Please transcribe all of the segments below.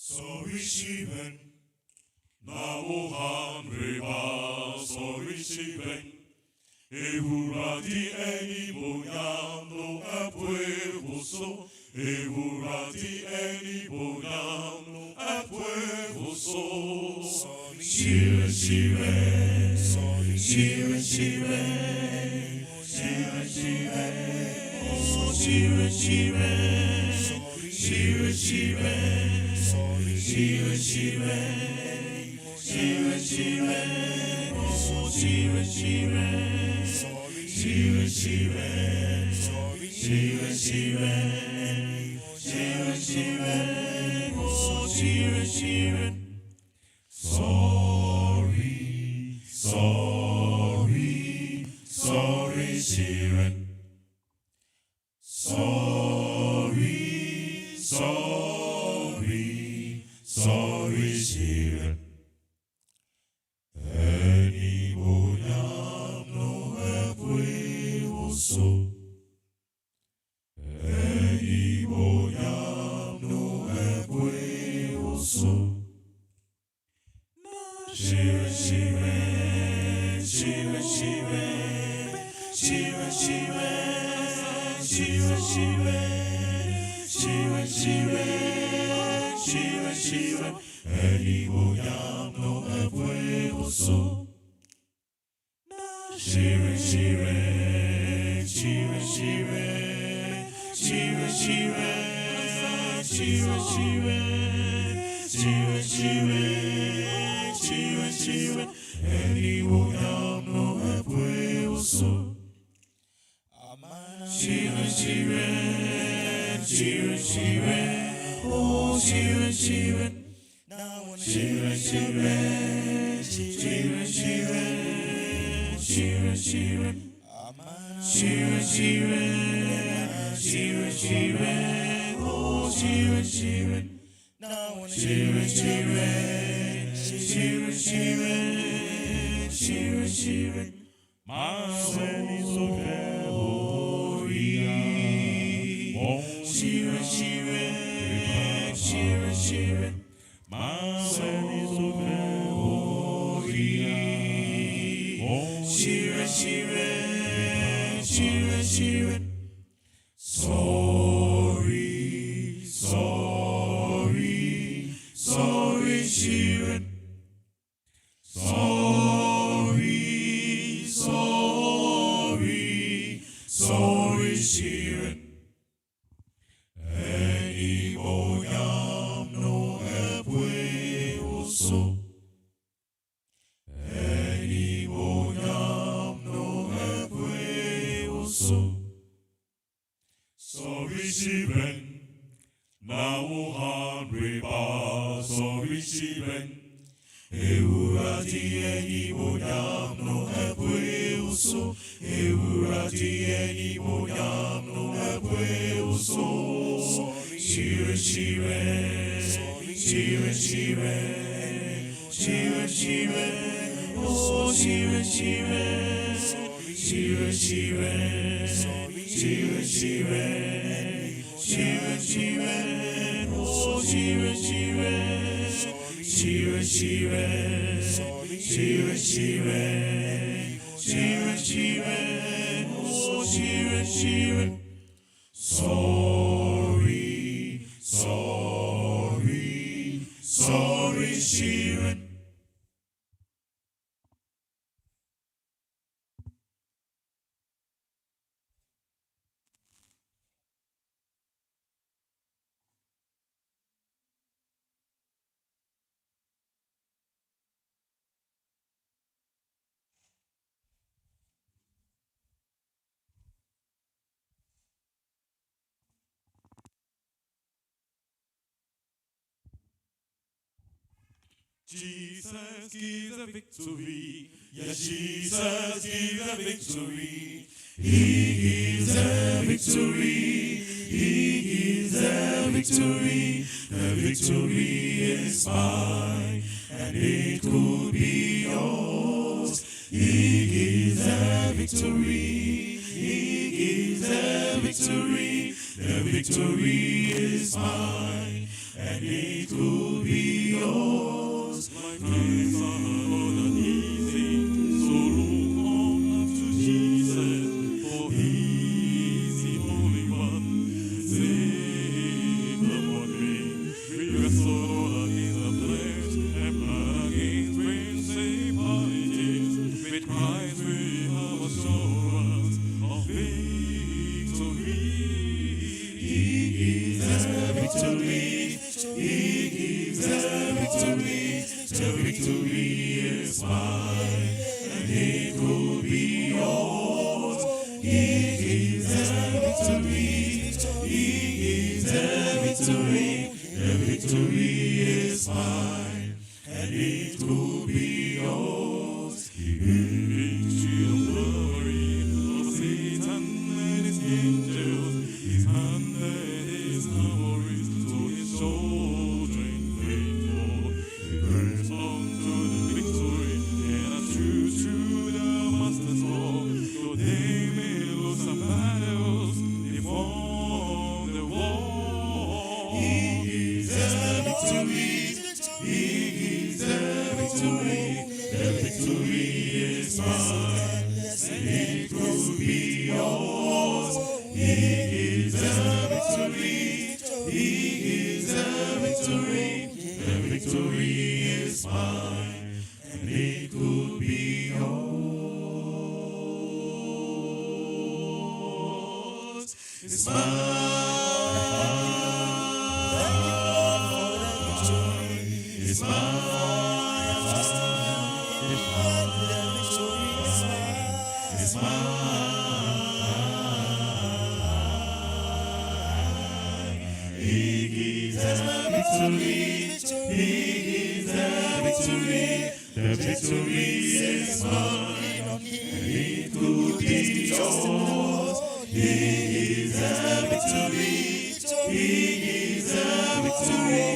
Sorishiven, Naohan Reba, Sorishiven, Ehuradi Eni Boyano Apuevoso, Ehuradi Eni Boyano Apuevoso, Shiren, Shiren, Shiren, Shiren, Shiren, Shiren, Shiren, Shiren, Shiren, Shiren. Shiren, Shiren, Shiren, Shiren, oh Shiren, Shiren, Shiren, Shiren, Shiren, Shiren, Shiren, Shiren, oh Shiren, Shiren. Sorry, sorry, sorry, Shiren. Sorry, sorry. Sorry, Shiren. Any boyam no ebwe oso. Any boyam no ebwe oso. Shiren, Shiren, Shiren, Shiren, Shiren, Shiren, Shiren, Shiren, Shiren, Shiren, Shiren, Any boyam no ebwe oso. Shiren, Shiren, Shiren, Shiren, Shiren, Shiren, Shiren, Shiren, Shiren, Shiren, Shiren, Any boyam no ebwe oso. Shiren, Shiren, Shiren, Shiren. Oh, Shiren, Shiren, Shiren, Shiren, Shiren, Shiren, Shiren, Shiren, Shiren, Shiren, Shiren, Shiren, oh, Shiren, Shiren, Shiren, Shiren, Shiren, Shiren, Shiren, Shiren, my soul is okay, oh, Shiren, Shiren. Shiren, Shiren, my soul is okay, oh, Shiren, Shiren, Shiren, Shiren. Sorry, sorry, sorry, Shiren. Sorry, sorry, sorry, Shiren. Any boyam no ebwe oso. Any boyam no ebwe oso. Sorry, Shiren. Naohan Reba, sorry, Shiren. Eurati any boyam no ebwe oso. Eurati any boyam no ebwe oso. Shiren, Shiren, Shiren, Shiren, Shiren, Shiren, oh, Shiren, Shiren, Shiren, Shiren, Shiren, Shiren, Shiren, Shiren, oh, Shiren, Shiren, Shiren, Shiren, Shiren, Shiren, Shiren, Shiren, oh, Shiren, Shiren. Sorry, sorry, sorry, Shiren. Jesus gives a victory. Yes, Jesus gives a victory. He gives a victory. He gives a victory. The victory is mine, and it could be yours. He gives a victory. He gives a victory. The victory is mine, and it will be yours. My days are hard and easy, so look on up to Jesus, for He is the Holy One. Save upon me, we wrestle against the flesh and against principalities. With Christ we have assurance of victory. He gives the victory. He gives the victory. The victory is mine, and it will be yours. He gives the victory. He gives the victory. The victory is mine, and it will be yours. He brings the glory of Satan and his angels. His hand and his armories to his children faithful. He burns on to the victory and a truth to the master's law. So they may lose some battles, they form the war. He gives the victory. He gives the victory. The victory is mine, and it will be yours. He gives the victory. He gives the victory. The victory is mine, and it will be yours. It's mine. It's mine. It's mine. He gives the victory. He gives the victory. The victory is mine, and it will be yours. He gives the victory. He gives the victory.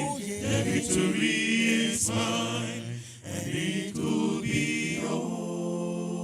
The victory is mine, and it will be yours.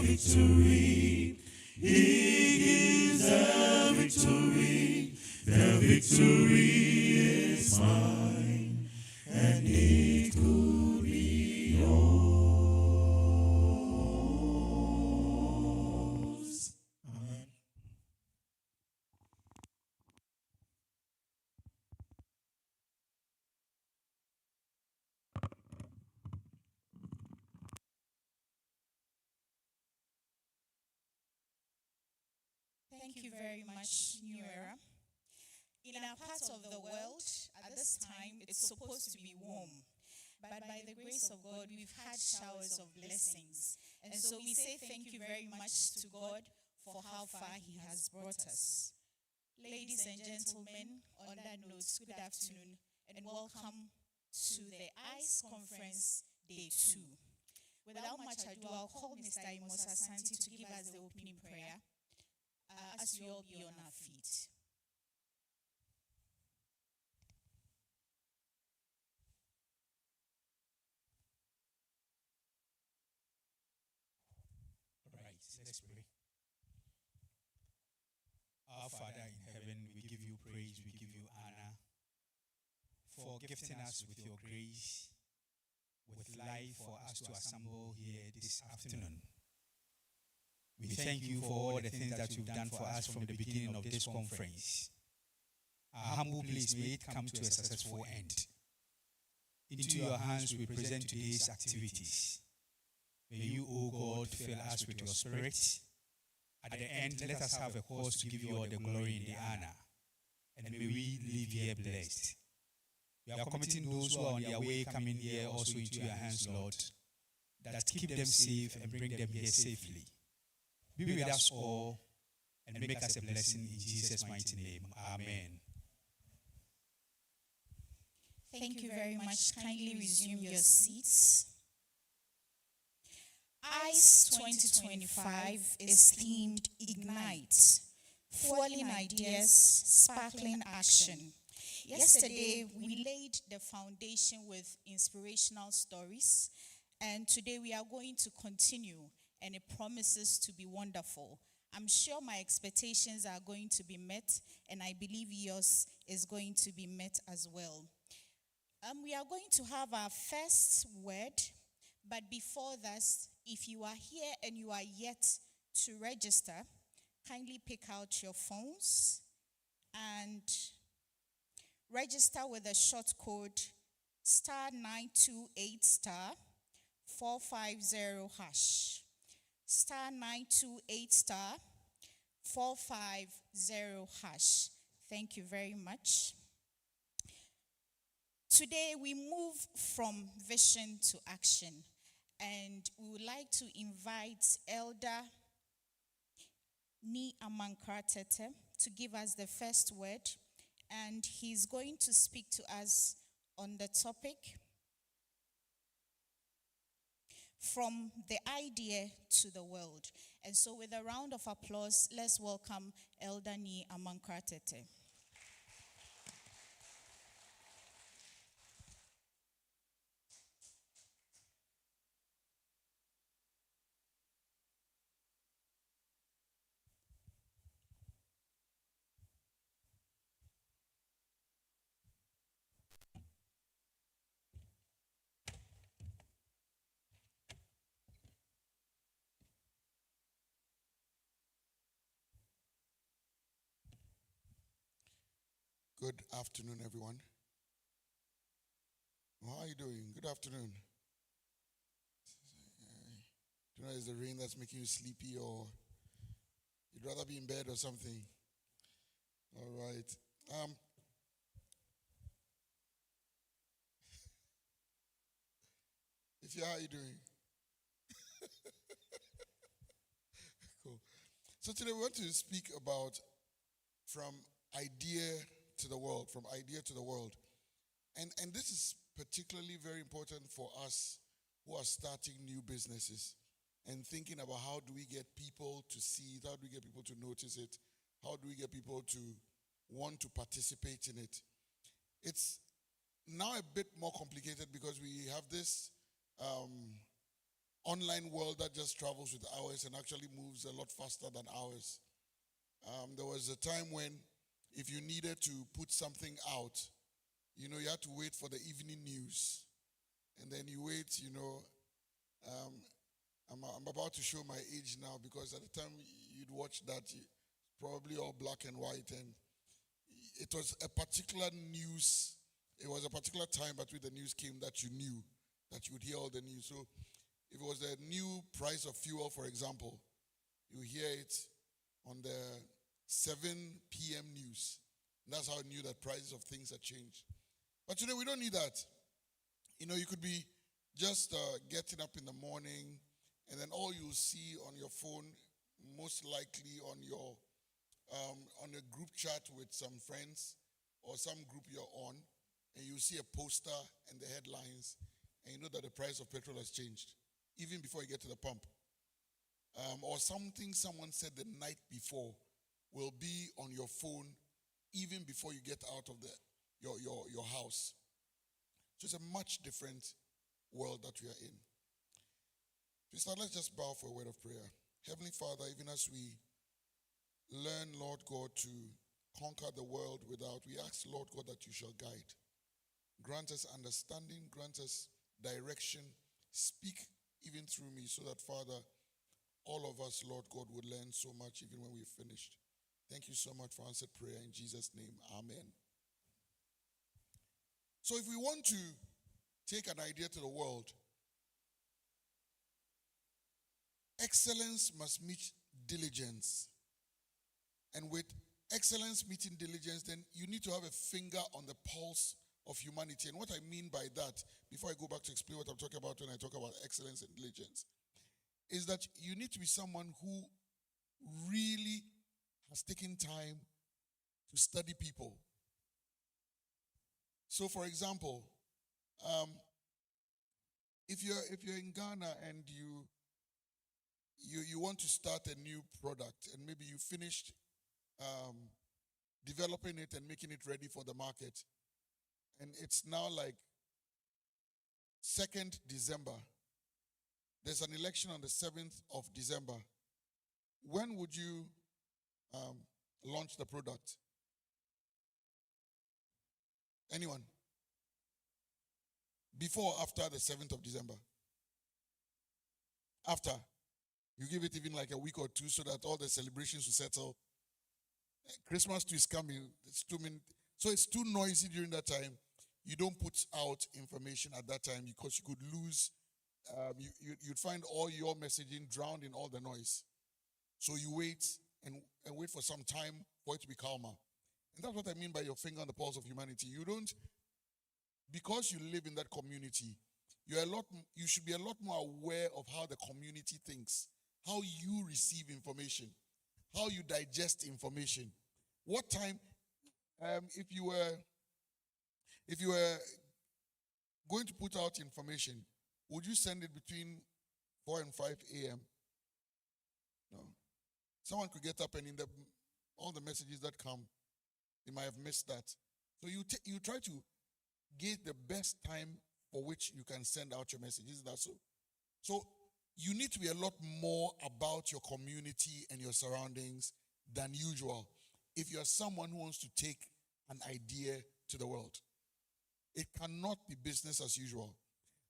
victory. He gives the victory. The victory is mine, and it could be yours. Amen. Thank you very much, New Era. In our part of the world, at this time, it's supposed to be warm. But by the grace of God, we've had showers of blessings. And so we say thank you very much to God for how far He has brought us. Ladies and gentlemen, on that note, good afternoon and welcome to the ICE Conference Day 2. Without much ado, I'll call Mr. Imosa Santi to give us the opening prayer as we all be on our feet. All right, let's pray. Our Father in heaven, we give you praise, we give you honor for gifting us with your grace, with life for us to assemble here this afternoon. We thank you for all the things that you've done for us from the beginning of this conference. Our humble pleas may it come to a successful end. Into your hands we present today's activities. May you, O God, fill us with your spirit. At the end, let us have a cause to give you all the glory and the honor. And may we live here blessed. We are committing those who are on their way coming here also into your hands, Lord, that keep them safe and bring them here safely. Be with us all and make us a blessing in Jesus' mighty name. Amen. Thank you very much. Kindly resume your seats. ICE 2025 is themed Ignite, Fueling Ideas, Sparkling Action. Yesterday, we laid the foundation with inspirational stories, and today we are going to continue, and it promises to be wonderful. I'm sure my expectations are going to be met, and I believe yours is going to be met as well. We are going to have our first word, but before that, if you are here and you are yet to register, kindly pick out your phones and register with the short code *928 *450 hash. *928 *450 hash. Thank you very much. Today we move from vision to action, and we would like to invite Elder Ni Amankratete to give us the first word, and he's going to speak to us on the topic from the idea to the world. And so with a round of applause, let's welcome Elder Ni Amankratete. Good afternoon, everyone. How are you doing? Good afternoon. Do you know, is the rain that's making you sleepy, or you'd rather be in bed or something? All right. If you, how are you doing? Cool. So today we want to speak about from idea to the world, from idea to the world. And this is particularly very important for us who are starting new businesses and thinking about how do we get people to see it, how do we get people to notice it, how do we get people to want to participate in it. It's now a bit more complicated because we have this online world that just travels with ours and actually moves a lot faster than ours. There was a time when if you needed to put something out, you had to wait for the evening news. And then you wait, I'm about to show my age now, because at the time you'd watch that, probably all black and white. And it was a particular news. It was a particular time between the news came that you knew, that you would hear all the news. So if it was the new price of fuel, for example, you hear it on the 7 p.m. news. And that's how I knew that prices of things had changed. But today we don't need that. You could be just getting up in the morning, and then all you'll see on your phone, most likely on your on a group chat with some friends or some group you're on, and you see a poster and the headlines, and you know that the price of petrol has changed, even before you get to the pump. Or something someone said the night before will be on your phone even before you get out of your house. So it's a much different world that we are in. Please, let's just bow for a word of prayer. Heavenly Father, even as we learn, Lord God, to conquer the world without, we ask, Lord God, that you shall guide. Grant us understanding, grant us direction. Speak even through me so that, Father, all of us, Lord God, would learn so much even when we've finished. Thank you so much for answered prayer in Jesus' name. Amen. So if we want to take an idea to the world, excellence must meet diligence. And with excellence meeting diligence, then you need to have a finger on the pulse of humanity. And what I mean by that, before I go back to explain what I'm talking about when I talk about excellence and diligence, is that you need to be someone who really has taken time to study people. So, for example, if you're in Ghana and you want to start a new product, and maybe you finished developing it and making it ready for the market, and it's now like 2nd December. There's an election on the 7th of December. When would you launch the product? Anyone? Before or after the 7th of December? After. You give it even like a week or two so that all the celebrations will settle. Christmas too is coming. So it's too noisy during that time. You don't put out information at that time because you could lose. You'd find all your messaging drowned in all the noise. So you wait and wait for some time for it to be calmer. And that's what I mean by your finger on the pulse of humanity. You don't, because you live in that community, you should be a lot more aware of how the community thinks, how you receive information, how you digest information. What time, if you were going to put out information, would you send it between 4 and 5 a.m.? No. Someone could get up and in all the messages that come, they might have missed that. So you try to get the best time for which you can send out your message. Isn't that so? So you need to be a lot more about your community and your surroundings than usual if you're someone who wants to take an idea to the world. It cannot be business as usual.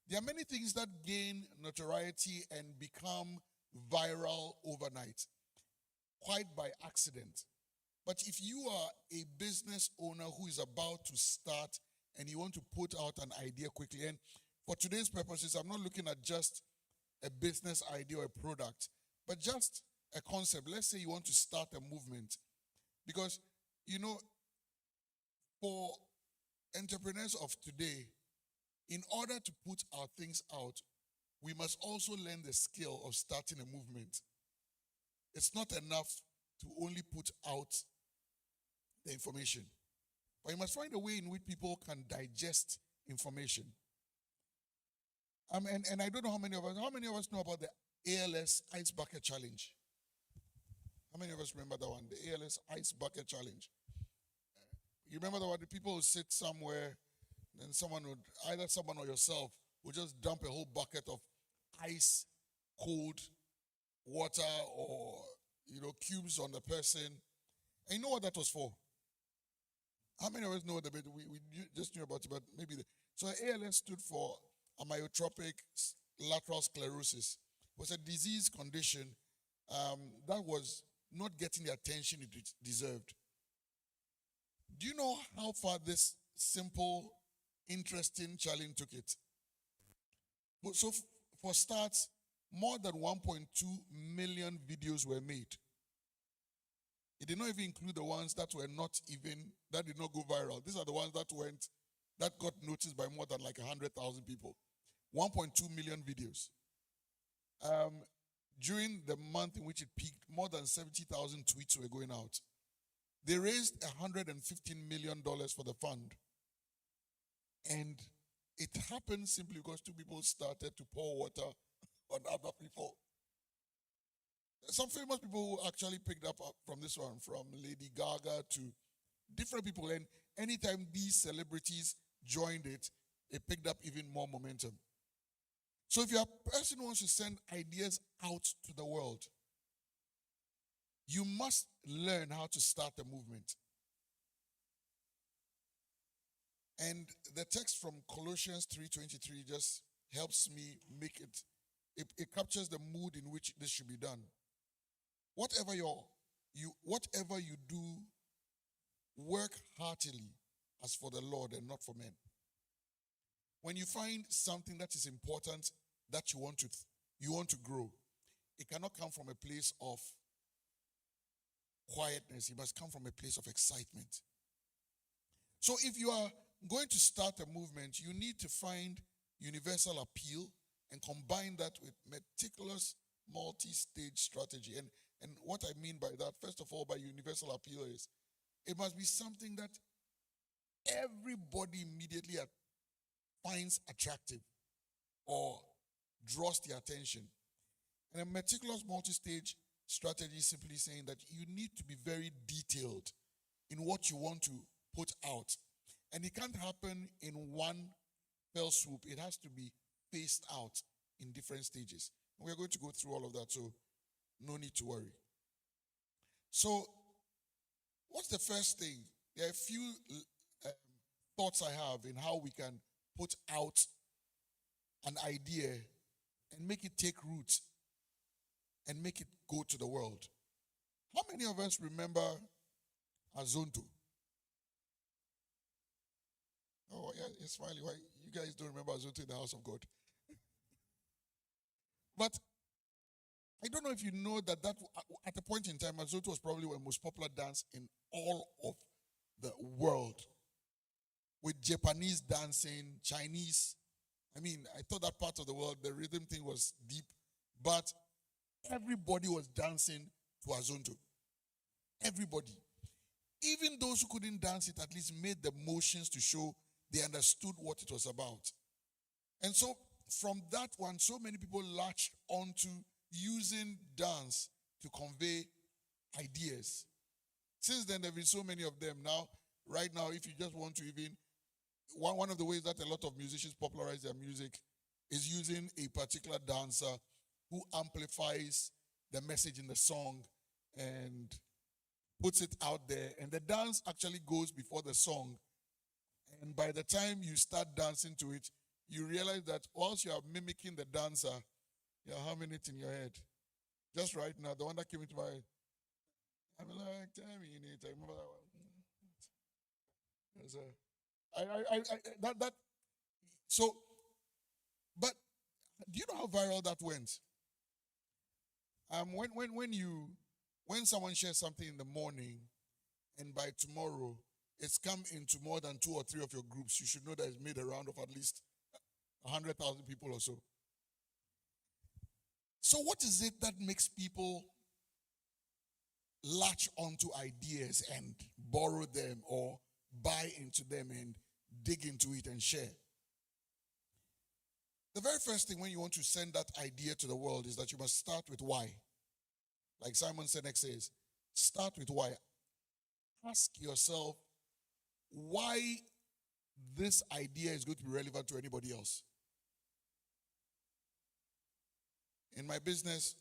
There are many things that gain notoriety and become viral overnight, quite by accident. But if you are a business owner who is about to start and you want to put out an idea quickly, and for today's purposes, I'm not looking at just a business idea or a product, but just a concept. Let's say you want to start a movement. Because, for entrepreneurs of today, in order to put our things out, we must also learn the skill of starting a movement. It's not enough to only put out the information, but you must find a way in which people can digest information. And I don't know how many of us know about the ALS Ice Bucket Challenge? How many of us remember that one? The ALS Ice Bucket Challenge. You remember that one? The people who sit somewhere, then someone or yourself would just dump a whole bucket of ice, cold water, or cubes on the person. And you know what that was for? How many of us know that we just knew about it, but maybe so ALS stood for amyotrophic lateral sclerosis. It was a disease condition that was not getting the attention it deserved. Do you know how far this simple, interesting challenge took it? So for starts, more than 1.2 million videos were made. It did not even include the ones that did not go viral. These are the ones that got noticed by more than like 100,000 people. 1.2 million videos. During the month in which it peaked, more than 70,000 tweets were going out. They raised $115 million for the fund. And it happened simply because two people started to pour water on other people. Some famous people who actually picked up from this one, from Lady Gaga to different people. And anytime these celebrities joined it, it picked up even more momentum. So if you're a person who wants to send ideas out to the world, you must learn how to start a movement. And the text from Colossians 3:23 just helps me make it. It captures the mood in which this should be done. Whatever you do, work heartily as for the Lord and not for men. When you find something that is important that you want to grow, it cannot come from a place of quietness. It must come from a place of excitement. So if you are going to start a movement, you need to find universal appeal and combine that with meticulous multi-stage strategy. And what I mean by that, first of all, by universal appeal is, it must be something that everybody immediately finds attractive or draws the attention. And a meticulous multi-stage strategy is simply saying that you need to be very detailed in what you want to put out. And it can't happen in one fell swoop. It has to be phased out in different stages. And we're going to go through all of that, so no need to worry. So, what's the first thing? There are a few thoughts I have in how we can put out an idea and make it take root and make it go to the world. How many of us remember Azonto? Oh, yeah, it's smiling. Why you guys don't remember Azonto in the house of God? But I don't know if you know that at a point in time, Azonto was probably the most popular dance in all of the world. With Japanese dancing, Chinese. I mean, I thought that part of the world, the rhythm thing was deep. But everybody was dancing to Azonto. Everybody. Even those who couldn't dance it at least made the motions to show they understood what it was about. And so, from that one, so many people latched onto using dance to convey ideas. Since then, there have been so many of them. Now, right now, if you just want to even, one of the ways that a lot of musicians popularize their music is using a particular dancer who amplifies the message in the song and puts it out there. And the dance actually goes before the song. And by the time you start dancing to it, you realize that whilst you are mimicking the dancer, you're humming it in your head. Just right now, the one that came into my head, I'm like, tell me in it. I remember that one. So, but do you know how viral that went? When someone shares something in the morning, and by tomorrow it's come into more than 2 or 3 of your groups, you should know that it's made a round of at least 100,000 people or so. So what is it that makes people latch onto ideas and borrow them or buy into them and dig into it and share? The very first thing when you want to send that idea to the world is that you must start with why. Like Simon Sinek says, start with why. Ask yourself why this idea is going to be relevant to anybody else. In my business,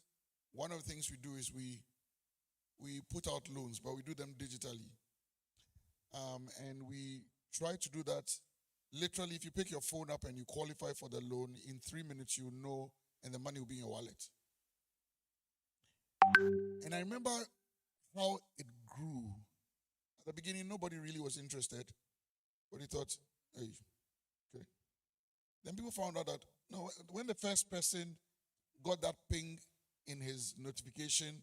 one of the things we do is we put out loans, but we do them digitally. And we try to do that. Literally, if you pick your phone up and you qualify for the loan, in 3 minutes you know, and the money will be in your wallet. And I remember how it grew. At the beginning, nobody really was interested. But he thought, hey, okay. Then people found out that, no, when the first person got that ping in his notification,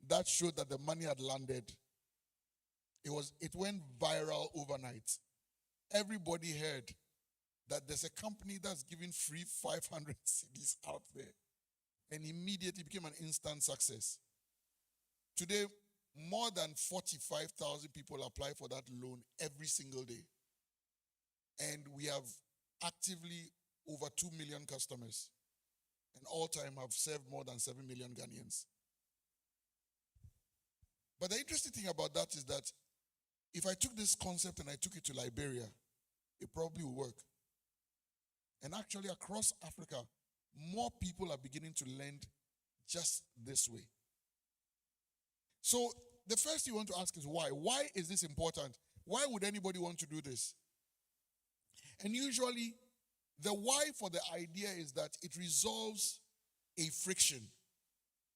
that showed that the money had landed. It went viral overnight. Everybody heard that there's a company that's giving free 500 CDs out there. And immediately became an instant success. Today, more than 45,000 people apply for that loan every single day. And we have actively over 2 million customers. And all time have served more than 7 million Ghanaians. But the interesting thing about that is that if I took this concept and I took it to Liberia, it probably will work. And actually across Africa, more people are beginning to lend just this way. So the first thing you want to ask is why? Why is this important? Why would anybody want to do this? And usually the why for the idea is that it resolves a friction.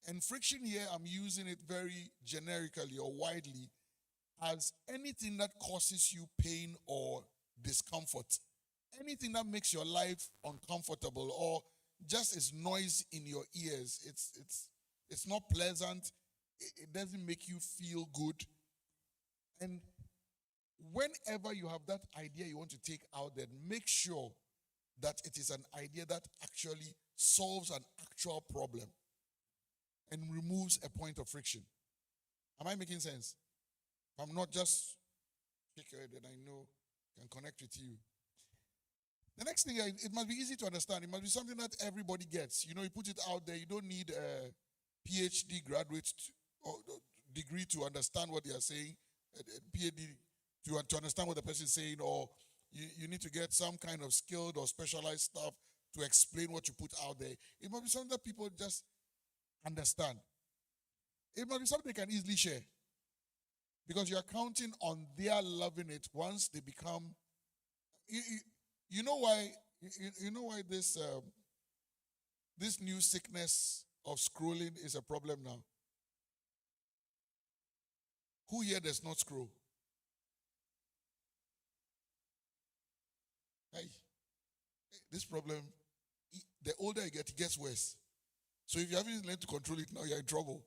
And friction here, I'm using it very generically or widely as anything that causes you pain or discomfort. Anything that makes your life uncomfortable or just is noise in your ears. It's not pleasant. It doesn't make you feel good. And whenever you have that idea you want to take out there, make sure that it is an idea that actually solves an actual problem and removes a point of friction. Am I making sense? I'm not just shake your head and I know I can connect with you. The next thing, it must be easy to understand. It must be something that everybody gets. You put it out there. You don't need a PhD graduate or degree to understand what they are saying, a PhD to understand what the person is saying, or you need to get some kind of skilled or specialized stuff to explain what you put out there. It must be something that people just understand. It must be something they can easily share. Because you're counting on their loving it once they become... You know why this new sickness of scrolling is a problem now? Who here does not scroll? Hey, this problem, the older you get, it gets worse. So if you haven't learned to control it now, you're in trouble.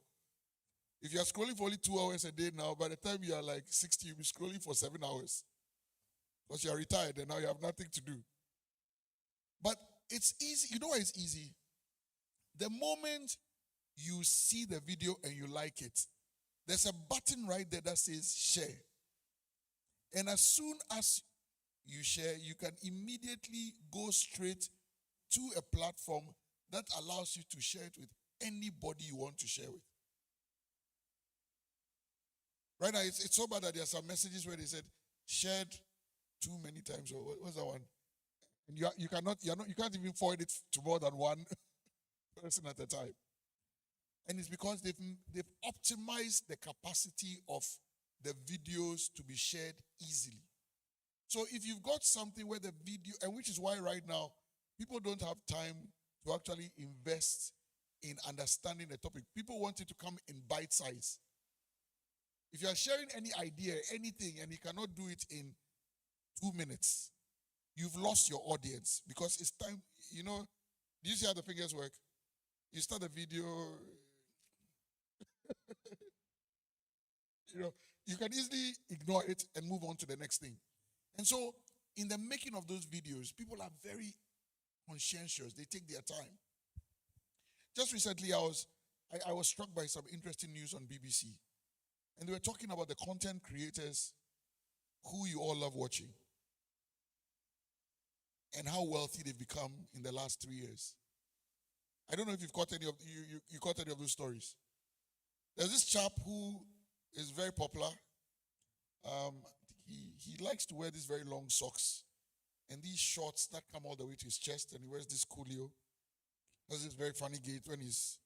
If you're scrolling for only 2 hours a day now, by the time you are like 60, you'll be scrolling for 7 hours. Because you're retired and now you have nothing to do. But it's easy. You know why it's easy? The moment you see the video and you like it, there's a button right there that says share. And as soon as you share, you can immediately go straight to a platform that allows you to share it with anybody you want to share with. Right now, it's so bad that there are some messages where they said shared too many times, or what's that one? And you can't even forward it to more than one person at a time. And it's because they've optimized the capacity of the videos to be shared easily. So if you've got something where the video, and which is why right now people don't have time to actually invest in understanding the topic. People want it to come in bite size. If you are sharing any idea, anything, and you cannot do it in 2 minutes, you've lost your audience because it's time. Do you see how the fingers work? You start a video, you can easily ignore it and move on to the next thing. And so, in the making of those videos, people are very conscientious. They take their time. Just recently, I was struck by some interesting news on BBC. And they were talking about the content creators who you all love watching and how wealthy they've become in the last 3 years. I don't know if you've caught any of you caught any of those stories. There's this chap who is very popular. He likes to wear these very long socks and these shorts that come all the way to his chest, and he wears this coolio. There's this very funny gait when he's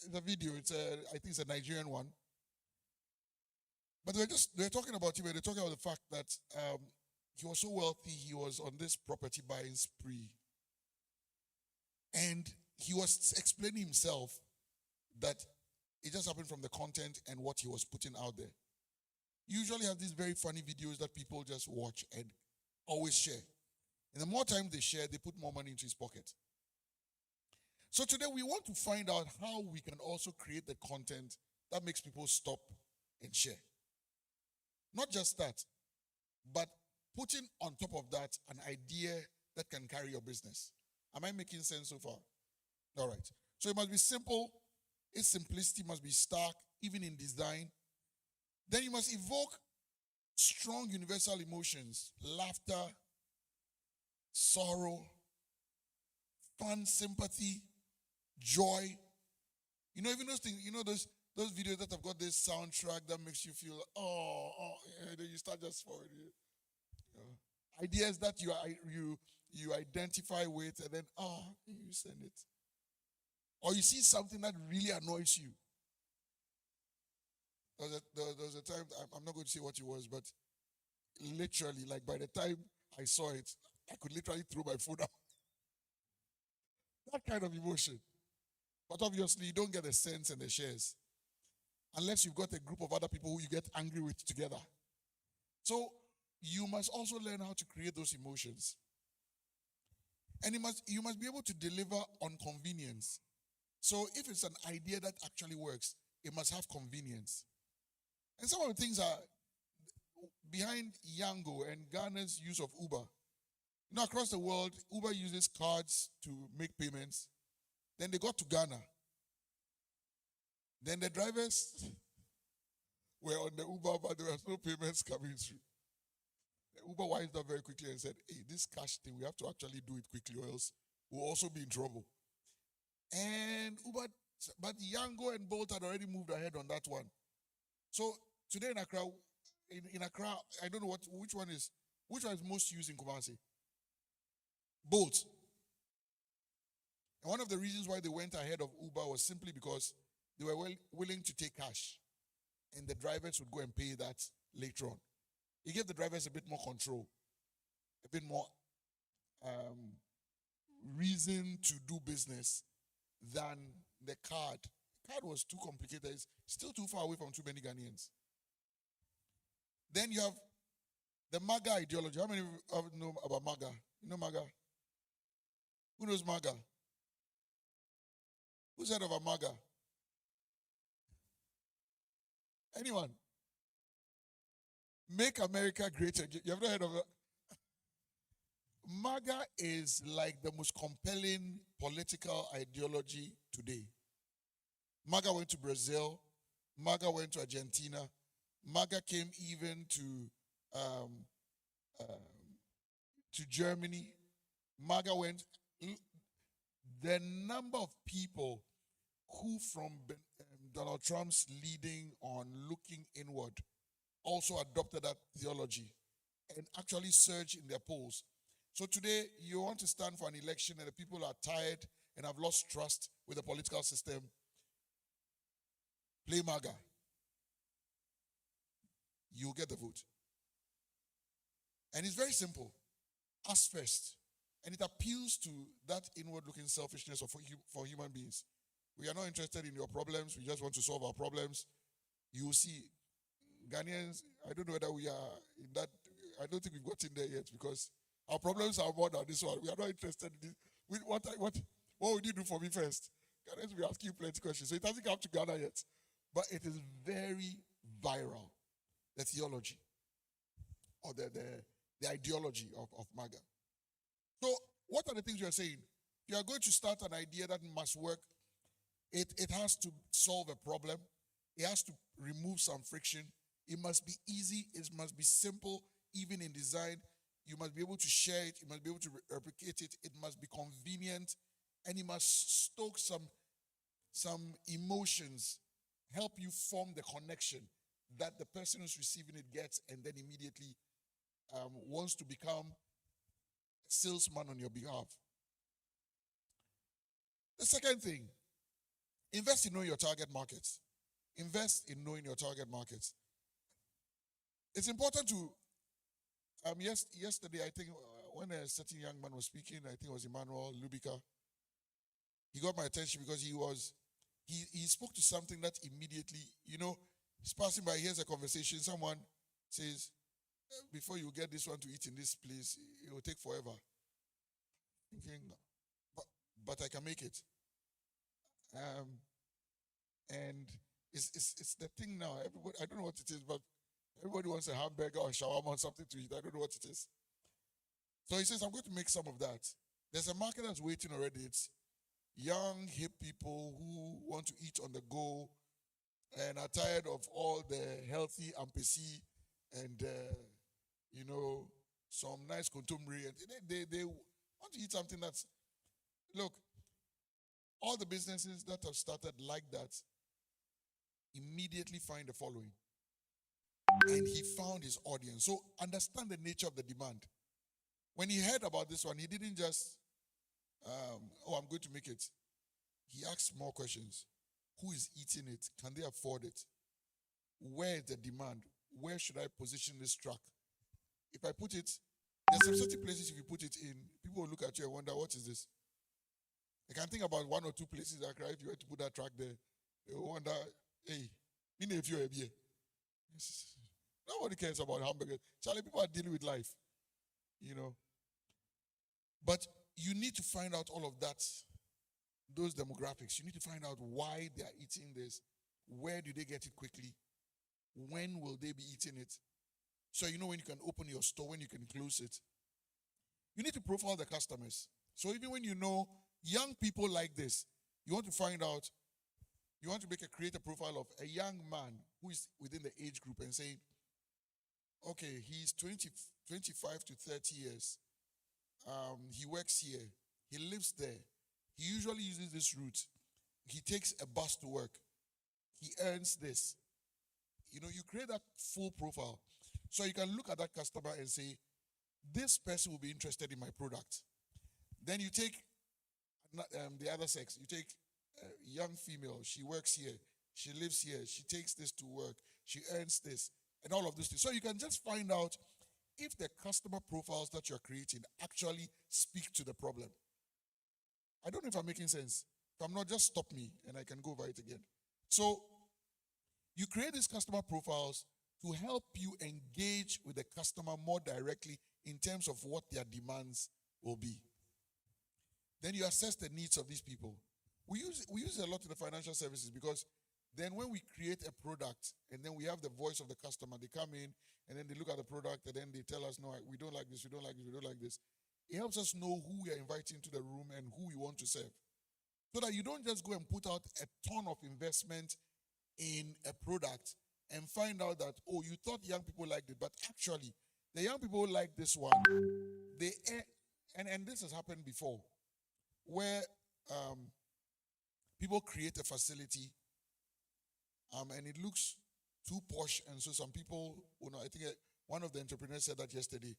in the video. I think it's a Nigerian one. But they're talking about him, and they're talking about the fact that he was so wealthy, he was on this property buying spree. And he was explaining himself that it just happened from the content and what he was putting out there. He usually have these very funny videos that people just watch and always share. And the more time they share, they put more money into his pocket. So today we want to find out how we can also create the content that makes people stop and share. Not just that, but putting on top of that an idea that can carry your business. Am I making sense so far? All right. So it must be simple. Its simplicity must be stark, even in design. Then you must evoke strong universal emotions: laughter, sorrow, fun, sympathy, joy. You know, even those things, you know, those videos that have got this soundtrack that makes you feel, yeah, then you start just following it. You know, ideas that you identify with, and then, you send it. Or you see something that really annoys you. There was a time, I'm not going to say what it was, but literally, like by the time I saw it, I could literally throw my phone out. That kind of emotion. But obviously, you don't get the cents and the shares unless you've got a group of other people who you get angry with together. So you must also learn how to create those emotions. And you must be able to deliver on convenience. So if it's an idea that actually works, it must have convenience. And some of the things are behind Yango and Ghana's use of Uber. You know, across the world, Uber uses cards to make payments. Then they got to Ghana. Then the drivers were on the Uber, but there was no payments coming through. The Uber wised up very quickly and said, hey, this cash thing, we have to actually do it quickly or else we'll also be in trouble. And Uber, but Yango and Bolt had already moved ahead on that one. So today in Accra, I don't know which one is most used in Kumasi. Bolt. And one of the reasons why they went ahead of Uber was simply because they were willing to take cash, and the drivers would go and pay that later on. It gave the drivers a bit more control, a bit more reason to do business than the card. The card was too complicated. It's still too far away from too many Ghanaians. Then you have the MAGA ideology. How many of you know about MAGA? You know MAGA? Who knows MAGA? Who's heard of a MAGA? Anyone? Make America Great Again. You have not heard of it? MAGA is like the most compelling political ideology today. MAGA went to Brazil. MAGA went to Argentina. MAGA came even to Germany. MAGA went. The number of people who from Donald Trump's leading on looking inward also adopted that theology and actually surged in their polls. So today, you want to stand for an election and the people are tired and have lost trust with the political system. Play MAGA. You'll get the vote. And it's very simple. Ask first. And it appeals to that inward-looking selfishness for human beings. We are not interested in your problems. We just want to solve our problems. You will see, Ghanaians, I don't know whether we are in that. I don't think we've gotten there yet because our problems are more than this one. We are not interested in this. What would you do for me first? Ghanaians will be asking you plenty of questions. So it hasn't come to Ghana yet. But it is very viral, the theology or the ideology of MAGA. So, what are the things you are saying? You are going to start an idea that must work. It has to solve a problem. It has to remove some friction. It must be easy. It must be simple, even in design. You must be able to share it. You must be able to replicate it. It must be convenient. And it must stoke some emotions, help you form the connection that the person who's receiving it gets and then immediately wants to become salesman on your behalf. The second thing, invest in knowing your target markets. Invest in knowing your target markets. It's important to, yesterday I think when a certain young man was speaking, I think it was Emmanuel Lubica, he got my attention because he spoke to something that immediately, he's passing by, here's a conversation, someone says, before you get this one to eat in this place, it will take forever. Thinking, but I can make it. And it's the thing now. Everybody, I don't know what it is, but everybody wants a hamburger or shawarma or something to eat. I don't know what it is. So he says, I'm going to make some of that. There's a market that's waiting already. It's young, hip people who want to eat on the go, and are tired of all the healthy ampesi and some nice contemporary. They want to eat something that's, look, all the businesses that have started like that immediately find the following. And he found his audience. So understand the nature of the demand. When he heard about this one, he didn't just, I'm going to make it. He asked more questions. Who is eating it? Can they afford it? Where is the demand? Where should I position this truck? If I put it, there's some certain places if you put it in, people will look at you and wonder, what is this? I can think about one or two places that if you were to put that truck there, they will wonder, hey, if you're a beer. Nobody cares about hamburgers. Charlie, people are dealing with life, But you need to find out all of that, those demographics. You need to find out why they are eating this. Where do they get it quickly? When will they be eating it? So you know when you can open your store, when you can close it. You need to profile the customers. So even when you know young people like this, you want to find out, you want to create a profile of a young man who is within the age group and say, okay, he's 25 to 30 years. He works here. He lives there. He usually uses this route. He takes a bus to work. He earns this. You create that full profile. So you can look at that customer and say, this person will be interested in my product. Then you take the other sex. You take a young female. She works here. She lives here. She takes this to work. She earns this. And all of these things. So you can just find out if the customer profiles that you're creating actually speak to the problem. I don't know if I'm making sense. If I'm not, just stop me and I can go over it again. So you create these customer profiles to help you engage with the customer more directly in terms of what their demands will be. Then you assess the needs of these people. We use it a lot in the financial services because then when we create a product and then we have the voice of the customer, they come in and then they look at the product and then they tell us, no, we don't like this, we don't like this, we don't like this. It helps us know who we are inviting to the room and who we want to serve. So that you don't just go and put out a ton of investment in a product and find out that, oh, you thought young people liked it, but actually, the young people like this one. And this has happened before, where people create a facility and it looks too posh, and so some people, I think one of the entrepreneurs said that yesterday.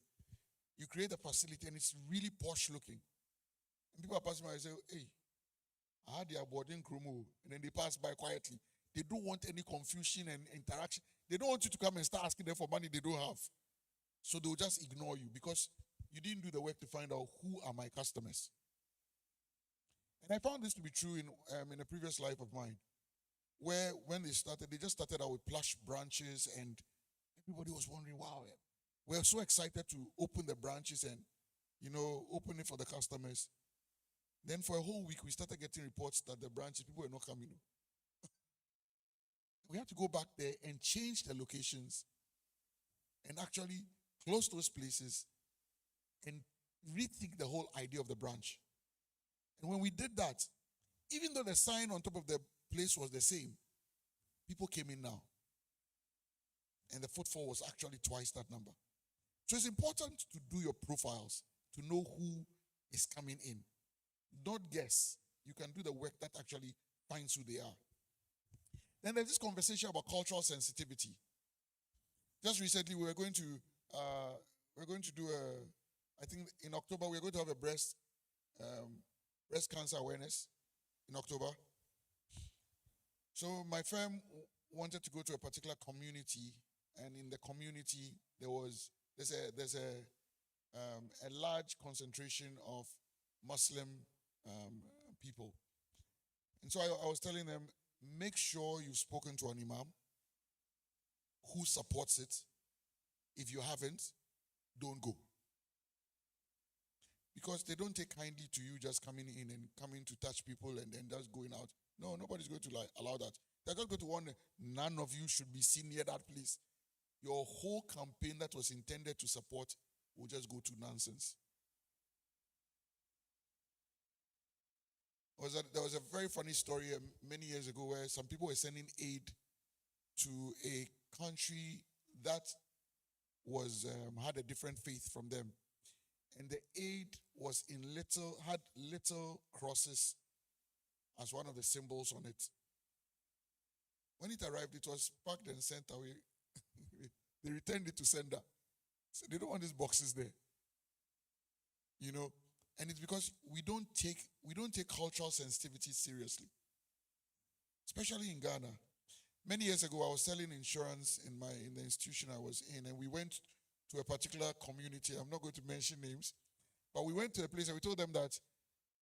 You create a facility and it's really posh looking. And people are passing by and say, hey, I had their boarding chromo, and then they pass by quietly. They don't want any confusion and interaction. They don't want you to come and start asking them for money they don't have. So they'll just ignore you because you didn't do the work to find out who are my customers. And I found this to be true in a previous life of mine, where when they just started out with plush branches, and everybody was wondering, wow, we're so excited to open the branches and, open it for the customers. Then for a whole week, we started getting reports that the branches, people were not coming. We had to go back there and change the locations and actually close those places and rethink the whole idea of the branch. And when we did that, even though the sign on top of the place was the same, people came in now. And the footfall was actually twice that number. So it's important to do your profiles, to know who is coming in. Don't guess. You can do the work that actually finds who they are. Then there's this conversation about cultural sensitivity. Just recently, we were going to do I think in October, we're going to have a breast cancer awareness in October. So my firm wanted to go to a particular community, and in the community there's a large concentration of Muslim people. And so I was telling them, make sure you've spoken to an imam who supports it. If you haven't, don't go. Because they don't take kindly to you just coming in and coming to touch people and then just going out. No, nobody's going to allow that. They're just going to warn none of you should be seen near that place. Your whole campaign that was intended to support will just go to nonsense. There was a very funny story many years ago where some people were sending aid to a country that was had a different faith from them, and the aid was had little crosses as one of the symbols on it. When it arrived, it was packed and sent away. They returned it to sender. So they don't want these boxes there. And it's because we don't take cultural sensitivity seriously, especially in Ghana. Many years ago, I was selling insurance in the institution I was in, and we went to a particular community. I'm not going to mention names, but we went to a place and we told them that,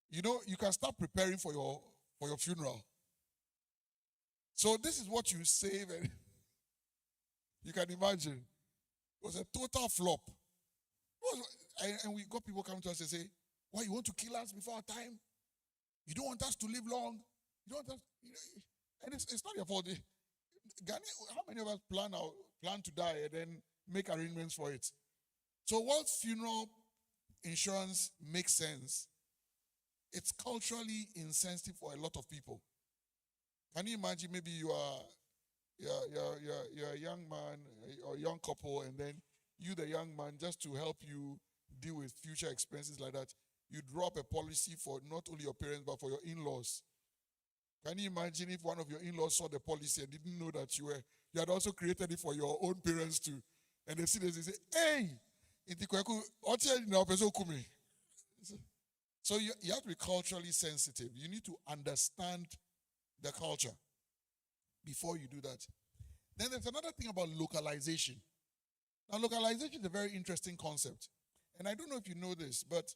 you can start preparing for your funeral. So this is what you save, and you can imagine. It was a total flop. And we got people coming to us and say, "Why, you want to kill us before our time? You don't want us to live long? You don't want us, and it's not your fault. How many of us plan to die and then make arrangements for it? So while funeral insurance makes sense, it's culturally insensitive for a lot of people. Can you imagine, maybe you're a young man or a young couple, and then you, the young man, just to help you deal with future expenses like that, you drop a policy for not only your parents but for your in-laws. Can you imagine if one of your in-laws saw the policy and didn't know that you had also created it for your own parents too? And they see this, they say, "Hey, so you have to be culturally sensitive. You need to understand the culture before you do that. Then there's another thing about localization. Now, localization is a very interesting concept. And I don't know if you know this, but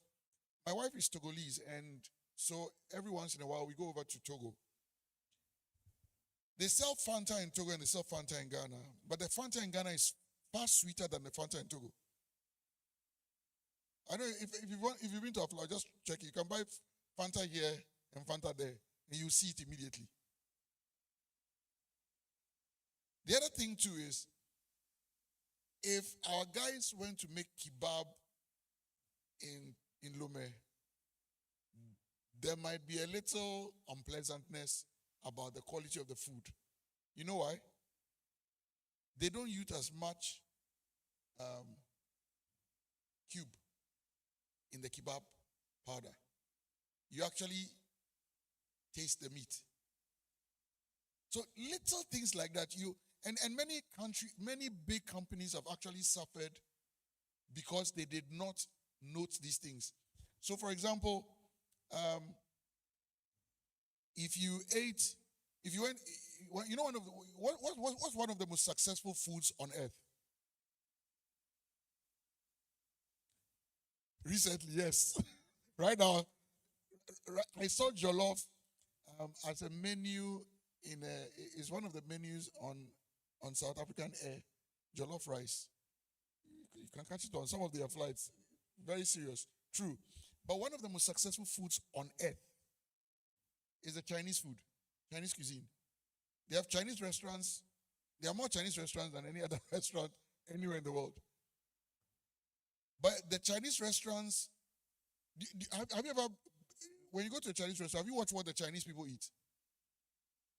my wife is Togolese, and so every once in a while we go over to Togo. They sell Fanta in Togo and they sell Fanta in Ghana, but the Fanta in Ghana is far sweeter than the Fanta in Togo. I know if you've been to Afric, just check it. You can buy Fanta here and Fanta there, and you see it immediately. The other thing too is, if our guys went to make kebab in Lome, there might be a little unpleasantness about the quality of the food. You know why? They don't use as much cube in the kebab powder. You actually taste the meat. So little things like that, and many big companies have actually suffered because they did not note these things. So, for example, what's one of the most successful foods on earth? Recently, yes. Right now, I saw jollof as a menu is one of the menus on South African Air, jollof rice. You can catch it on some of their flights. Very serious. True. But one of the most successful foods on earth is the Chinese food, Chinese cuisine. They have Chinese restaurants. There are more Chinese restaurants than any other restaurant anywhere in the world. But the Chinese restaurants, have you ever, when you go to a Chinese restaurant, have you watched what the Chinese people eat?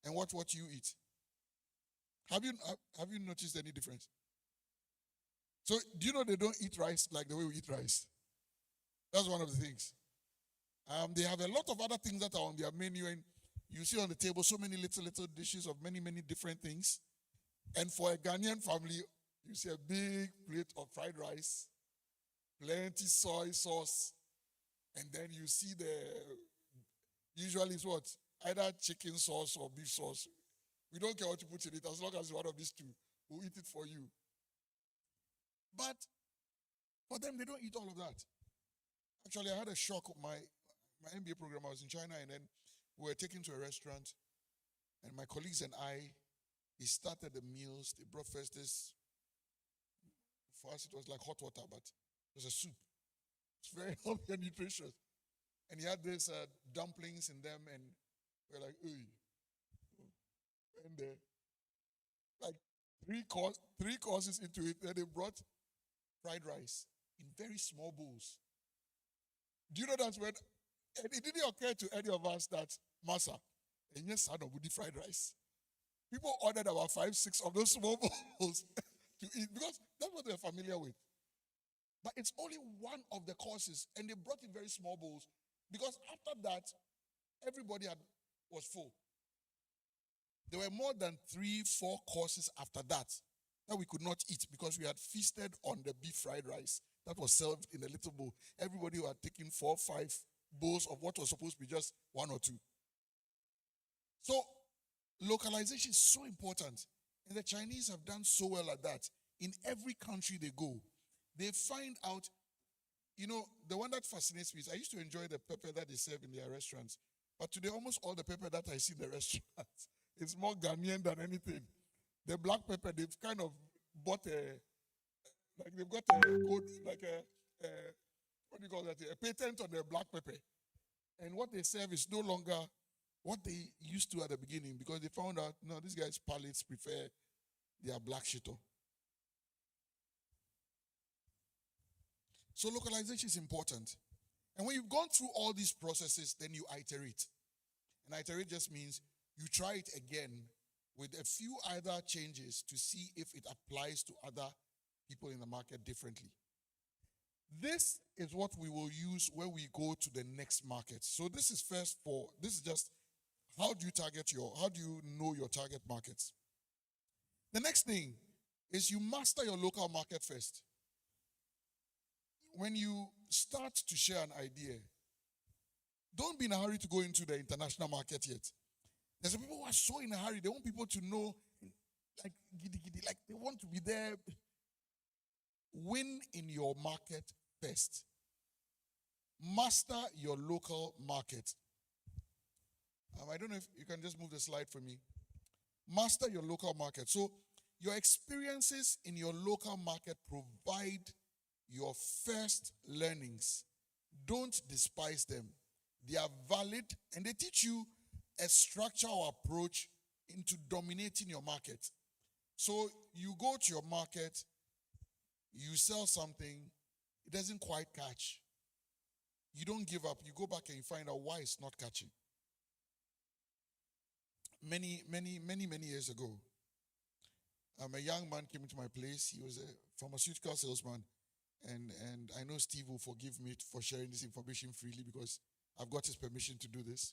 And what you eat? Have you noticed any difference? So, do you know they don't eat rice like the way we eat rice? That's one of the things. They have a lot of other things that are on their menu, and you see on the table so many little dishes of many different things. And for a Ghanaian family, you see a big plate of fried rice, plenty soy sauce, and then you see usually it's what? Either chicken sauce or beef sauce. We don't care what you put in it, as long as it's one of these two. We'll eat it for you. But for them, they don't eat all of that. Actually, I had a shock of my MBA program. I was in China, and then we were taken to a restaurant, and my colleagues and we started the meals. They brought first this. For us, it was like hot water, but it was a soup. It's very healthy and nutritious. And he had this dumplings in them, and we're like, "Ooh." And like three courses into it, then they brought fried rice in very small bowls. Do you know that's when, and it didn't occur to any of us that, Masa, and yes, son of fried rice. People ordered about 5, 6 of those small bowls to eat because that's what they're familiar with. But it's only one of the courses, and they brought in very small bowls because after that, everybody was full. There were more than 3, 4 courses after that we could not eat because we had feasted on the beef fried rice that was served in a little bowl. Everybody had taken 4, 5 bowls of what was supposed to be just 1 or 2. So, localization is so important. And the Chinese have done so well at that. In every country they go, they find out, the one that fascinates me is I used to enjoy the pepper that they serve in their restaurants. But today, almost all the pepper that I see in the restaurants, it's more Ghanaian than anything. The black pepper, they've kind of bought they've got a code, what do you call that? A patent on the black pepper. And what they serve is no longer what they used to at the beginning because they found out, no, these guys' palates prefer their black shito. So localization is important. And when you've gone through all these processes, then you iterate. And iterate just means you try it again with a few other changes to see if it applies to other people in the market differently. This is what we will use when we go to the next market. So this is just how do you know your target markets? The next thing is you master your local market first. When you start to share an idea, don't be in a hurry to go into the international market yet. There's some people who are so in a hurry. They want people to know, like they want to be there. Win in your market first. Master your local market. I don't know if you can just move the slide for me. Master your local market. So your experiences in your local market provide your first learnings. Don't despise them. They are valid and they teach you a structure or approach into dominating your market. So you go to your market, you sell something, it doesn't quite catch. You don't give up. You go back and you find out why it's not catching. Many years ago, a young man came into my place. He was a pharmaceutical salesman. And I know Steve will forgive me for sharing this information freely because I've got his permission to do this.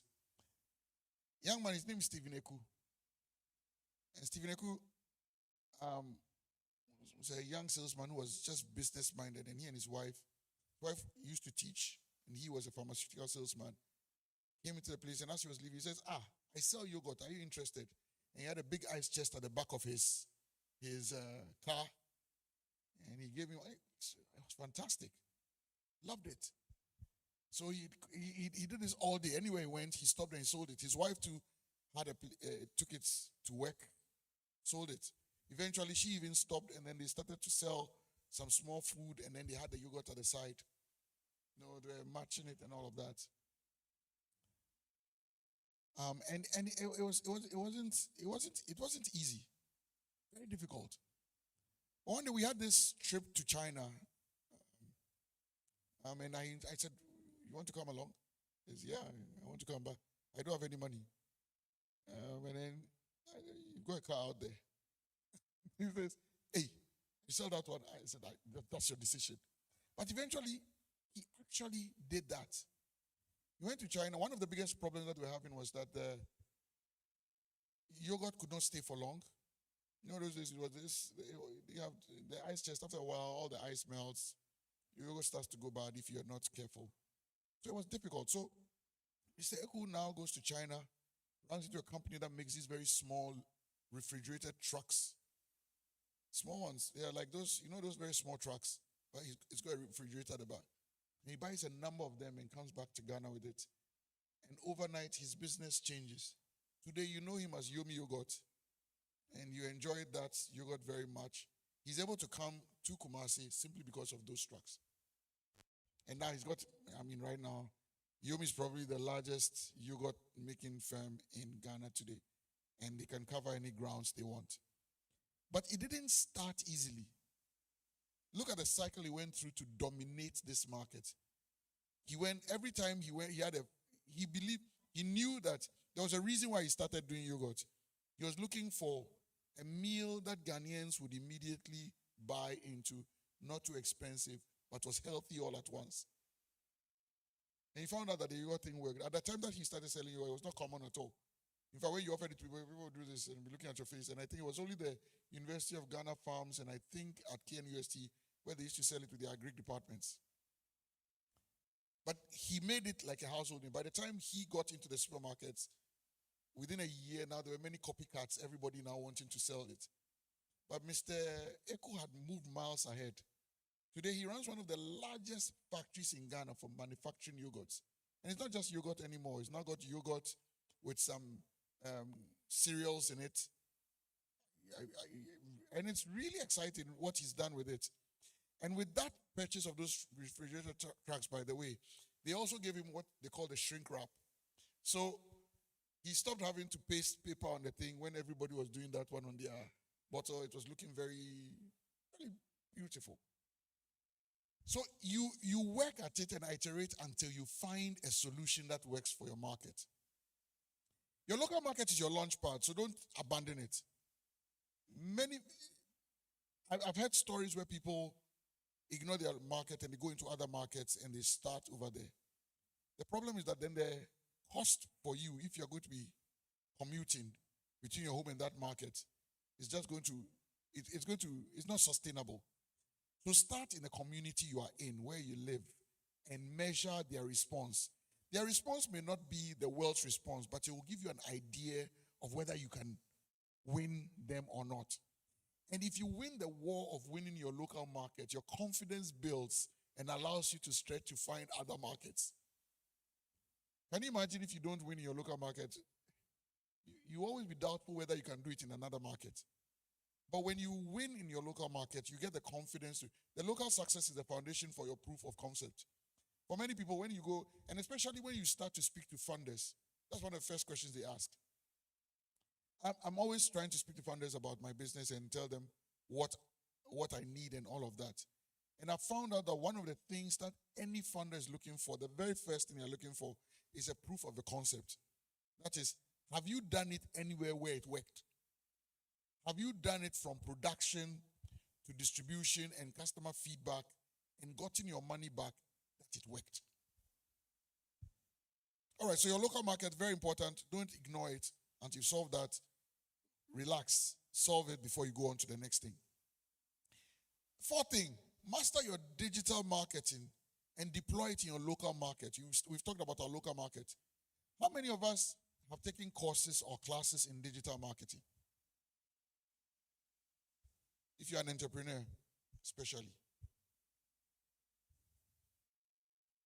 Young man, his name is Stephen Eku. And Stephen Eku was a young salesman who was just business-minded. And he and his wife used to teach, and he was a pharmaceutical salesman. Came into the place, and as he was leaving, he says, I sell yogurt. Are you interested? And he had a big ice chest at the back of his car. And he gave me, it was fantastic. Loved it. So he did this all day. Anywhere he went, he stopped and he sold it. His wife too took it to work, sold it. Eventually, she even stopped, and then they started to sell some small food, and then they had the yogurt at the side. They were matching it and all of that. And it wasn't easy. Very difficult. One day we had this trip to China. And I said, you want to come along? He says, yeah, I want to come, but I don't have any money. And then you got a car out there. He says, hey, you sell that one. I said, that's your decision. But eventually, he actually did that. He went to China. One of the biggest problems that we were having was that the yogurt could not stay for long. Those days it was this, you have the ice chest. After a while, all the ice melts. Your yogurt starts to go bad if you're not careful. So it was difficult. So Mr. Eku now goes to China, runs into a company that makes these very small refrigerated trucks. Small ones. They are like those, those very small trucks. But it's got a refrigerator at the back. And he buys a number of them and comes back to Ghana with it. And overnight, his business changes. Today, you know him as Yomi Yogurt. And you enjoyed that yogurt very much. He's able to come to Kumasi simply because of those trucks. And now he's got, right now, Yomi is probably the largest yogurt making firm in Ghana today. And they can cover any grounds they want. But it didn't start easily. Look at the cycle he went through to dominate this market. Every time he went, he believed, he knew that there was a reason why he started doing yogurt. He was looking for a meal that Ghanaians would immediately buy into, not too expensive, but was healthy all at once. And he found out that the yogurt thing worked. At the time that he started selling yogurt, it was not common at all. In fact, when you offered it to people, people would do this and be looking at your face. And I think it was only the University of Ghana Farms and I think at KNUST where they used to sell it to the Agric departments. But he made it like a household name. By the time he got into the supermarkets, within a year now, there were many copycats, everybody now wanting to sell it. But Mr. Eko had moved miles ahead. Today, he runs one of the largest factories in Ghana for manufacturing yogurts. And it's not just yogurt anymore. It's now got yogurt with some cereals in it. And it's really exciting what he's done with it. And with that purchase of those refrigerator trucks, by the way, they also gave him what they call the shrink wrap. So he stopped having to paste paper on the thing when everybody was doing that one on their bottle. It was looking very, very beautiful. So you work at it and iterate until you find a solution that works for your market. Your local market is your launch pad, so don't abandon it. I've heard stories where people ignore their market and they go into other markets and they start over there. The problem is that then the cost for you, if you're going to be commuting between your home and that market, is just going to, it's not sustainable. So start in the community you are in, where you live, and measure their response. Their response may not be the world's response, but it will give you an idea of whether you can win them or not. And if you win the war of winning your local market, your confidence builds and allows you to stretch to find other markets. Can you imagine if you don't win in your local market? You always be doubtful whether you can do it in another market. But when you win in your local market, you get the confidence. The local success is the foundation for your proof of concept. For many people, when you go, and especially when you start to speak to funders, that's one of the first questions they ask. I'm always trying to speak to funders about my business and tell them what I need and all of that. And I found out that one of the things that any funder is looking for, the very first thing they're looking for, is a proof of the concept. That is, have you done it anywhere where it worked? Have you done it from production to distribution and customer feedback and gotten your money back that it worked? All right, so your local market, very important. Don't ignore it until you solve that. Relax. Solve it before you go on to the next thing. Fourth thing, master your digital marketing and deploy it in your local market. We've talked about our local market. How many of us have taken courses or classes in digital marketing? If you're an entrepreneur, especially.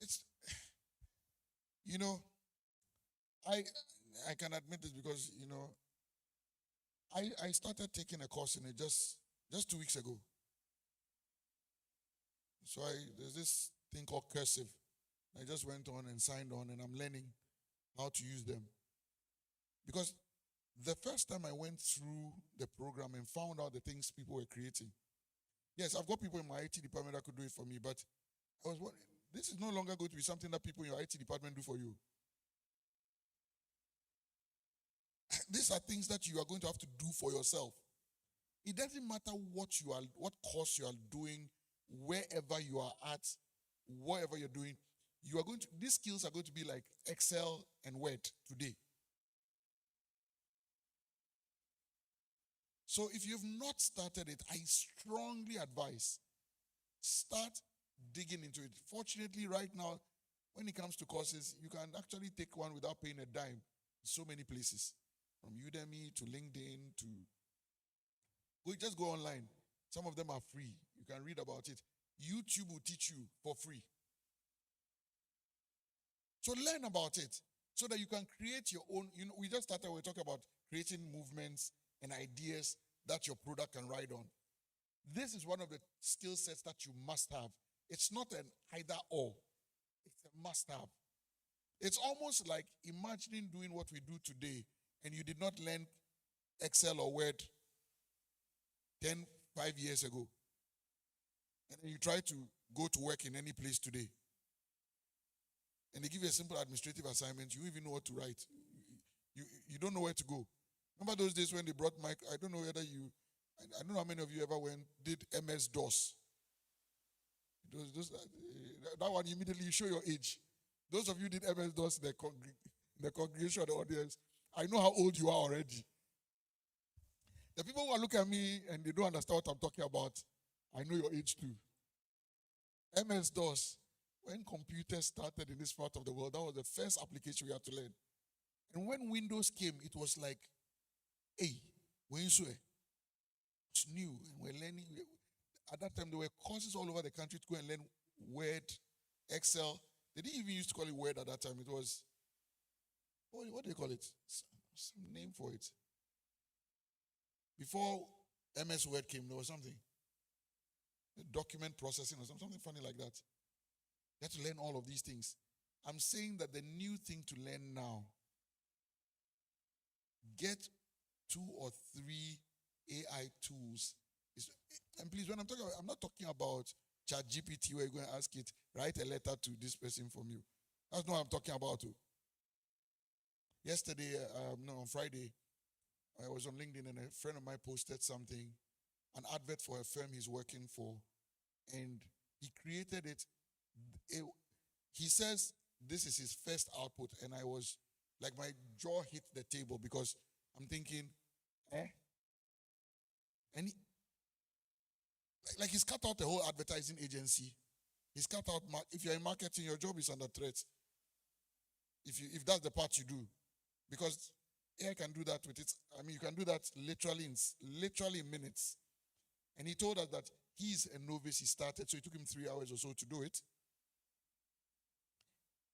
It's, I can admit this because, I started taking a course in it just 2 weeks ago. So there's this thing called Cursive. I just went on and signed on and I'm learning how to use them. Because the first time I went through the program and found out the things people were creating. Yes, I've got people in my IT department that could do it for me, but I was wondering, this is no longer going to be something that people in your IT department do for you. These are things that you are going to have to do for yourself. It doesn't matter what course you are doing, wherever you are at, whatever you're doing, these skills are going to be like Excel and Word today. So if you've not started it, I strongly advise, start digging into it. Fortunately, right now, when it comes to courses, you can actually take one without paying a dime in so many places. From Udemy to LinkedIn to... Just go online. Some of them are free. You can read about it. YouTube will teach you for free. So learn about it so that you can create your own... we just started, we talking about creating movements and ideas that your product can ride on. This is one of the skill sets that you must have. It's not an either or. It's a must have. It's almost like imagining doing what we do today and you did not learn Excel or Word 5 years ago. And then you try to go to work in any place today. And they give you a simple administrative assignment. You don't even know what to write. You don't know where to go. Remember those days when they brought mic? I don't know whether I don't know how many of you ever did MS-DOS. That one, immediately you show your age. Those of you who did MS-DOS in the congregation or the audience, I know how old you are already. The people who are looking at me and they don't understand what I'm talking about, I know your age too. MS-DOS, when computers started in this part of the world, that was the first application we had to learn. And when Windows came, it was like, hey, when you saw it, it's new. And we're learning. At that time, there were courses all over the country to go and learn Word, Excel. They didn't even used to call it Word at that time. It was, what do you call it? Some name for it. Before MS Word came, there was something. Document processing or something funny like that. You have to learn all of these things. I'm saying that the new thing to learn now, get 2 or 3 AI tools. And please, when I'm talking about, I'm not talking about ChatGPT where you're going to ask it, write a letter to this person from you. That's not what I'm talking about. Too. Yesterday, on Friday, I was on LinkedIn and a friend of mine posted something, an advert for a firm he's working for, and he created it. He says this is his first output, and I was like, my jaw hit the table because I'm thinking, and he's cut out the whole advertising agency. He's cut out, if you're in marketing, your job is under threat. If that's the part you do. Because AI can do that with it. I mean, you can do that literally in minutes. And he told us that he's a novice. He started, so it took him 3 hours or so to do it.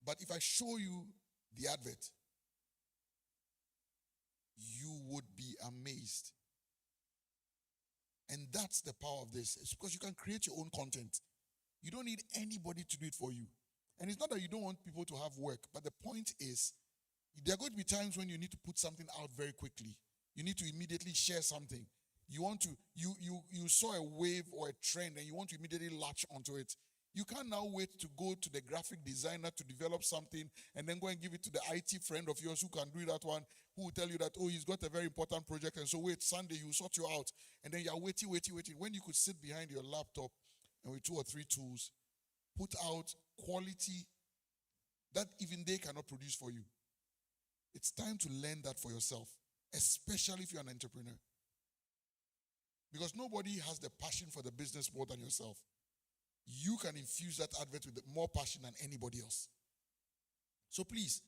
But if I show you the advert, you would be amazed. And that's the power of this. It's because you can create your own content. You don't need anybody to do it for you. And it's not that you don't want people to have work, but the point is, there are going to be times when you need to put something out very quickly. You need to immediately share something. You want to, you saw a wave or a trend and you want to immediately latch onto it. You can't now wait to go to the graphic designer to develop something and then go and give it to the IT friend of yours who can do that one, who will tell you that, oh, he's got a very important project, and so wait, Sunday he'll sort you out. And then you're waiting. When you could sit behind your laptop and with 2 or 3 tools, put out quality that even they cannot produce for you. It's time to learn that for yourself, especially if you're an entrepreneur. Because nobody has the passion for the business more than yourself. You can infuse that advert with more passion than anybody else. So please,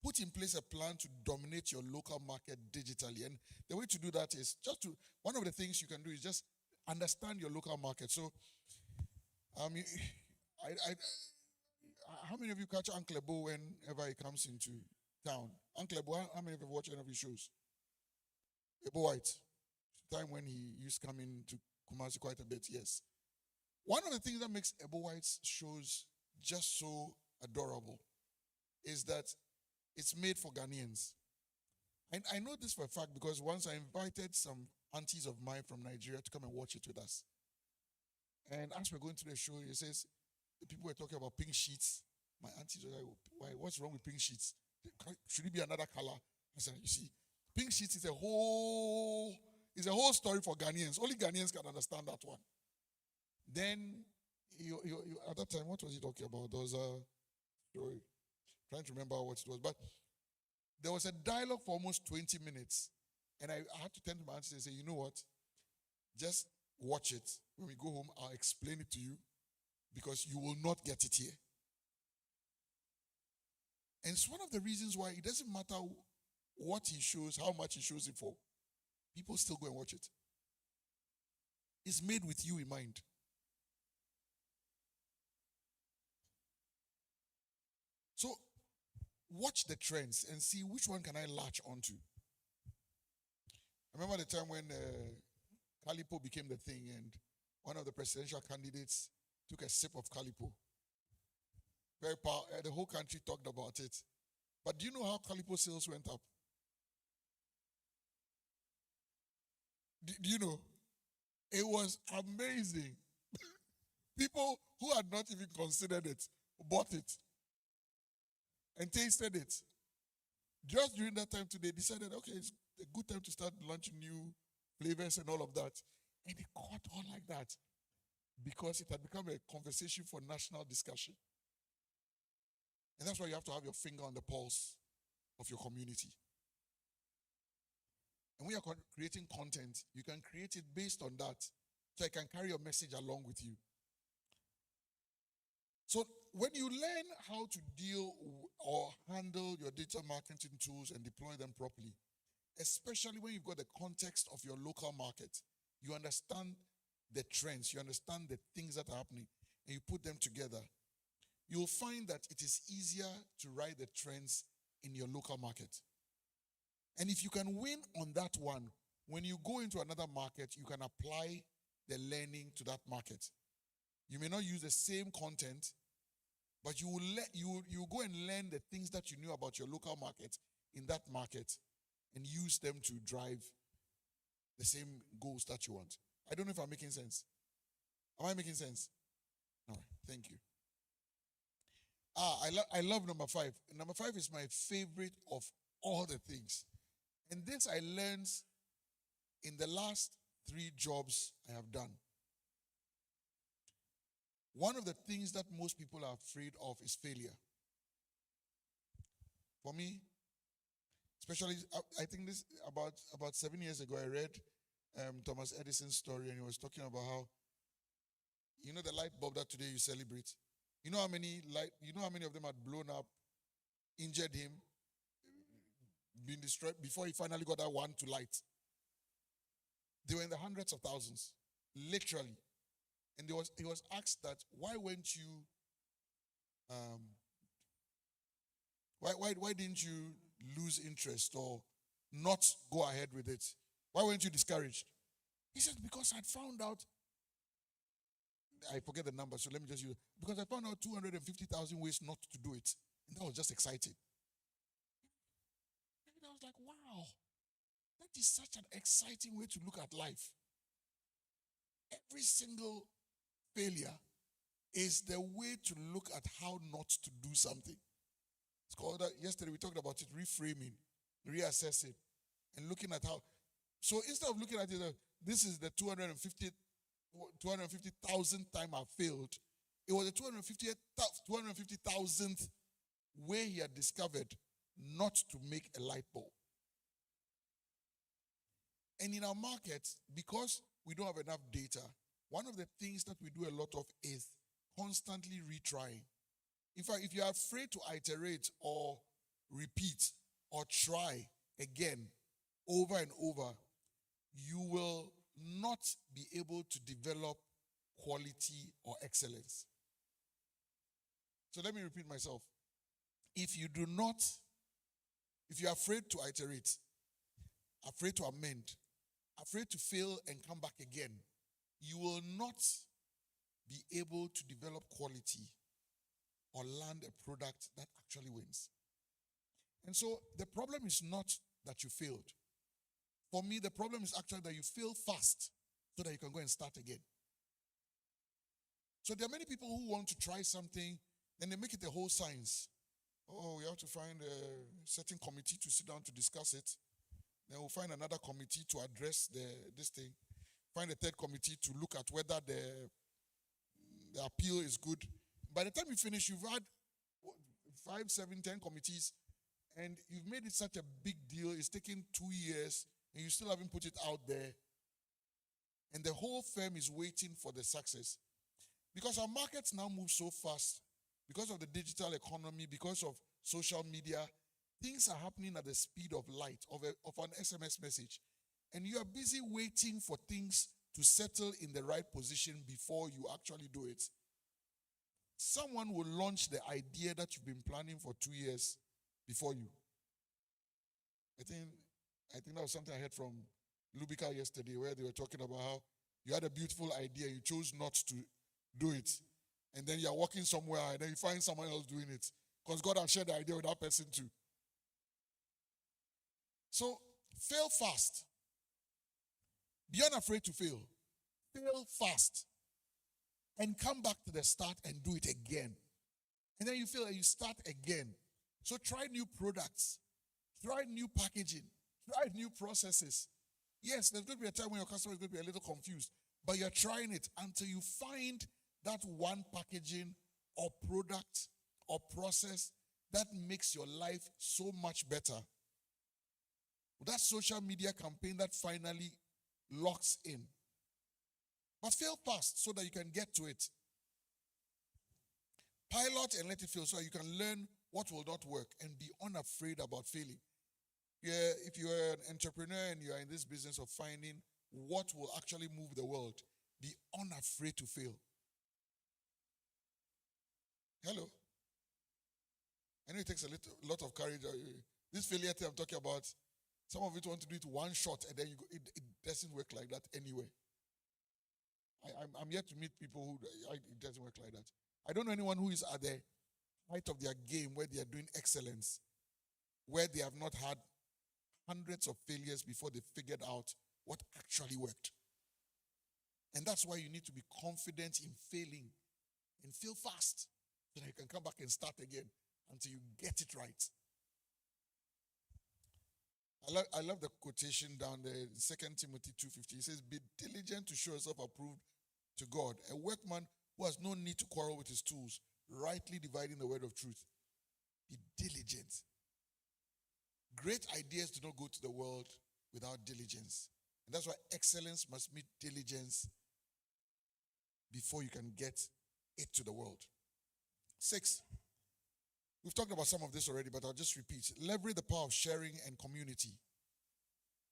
put in place a plan to dominate your local market digitally. And the way to do that is one of the things you can do is just understand your local market. So, how many of you catch Uncle Ebo whenever he comes into town? Uncle Ebo, how many of you watch any of his shows? Ebo White. Time when he used to come into Kumasi quite a bit, yes. One of the things that makes Ebo White's shows just so adorable is that it's made for Ghanaians. And I know this for a fact because once I invited some aunties of mine from Nigeria to come and watch it with us. And as we're going through the show, he says, the people were talking about pink sheets. My aunties were like, why, what's wrong with pink sheets? Should it be another color? I said, you see, pink sheets is a whole story for Ghanaians. Only Ghanaians can understand that one. Then, at that time, what was he talking about? There was a story. Trying to remember what it was. But there was a dialogue for almost 20 minutes. And I had to turn to my auntie and say, you know what? Just watch it. When we go home, I'll explain it to you. Because you will not get it here. And it's one of the reasons why it doesn't matter what he shows, how much he shows it for. People still go and watch it. It's made with you in mind. So, watch the trends and see which one can I latch onto. I remember the time when Calipo became the thing and one of the presidential candidates took a sip of Calipo. Very powerful. The whole country talked about it. But do you know how Calipo sales went up? Do you know? It was amazing. People who had not even considered it bought it and tasted it. Just during that time today, decided, okay, a good time to start launching new flavors and all of that. And it caught on like that because it had become a conversation for national discussion. And that's why you have to have your finger on the pulse of your community. And when you're creating content, you can create it based on that, so I can carry your message along with you. So when you learn how to deal or handle your digital marketing tools and deploy them properly, especially when you've got the context of your local market, you understand the trends, you understand the things that are happening, and you put them together, you'll find that it is easier to ride the trends in your local market. And if you can win on that one, when you go into another market, you can apply the learning to that market. You may not use the same content, but you will go and learn the things that you knew about your local market in that market and use them to drive the same goals that you want. I don't know if I'm making sense. Am I making sense? All right, thank you. I love number 5. Number 5 is my favorite of all the things. And this I learned in the last 3 jobs I have done. One of the things that most people are afraid of is failure. For me, especially, I think this about 7 years ago, I read Thomas Edison's story, and he was talking about how, you know, the light bulb that today you celebrate. You know how many of them had blown up, injured him, been destroyed before he finally got that one to light. They were in the hundreds of thousands, literally. And he was asked that, why weren't you, why didn't you lose interest or not go ahead with it? Why weren't you discouraged? He said, because I'd found out, I forget the number, so let me just use it. Because I found out 250,000 ways not to do it. And that was just exciting. And I was like, wow, that is such an exciting way to look at life. Every single failure is the way to look at how not to do something. It's called, yesterday we talked about it, reframing, reassessing, and looking at how. So instead of looking at it, this is the 250,000th time I failed, it was the 250,000th way he had discovered not to make a light bulb. And in our market, because we don't have enough data, one of the things that we do a lot of is constantly retrying. In fact, if you are afraid to iterate or repeat or try again over and over, you will not be able to develop quality or excellence. So let me repeat myself. If you are afraid to iterate, afraid to amend, afraid to fail and come back again, you will not be able to develop quality or land a product that actually wins. And so the problem is not that you failed. For me, the problem is actually that you fail fast so that you can go and start again. So there are many people who want to try something, then they make it a whole science. Oh, we have to find a certain committee to sit down to discuss it. Then we'll find another committee to address this thing. Find a third committee to look at whether the appeal is good. By the time you finish, you've had 5, 7, 10 committees, and you've made it such a big deal. It's taken 2 years, and you still haven't put it out there. And the whole firm is waiting for the success. Because our markets now move so fast, because of the digital economy, because of social media, things are happening at the speed of light, of an SMS message. And you are busy waiting for things to settle in the right position before you actually do it. Someone will launch the idea that you've been planning for 2 years before you. I think that was something I heard from Lubica yesterday, where they were talking about how you had a beautiful idea, you chose not to do it. And then you're walking somewhere and then you find someone else doing it. Because God has shared the idea with that person too. So, fail fast. Be unafraid to fail. Fail fast. And come back to the start and do it again. And then you fail and you start again. So try new products. Try new packaging. Try new processes. Yes, there's going to be a time when your customer is going to be a little confused, but you're trying it until you find that one packaging or product or process that makes your life so much better. That social media campaign that finally locks in. But fail fast so that you can get to it. Pilot and let it fail so you can learn what will not work and be unafraid about failing. Yeah, if you are an entrepreneur and you are in this business of finding what will actually move the world, be unafraid to fail. Hello? I know it takes a lot of courage. This failure thing I'm talking about, some of it want to do it one shot and then you go, it doesn't work like that anyway. I'm yet to meet people who it doesn't work like that. I don't know anyone who is at the height of their game where they are doing excellence, where they have not had hundreds of failures before they figured out what actually worked. And that's why you need to be confident in failing and fail fast so that you can come back and start again until you get it right. I love the quotation down there, 2 Timothy 2:15. It says, be diligent to show yourself approved to God, a workman who has no need to quarrel with his tools, rightly dividing the word of truth. Be diligent. Great ideas do not go to the world without diligence. And that's why excellence must meet diligence before you can get it to the world. 6. We've talked about some of this already, but I'll just repeat. Leverage the power of sharing and community.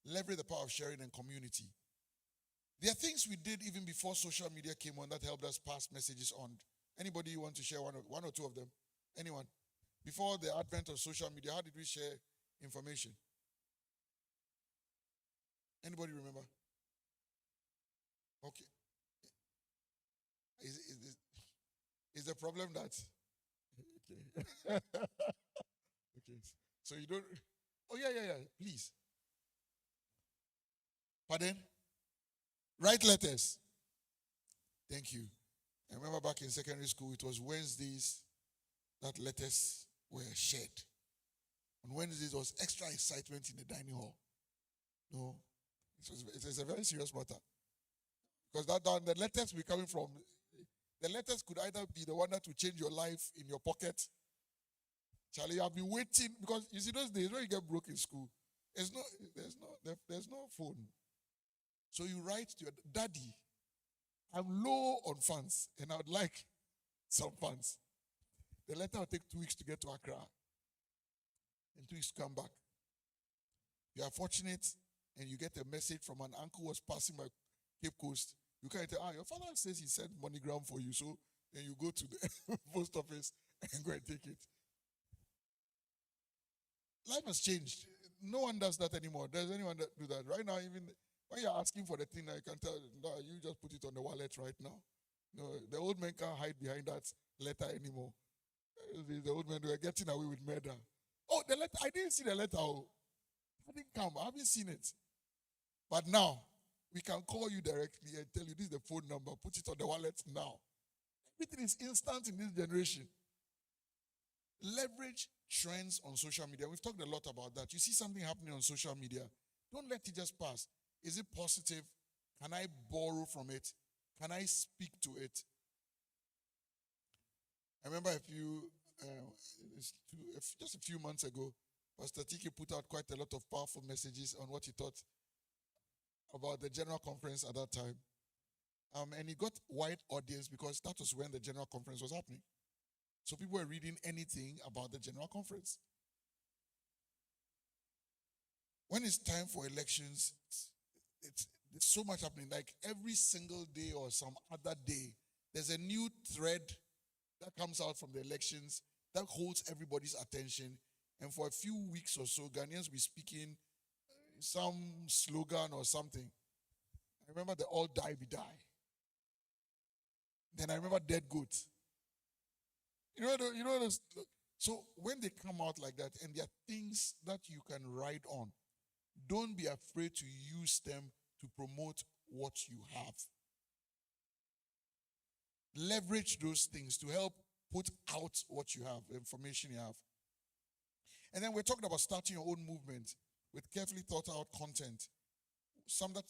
Leverage the power of sharing and community. There are things we did even before social media came on that helped us pass messages on. Anybody want to share one or two of them? Anyone? Before the advent of social media, how did we share information? Anybody remember? Okay. Is the problem that? Okay. Okay. So you don't. Oh yeah. Please. Pardon? Write letters. Thank you. I remember back in secondary school, it was Wednesdays that letters were shared. On Wednesdays, there was extra excitement in the dining hall. No, it was a very serious matter. Because the letters were coming from, the letters could either be the one that will change your life in your pocket. Charlie, you have been waiting, because you see those days when you get broke in school, there's no phone. So you write to your daddy, I'm low on funds and I would like some funds. The letter will take 2 weeks to get to Accra and 2 weeks to come back. You are fortunate and you get a message from an uncle who was passing by Cape Coast. You can't tell, your father says he sent MoneyGram for you, so then you go to the post office and go and take it. Life has changed. No one does that anymore. Does anyone do that? Right now, even when you're asking for the thing, I can tell, no, you just put it on the wallet right now. No, the old men can't hide behind that letter anymore. The old men were getting away with murder. Oh, the letter, I didn't see the letter. Oh, I didn't come. I haven't seen it. But now, we can call you directly and tell you this is the phone number. Put it on the wallet now. Everything is instant in this generation. Leverage trends on social media. We've talked a lot about that. You see something happening on social media. Don't let it just pass. Is it positive? Can I borrow from it? Can I speak to it? I remember just a few months ago, Pastor Tiki put out quite a lot of powerful messages on what he thought about the general conference at that time. And he got wide audience because that was when the general conference was happening. So people were reading anything about the general conference. When it's time for elections, it's so much happening. Like every single day or some other day, there's a new thread that comes out from the elections that holds everybody's attention. And for a few weeks or so, Ghanaians will be speaking some slogan or something. I remember the all die be die. Then I remember dead goat. So when they come out like that and there are things that you can ride on, don't be afraid to use them to promote what you have. Leverage those things to help put out what you have, the information you have. And then we're talking about starting your own movement. with carefully thought out content, something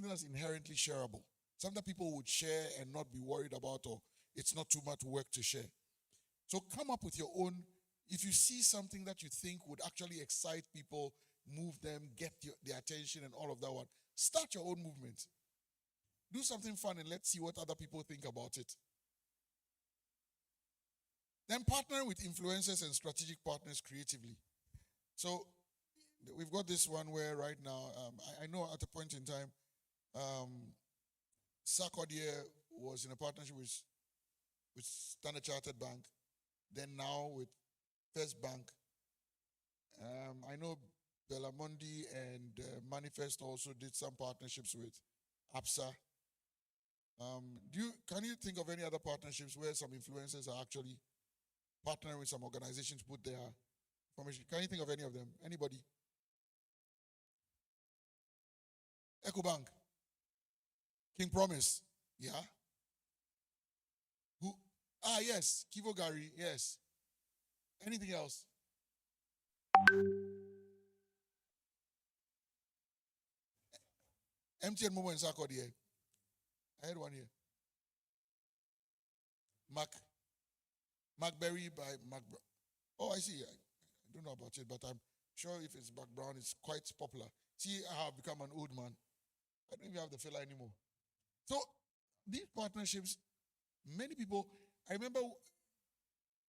that's inherently shareable, something that people would share and not be worried about, or it's not too much work to share. So come up with your own. If you see something that you think would actually excite people, move them, get their attention and all of that one, start your own movement. Do something fun and let's see what other people think about it. Then partner with influencers and strategic partners creatively. So we've got this one where right now, I know at a point in time, Sarkodie was in a partnership with Standard Chartered Bank, then now with First Bank. I know Bellamondi and Manifest also did some partnerships with APSA. Can you think of any other partnerships where some influencers are actually partnering with some organizations to put their information? Can you think of any of them? Anybody? EcoBank, King Promise, yeah. Who? Yes, Kivo Gary, yes. Anything else? MTN Momo and Sarkodie. I had one here. Macberry by Mac. Oh, I see. I don't know about it, but I'm sure if it's Mac Brown, it's quite popular. See, I have become an old man. I don't even have the fella anymore. So these partnerships, many people, I remember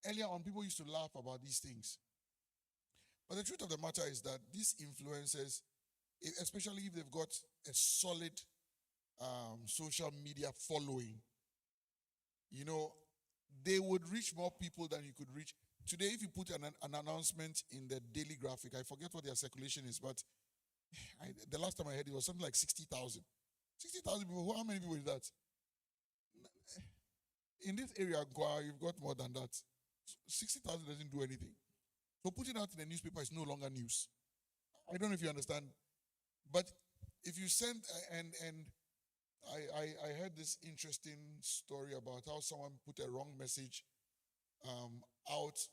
earlier on, people used to laugh about these things. But the truth of the matter is that these influencers, especially if they've got a solid social media following, they would reach more people than you could reach. Today, if you put an announcement in the Daily Graphic, I forget what their circulation is, but the last time I heard it was something like 60,000. 60,000 people, how many people is that? In this area, you've got more than that. 60,000 doesn't do anything. So putting out in the newspaper is no longer news. I don't know if you understand. But if you send, and I heard this interesting story about how someone put a wrong message out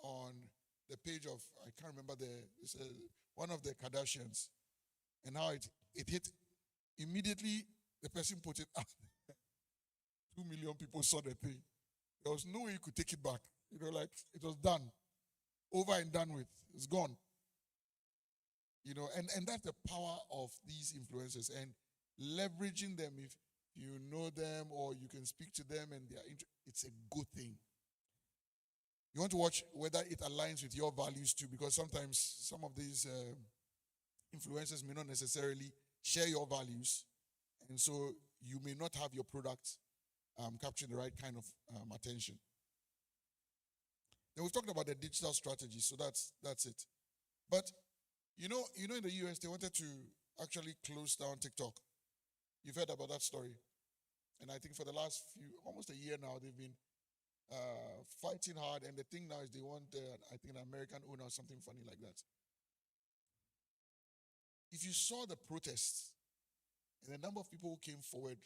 on the page of, I can't remember, one of the Kardashians, and how it hit. Immediately, the person put it out. 2 million people saw the thing. There was no way you could take it back. Like it was done. Over and done with. It's gone. And that's the power of these influencers, and leveraging them if you know them or you can speak to them and it's a good thing. You want to watch whether it aligns with your values too, because sometimes some of these influencers may not necessarily share your values, and so you may not have your product capturing the right kind of attention. Then we've talked about the digital strategy, so that's it. But in the US, they wanted to actually close down TikTok. You've heard about that story. And I think for the last almost a year now, they've been fighting hard. And the thing now is they want, I think, an American owner or something funny like that. If you saw the protests and the number of people who came forward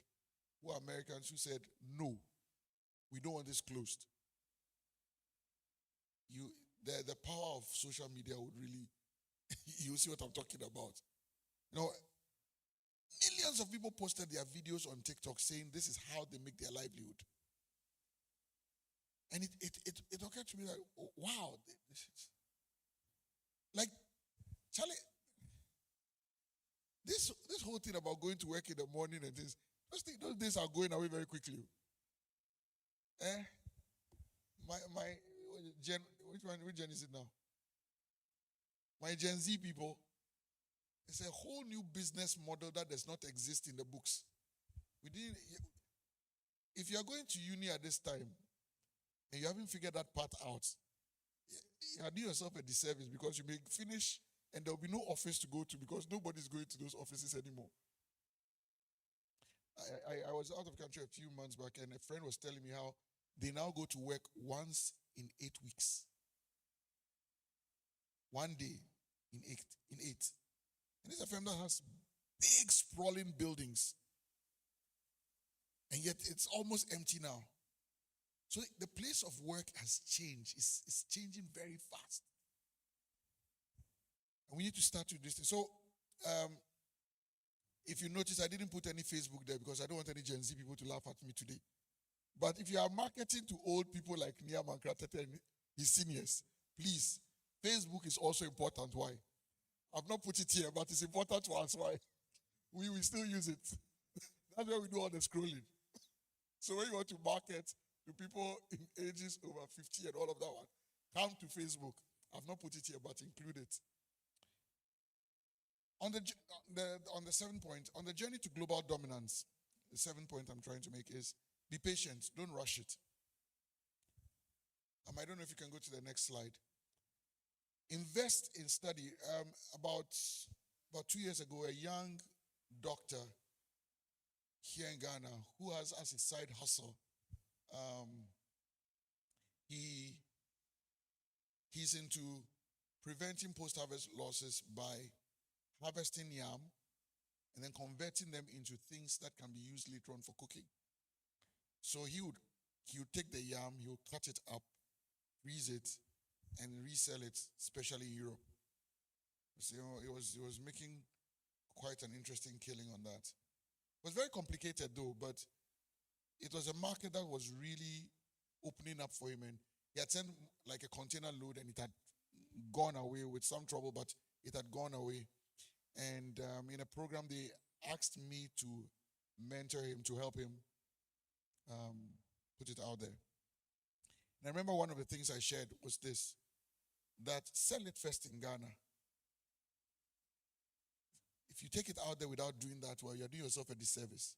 who are Americans who said, no, we don't want this closed. The power of social media would really, you see what I'm talking about. Millions of people posted their videos on TikTok saying this is how they make their livelihood. And it occurred to me like, oh, wow, like, Charlie, this whole thing about going to work in the morning and things, those days are going away very quickly. My Gen, which Gen is it now? My Gen Z people, it's a whole new business model that does not exist in the books. If you are going to uni at this time and you haven't figured that part out, you are doing yourself a disservice, because you may finish and there will be no office to go to because nobody's going to those offices anymore. I was out of country a few months back, and a friend was telling me how they now go to work once in 8 weeks. One day in eight. And it's a firm that has big sprawling buildings. And yet it's almost empty now. So the place of work has changed. It's changing very fast. And we need to start with this thing. So, if you notice, I didn't put any Facebook there because I don't want any Gen Z people to laugh at me today. But if you are marketing to old people like Niaman Kratete and his seniors, please, Facebook is also important. Why? I've not put it here, but it's important to us. Why? We will still use it. That's where we do all the scrolling. So when you want to market to people in ages over 50 and all of that one, come to Facebook. I've not put it here, but include it. On the 7th point, on the journey to global dominance, the 7th point I'm trying to make is be patient. Don't rush it. I don't know if you can go to the next slide. Invest in study. About 2 years ago, a young doctor here in Ghana who has as his side hustle, he's into preventing post-harvest losses by harvesting yam and then converting them into things that can be used later on for cooking. So he would take the yam, he would cut it up, freeze it, and resell it, especially in Europe. So it was making quite an interesting killing on that. It was very complicated though, but it was a market that was really opening up for him, and he had sent like a container load and it had gone away with some trouble, but it had gone away. And in a program, they asked me to mentor him, to help him put it out there. And I remember one of the things I shared was this, that sell it first in Ghana. If you take it out there without doing that, well, you're doing yourself a disservice.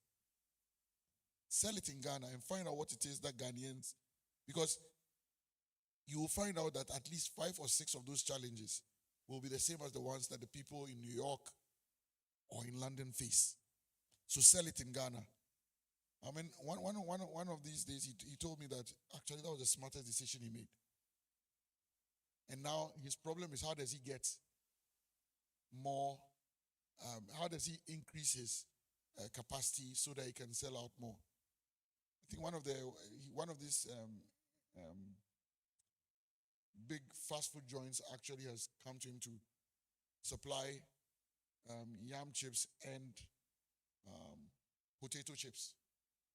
Sell it in Ghana and find out what it is that Ghanaians, because you will find out that at least 5 or 6 of those challenges will be the same as the ones that the people in New York or in London face. So sell it in Ghana. I mean, one of these days, he told me that actually that was the smartest decision he made. And now his problem is, how does he get more, how does he increase his capacity so that he can sell out more? I think one of these big fast food joints actually has come to him to supply yam chips and potato chips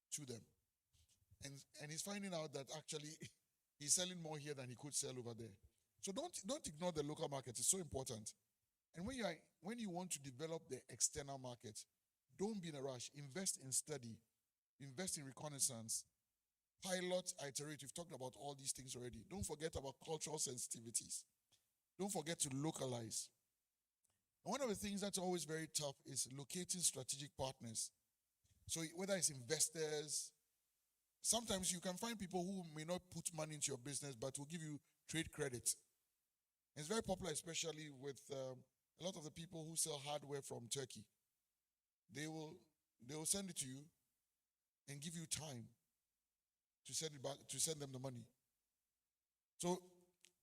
to them. And he's finding out that actually he's selling more here than he could sell over there. So don't ignore the local market. It's so important. And when you want to develop the external market, don't be in a rush. Invest in study. Invest in reconnaissance. Pilot, iterate. We've talked about all these things already. Don't forget about cultural sensitivities. Don't forget to localize. And one of the things that's always very tough is locating strategic partners. So whether it's investors, sometimes you can find people who may not put money into your business but will give you trade credit. And it's very popular, especially with a lot of the people who sell hardware from Turkey. They will send it to you and give you time to send it back, to send them the money. So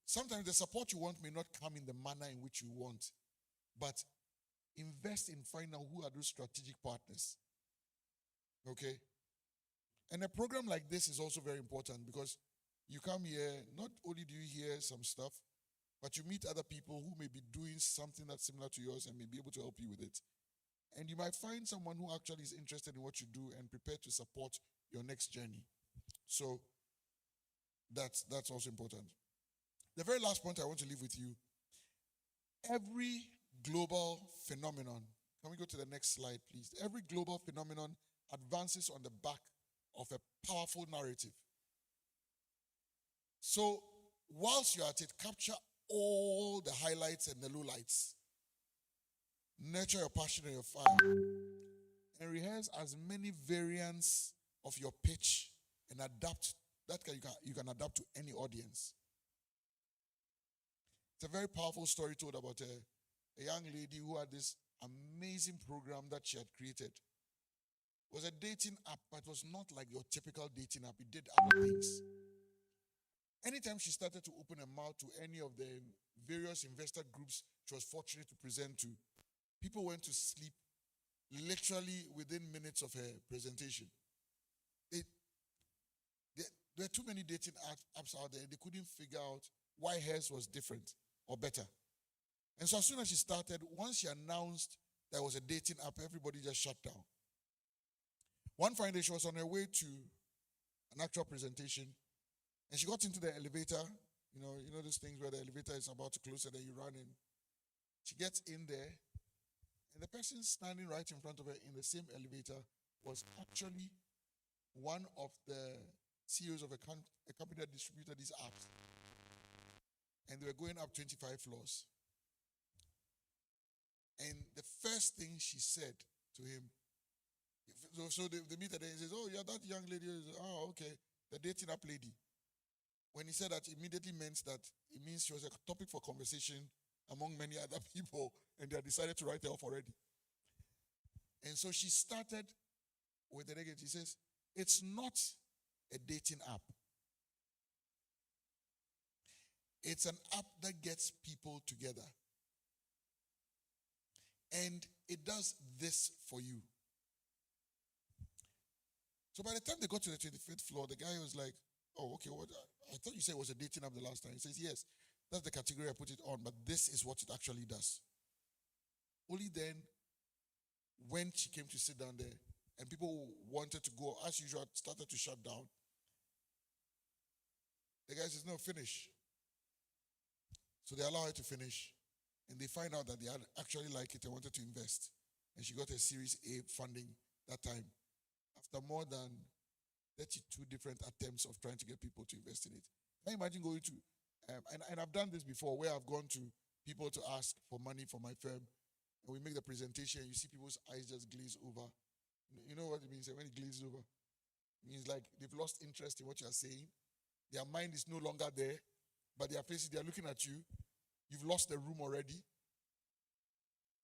sometimes the support you want may not come in the manner in which you want, but invest in finding out who are those strategic partners. Okay? And a program like this is also very important because you come here, not only do you hear some stuff, but you meet other people who may be doing something that's similar to yours and may be able to help you with it. And you might find someone who actually is interested in what you do and prepared to support your next journey. So that's also important. The very last point I want to leave with you. Every global phenomenon, can we go to the next slide, please? Every global phenomenon advances on the back of a powerful narrative. So whilst you're at it, capture all the highlights and the lowlights. Nurture your passion and your fire. And rehearse as many variants of your pitch and adapt. You can adapt to any audience. It's a very powerful story told about a young lady who had this amazing program that she had created. It was a dating app, but it was not like your typical dating app. It did other things. Anytime she started to open her mouth to any of the various investor groups she was fortunate to present to, people went to sleep literally within minutes of her presentation. There are too many dating apps out there. They couldn't figure out why hers was different or better. And so as soon as she started, once she announced there was a dating app, everybody just shut down. One fine day, she was on her way to an actual presentation, and she got into the elevator. You know those things where the elevator is about to close and then you run in. She gets in there, and the person standing right in front of her in the same elevator was actually one of the CEOs of a company that distributed these apps. And they were going up 25 floors. And the first thing she said to him, so they meet and he says, "Oh, yeah, that young lady." "Oh, okay, the dating app lady." When he said that, it immediately meant that it means she was a topic for conversation among many other people, and they had decided to write her off already. And so she started with the negative. She says, "It's not a dating app. It's an app that gets people together. And it does this for you." So by the time they got to the 25th floor, the guy was like, "Oh, okay, what? I thought you said it was a dating app the last time." He says, "Yes, that's the category I put it on, but this is what it actually does." Only then, when she came to sit down there, and people wanted to go, as usual, started to shut down, the guy says, "No, finish." So they allow her to finish, and they find out that they actually like it and wanted to invest. And she got a Series A funding that time, after more than 32 different attempts of trying to get people to invest in it. Can you imagine going to, and I've done this before, where I've gone to people to ask for money for my firm, and we make the presentation, and you see people's eyes just glaze over. You know what it means when it glazes over? It means like they've lost interest in what you're saying. Their mind is no longer there, but their faces, they're looking at you. You've lost the room already.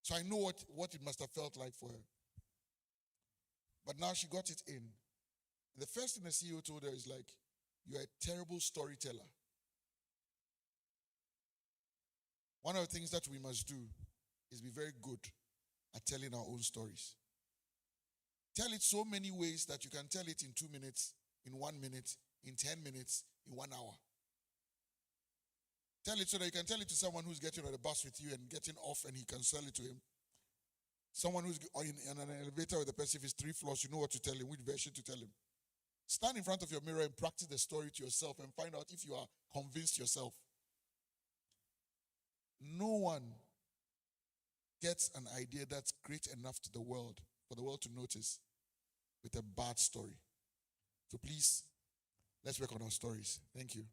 So I know what it must have felt like for her. But now she got it in. And the first thing the CEO told her is like, "You're a terrible storyteller." One of the things that we must do is be very good at telling our own stories. Tell it so many ways that you can tell it in 2 minutes, in 1 minute, in 10 minutes, in 1 hour. Tell it so that you can tell it to someone who's getting on the bus with you and getting off, and he can sell it to him. Someone who's in an elevator with a person, if it's 3 floors, you know what to tell him, which version to tell him. Stand in front of your mirror and practice the story to yourself and find out if you are convinced yourself. No one gets an idea that's great enough to the world, for the world to notice, with a bad story. So please, let's work on our stories. Thank you.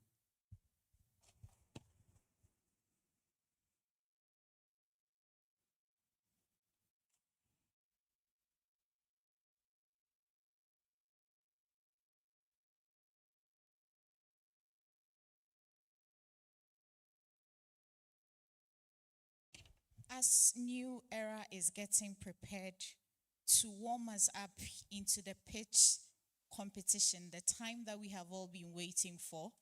As New Era is getting prepared to warm us up into the pitch competition, the time that we have all been waiting for,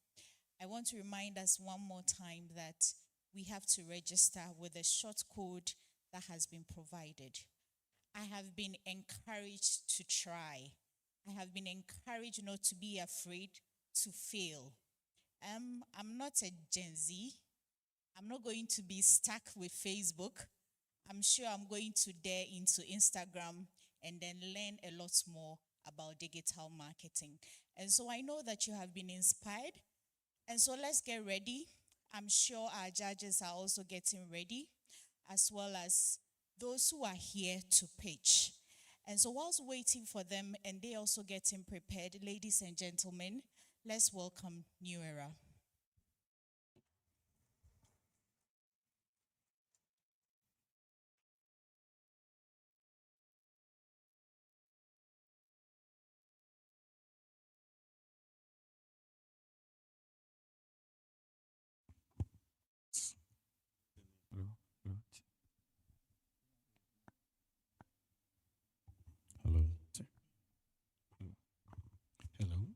I want to remind us one more time that we have to register with a short code that has been provided. I have been encouraged to try. I have been encouraged not to be afraid to fail. I'm not a Gen Z. I'm not going to be stuck with Facebook. I'm sure I'm going to dare into Instagram and then learn a lot more about digital marketing. And so I know that you have been inspired. And so let's get ready. I'm sure our judges are also getting ready, as well as those who are here to pitch. And so whilst waiting for them and they also getting prepared, ladies and gentlemen, let's welcome New Era. Hello. Hello.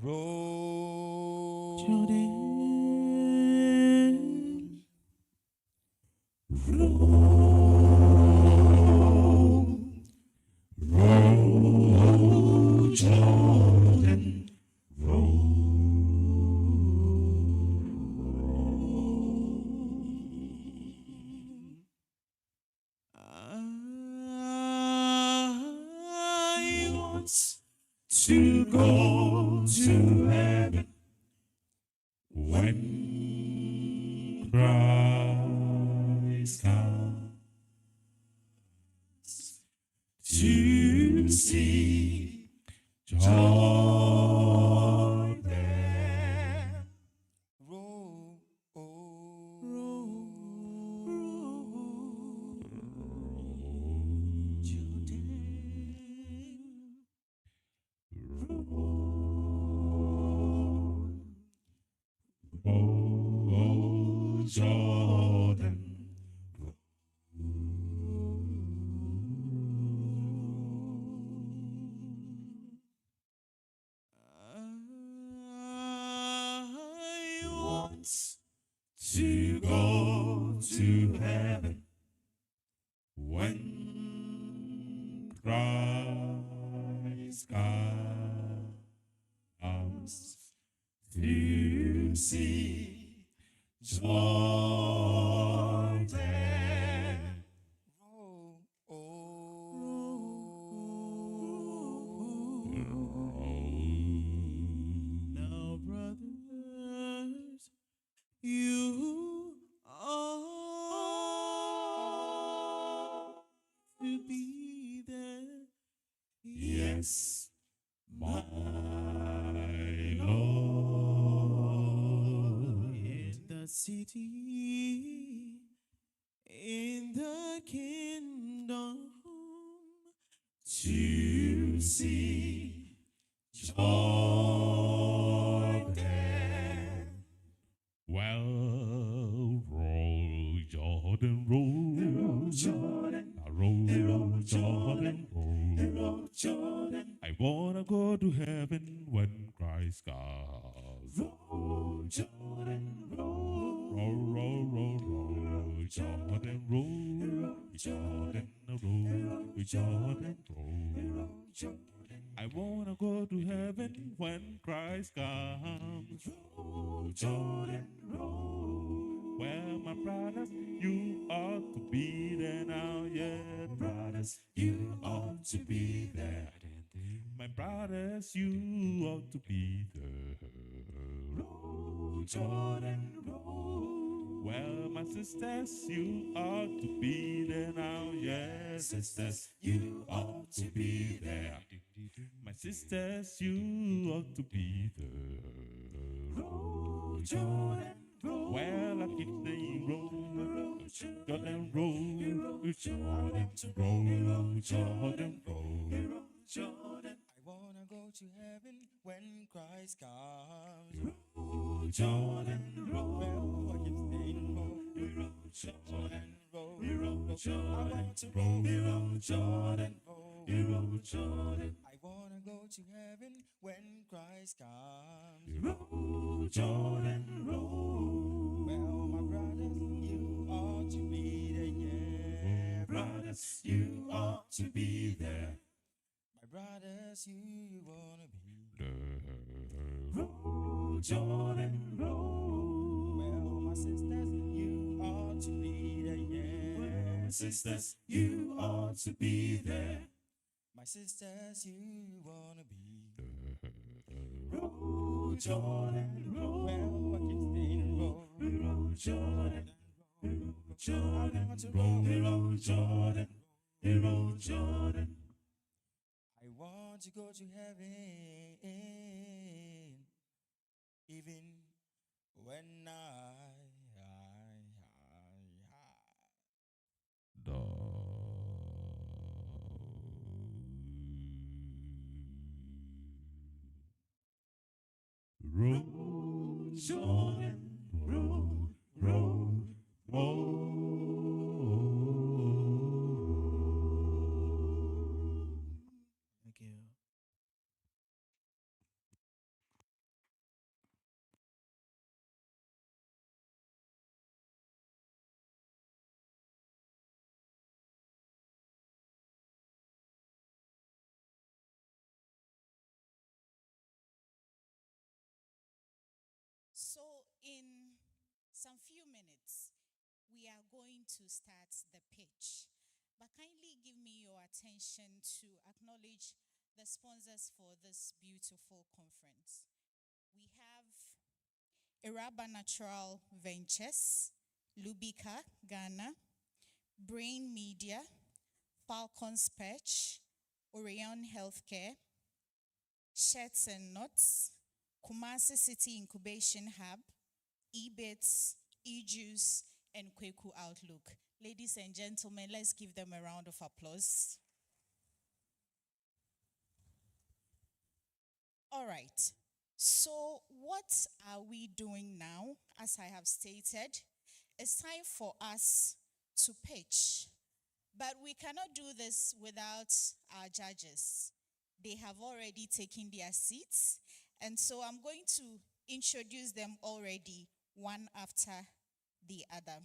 roll, Jordan, roll, Jordan, I want to go to heaven when Christ comes to see joy there. roll, Oh, Jordan. I want to go to heaven when Christ comes to see joy there. Now, brothers, you are to be there. Yes, my Lord. In the city, in the kingdom, to see joy there. Well, roll, Jordan, roll, Jordan, roll, Jordan, roll, Jordan. I wanna go to heaven when Christ comes. Roll, Jordan, roll, Jordan, roll, Jordan, roll, Jordan, roll. I wanna go to heaven when Christ comes. Roll, Jordan, roll. Well, my brothers, you ought to be there now, yeah. Brothers, you ought to be there. My brothers, you ought to be there. Roll, Jordan, roll. Well, my sisters, you ought to be there now, yeah. Sisters, you ought to be there. My sisters, you ought to be there. Roll, Jordan, roll. Well, I keep saying roll, Jordan, roll, Jordan, roll, Jordan, roll, Jordan. I wanna go to heaven when Christ comes. Roll, Jordan, roll. Well, I keep saying roll, Jordan, roll, Jordan, I want to roll, Jordan, roll. Jordan. I wanna go to heaven when Christ comes. Roll, Jordan, roll. Well, my brothers, you ought to be there, yeah. Brothers, you ought to be there. My brothers, you wanna be. Roll, Jordan, roll. Well, my sisters, you ought to be there, yeah. Sisters, you ought to be there. My sisters, you wanna be. Roll, Jordan, roll. Well, I keep saying roll, Roll, Jordan, roll. Jordan, I want to roll, Jordan, roll, Jordan. I want to go to heaven, even when Roll, Jordan, roll, roll, roll. Thank you. in some few minutes, we are going to start the pitch. But kindly give me your attention to acknowledge the sponsors for this beautiful conference. We have Iraba Natural Ventures, Lubica, Ghana, Brain Media, Falcons Perch, Orion Healthcare, Shirts and Nuts, Kumasi City Incubation Hub, Ebet, eJuice, and Kweku Outlook. Ladies and gentlemen, let's give them a round of applause. All right. So what are we doing now? As I have stated, it's time for us to pitch. But we cannot do this without our judges. They have already taken their seats. And so I'm going to introduce them already, one after the other.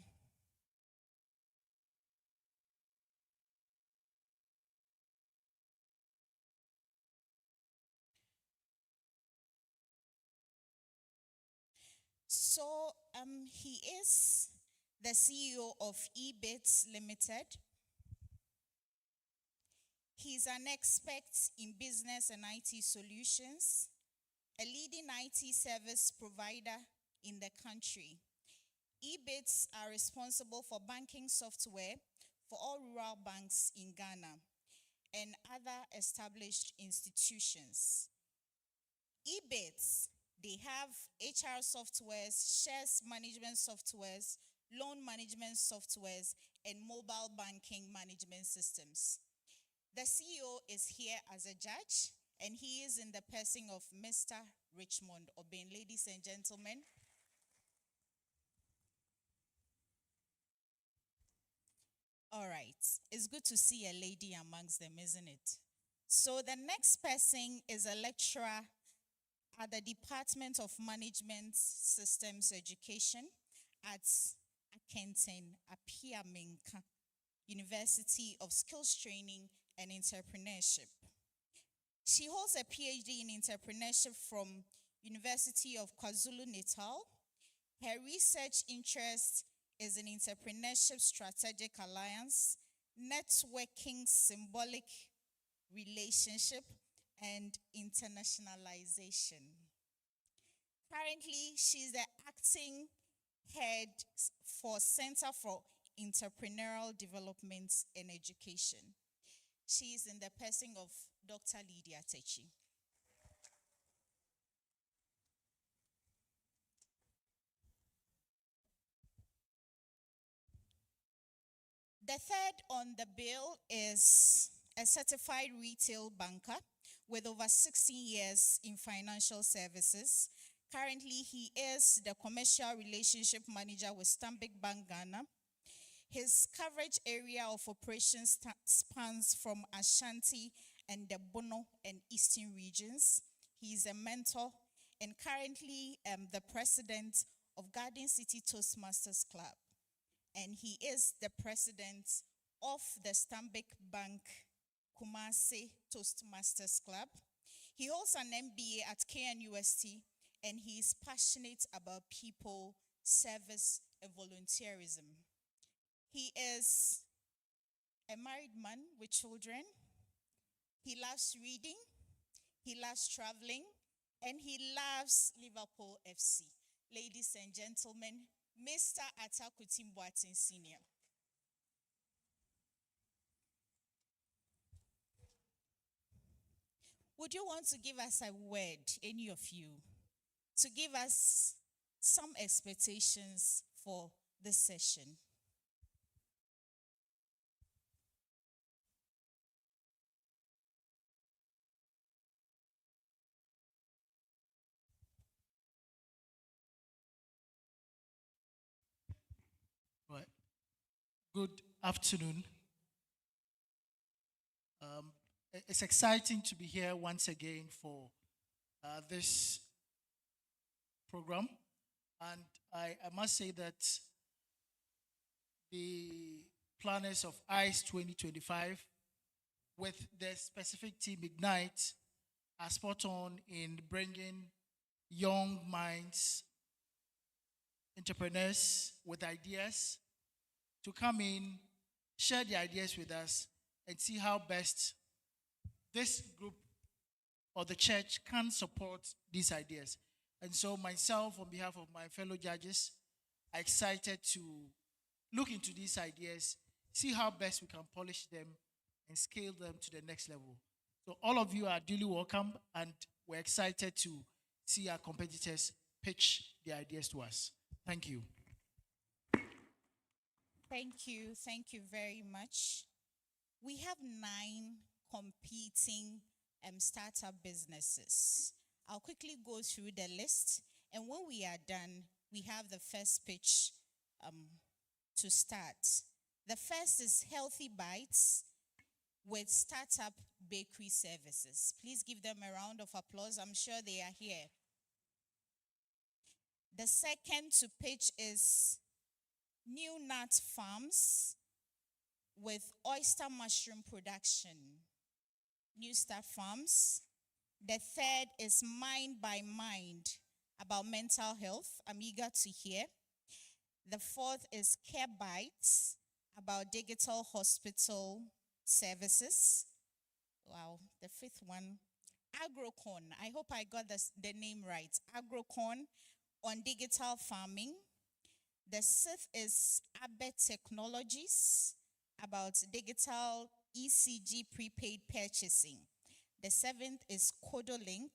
So he is the CEO of Abet Limited. He's an expert in business and IT solutions, a leading IT service provider in the country. Ebets are responsible for banking software for all rural banks in Ghana and other established institutions. Ebets, they have HR softwares, shares management softwares, loan management softwares, and mobile banking management systems. The CEO is here as a judge, and he is in the person of Mr. Richmond Oben. Ladies and gentlemen. All right. It's good to see a lady amongst them, isn't it? So the next person is a lecturer at the Department of Management Systems Education at Akenton Apiamenka University of Skills Training and Entrepreneurship. She holds a PhD in entrepreneurship from University of KwaZulu-Natal. Her research interest is in entrepreneurship strategic alliance, networking symbolic relationship, and internationalization. Currently, she's the acting head for Center for Entrepreneurial Development and Education. She is in the person of Dr. Lydia Techi. The third on the bill is a certified retail banker with over 16 years in financial services. Currently, he is the commercial relationship manager with Stanbic Bank Ghana. His coverage area of operations spans from Ashanti and the Bono and Eastern regions. He is a mentor and currently the president of Garden City Toastmasters Club. And he is the president of the Stanbic Bank Kumasi Toastmasters Club. He holds an MBA at KNUST, and he is passionate about people, service, and volunteerism. He is a married man with children. He loves reading, he loves traveling, and he loves Liverpool FC. Ladies and gentlemen, Mr. Atakuti Mboatin Sr. Would you want to give us a word, any of you, to give us some expectations for this session? Right. Good afternoon. It's exciting to be here once again for this program. And I must say that the planners of ICE 2025 with the specific team Ignite are spot on in bringing young minds entrepreneurs with ideas to come in, share the ideas with us, and see how best this group or the church can support these ideas. And so myself, on behalf of my fellow judges, are excited to look into these ideas, see how best we can polish them and scale them to the next level. So all of you are duly welcome, and we're excited to see our competitors pitch their ideas to us. Thank you. Thank you. Thank you very much. We have 9 competing startup businesses. I'll quickly go through the list, and when we are done, we have the first pitch to start. The first is Healthy Bites with startup bakery services. Please give them a round of applause. I'm sure they are here. The second to pitch is New Nut Farms with oyster mushroom production. New Star Farms. The third is Mind by Mind about mental health. I'm eager to hear. The fourth is Care Bites about digital hospital services. Wow. The fifth one, Agricorn. I hope I got the name right. Agricorn on digital farming. The sixth is Abet Technologies about digital ECG prepaid purchasing. The seventh is Kudo Link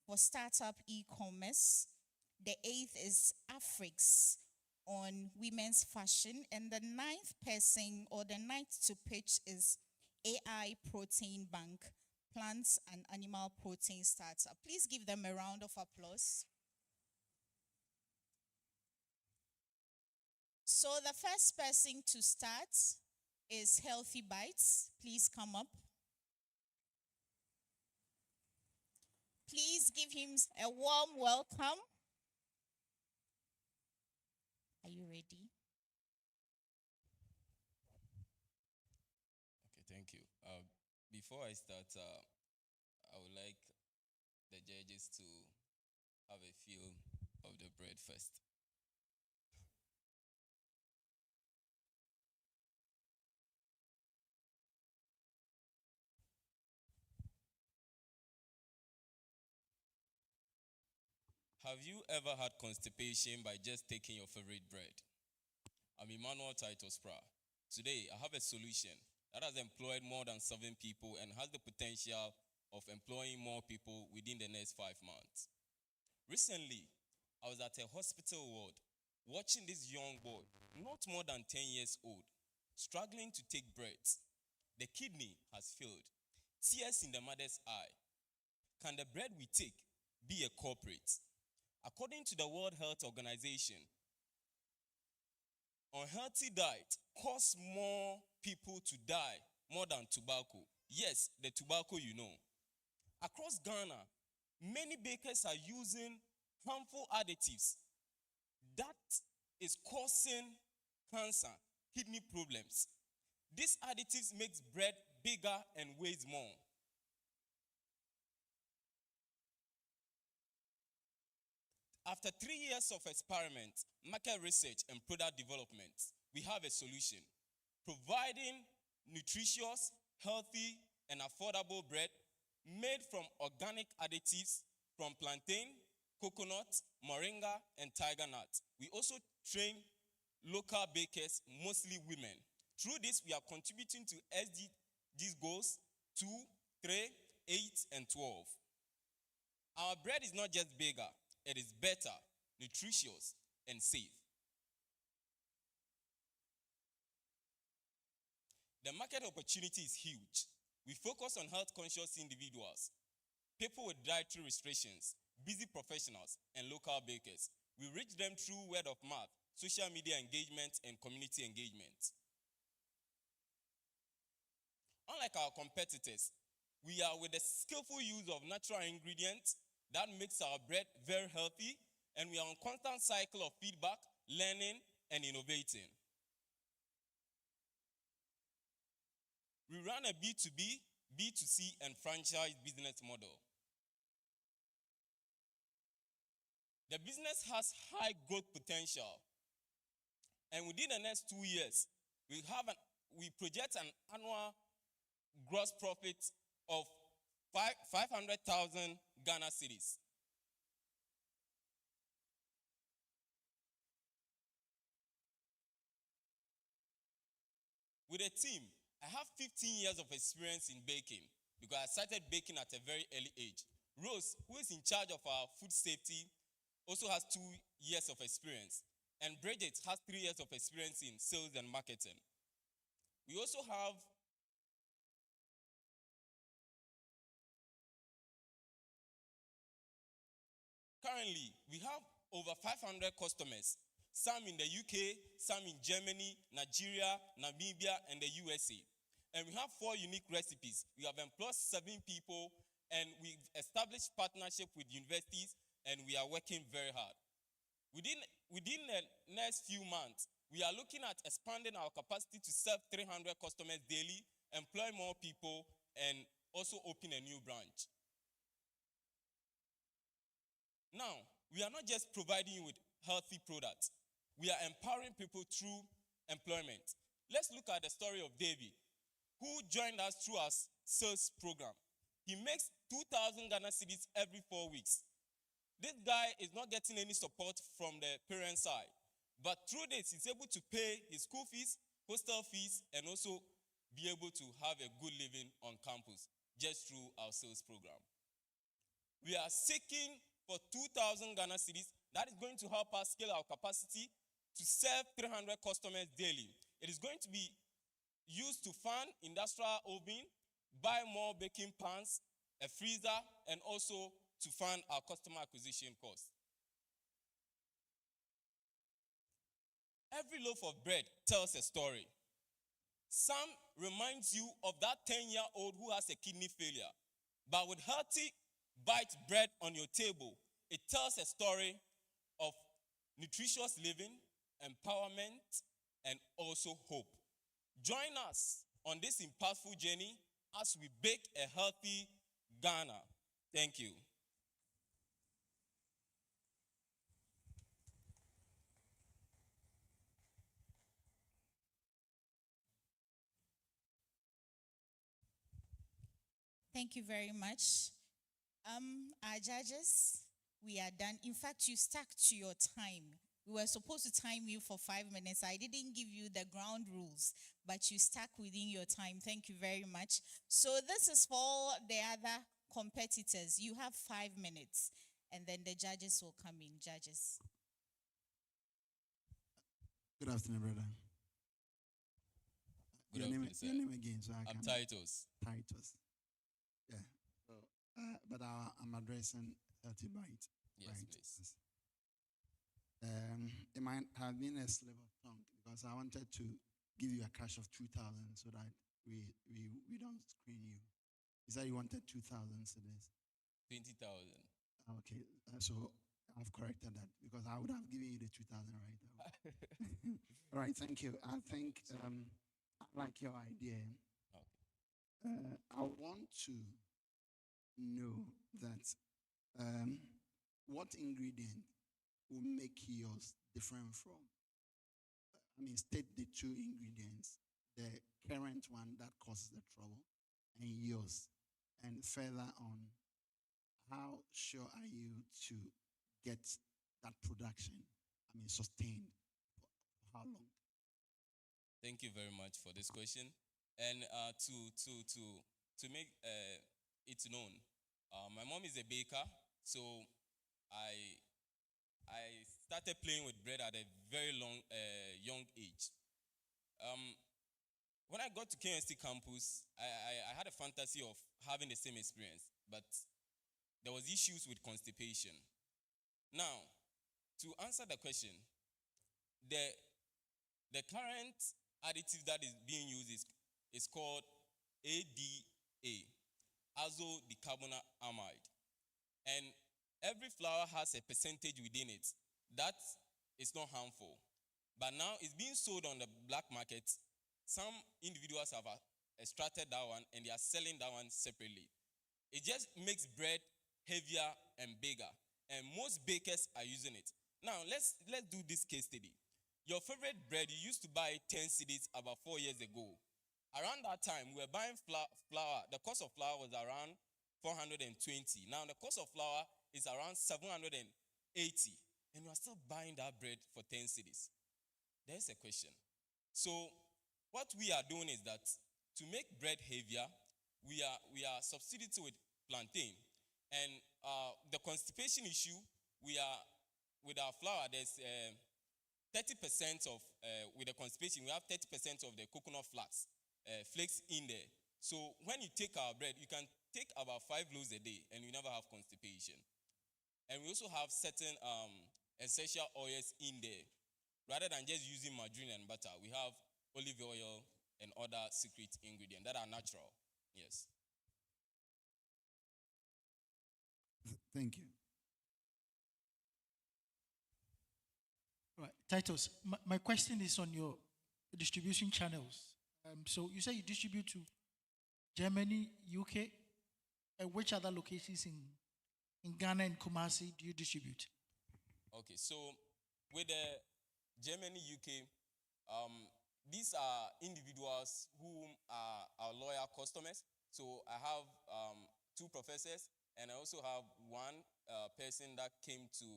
for startup e-commerce. The eighth is Afric on women's fashion. And the ninth person, or the ninth to pitch, is AI Protein Bank, plants and animal protein startup. Please give them a round of applause. So the first person to start is Healthy Bites. Please come up. Please give him a warm welcome. Are you ready? Okay, thank you. Before I start, I would like the judges to have a feel of the bread first. Have you ever had constipation by just taking your favorite bread? I'm Emmanuel Titus Pra. Today, I have a solution that has employed more than 7 people and has the potential of employing more people within the next 5 months. Recently, I was at a hospital ward watching this young boy, not more than 10 years old, struggling to take breaths. The kidney has failed. Tears in the mother's eye. Can the bread we take be a culprit? According to the World Health Organization, unhealthy diet causes more people to die more than tobacco. Yes, the tobacco you know. Across Ghana, many bakers are using harmful additives that is causing cancer, kidney problems. These additives makes bread bigger and weighs more. After 3 years of experiment, market research, and product development, we have a solution. Providing nutritious, healthy, and affordable bread made from organic additives from plantain, coconut, moringa, and tiger nut. We also train local bakers, mostly women. Through this, we are contributing to SDGs goals 2, 3, 8, and 12. Our bread is not just bigger, it is better, nutritious, and safe. The market opportunity is huge. We focus on health-conscious individuals, people with dietary restrictions, busy professionals, and local bakers. We reach them through word of mouth, social media engagement, and community engagement. Unlike our competitors, we are with the skillful use of natural ingredients that makes our bread very healthy, and we are on constant cycle of feedback, learning, and innovating. We run a B2B, B2C, and franchise business model. The business has high growth potential. And within the next 2 years, we project an annual gross profit of 500,000 Ghana cedis. With a team, I have 15 years of experience in baking because I started baking at a very early age. Rose, who is in charge of our food safety, also has 2 years of experience. And Bridget has 3 years of experience in sales and marketing. We also have currently, we have over 500 customers, some in the UK, some in Germany, Nigeria, Namibia, and the USA. And we have 4 unique recipes. We have employed 7 people, and we've established partnership with universities, and we are working very hard. Within the next few months, we are looking at expanding our capacity to serve 300 customers daily, employ more people, and also open a new branch. Now, we are not just providing you with healthy products. We are empowering people through employment. Let's look at the story of David, who joined us through our sales program. He makes 2,000 Ghana cedis every 4 weeks. This guy is not getting any support from the parent side. But through this, he's able to pay his school fees, hostel fees, and also be able to have a good living on campus just through our sales program. We are seeking for 2,000 Ghana cedis. That is going to help us scale our capacity to serve 300 customers daily. It is going to be used to fund industrial oven, buy more baking pans, a freezer, and also to fund our customer acquisition costs. Every loaf of bread tells a story. Some reminds you of that 10-year-old who has a kidney failure. But with healthy bite bread on your table, it tells a story of nutritious living, empowerment, and also hope. Join us on this impactful journey as we bake a healthy Ghana. Thank you. Thank you very much. Our judges, we are done. In fact, you stuck to your time. We were supposed to time you for 5 minutes. I didn't give you the ground rules, but you stuck within your time. Thank you very much. So this is for the other competitors. You have 5 minutes, and then the judges will come in. Judges. Good afternoon, brother. Good Your afternoon, sir. name again, so I I'm can. Titus. Titus. Yeah. So, but I'm addressing 30 Byte. Yes, right? please. It might have been a slip of tongue because I wanted to give you a cash of 2,000 so that we don't screen you. You said you wanted 2,000 cedis. 20,000. Okay, so I've corrected that because I would have given you the 2,000 right now. All right, thank you. I think I like your idea. Okay. I want to know that what ingredient will make yours different from, state the 2 ingredients, the current one that causes the trouble and yours. And further on, how sure are you to get that production, sustained for how long? Thank you very much for this question. And to make it known, my mom is a baker, so I started playing with bread at a very young age. When I got to KNST campus, I had a fantasy of having the same experience, but there was issues with constipation. Now, to answer the question, the current additive that is being used is called ADA, azo decarbonamide. And every flour has a percentage within it that is not harmful. But now it's being sold on the black market. Some individuals have extracted that one and they are selling that one separately. It just makes bread heavier and bigger. and most bakers are using it. Now, let's do this case study. Your favorite bread, you used to buy 10 cedis about 4 years ago. Around that time, we were buying flour. The cost of flour was around 420. Now, the cost of flour is around 780. And you are still buying that bread for 10 cedis. There's a question. So, what we are doing is that to make bread heavier, we are substituting with plantain. And the constipation issue, we are with our flour. There's 30% of with the constipation. We have 30% of the coconut flakes in there. So when you take our bread, you can take about 5 loaves a day, and you never have constipation. And we also have certain essential oils in there. Rather than just using margarine and butter, we have olive oil and other secret ingredients that are natural. Yes. Thank you. Right, Titus, my question is on your distribution channels. So you say you distribute to Germany, UK, and which other locations in Ghana and Kumasi do you distribute? Okay, so with the Germany, UK, these are individuals who are our loyal customers. So I have 2 professors, and I also have one person that came to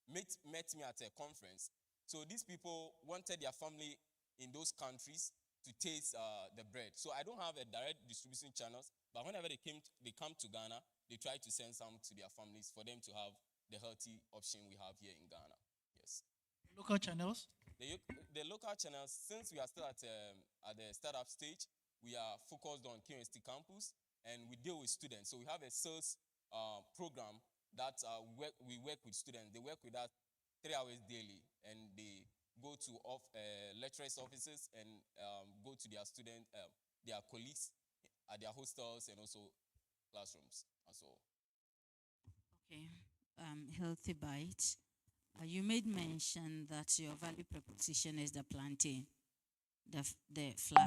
met me at a conference. So these people wanted their family in those countries to taste the bread. So I don't have a direct distribution channels, but whenever they come to Ghana, they try to send some to their families for them to have the healthy option we have here in Ghana. Yes. Local channels? The local channels, since we are still at the startup stage, we are focused on KUST campus, and we deal with students. So we have a sales program that we work with students. They work with us 3 hours daily, and they go to lecturers' offices and go to their their colleagues at their hostels and also classrooms as well. Okay, Healthy Bite. You made mention that your value proposition is the plantain, the flour.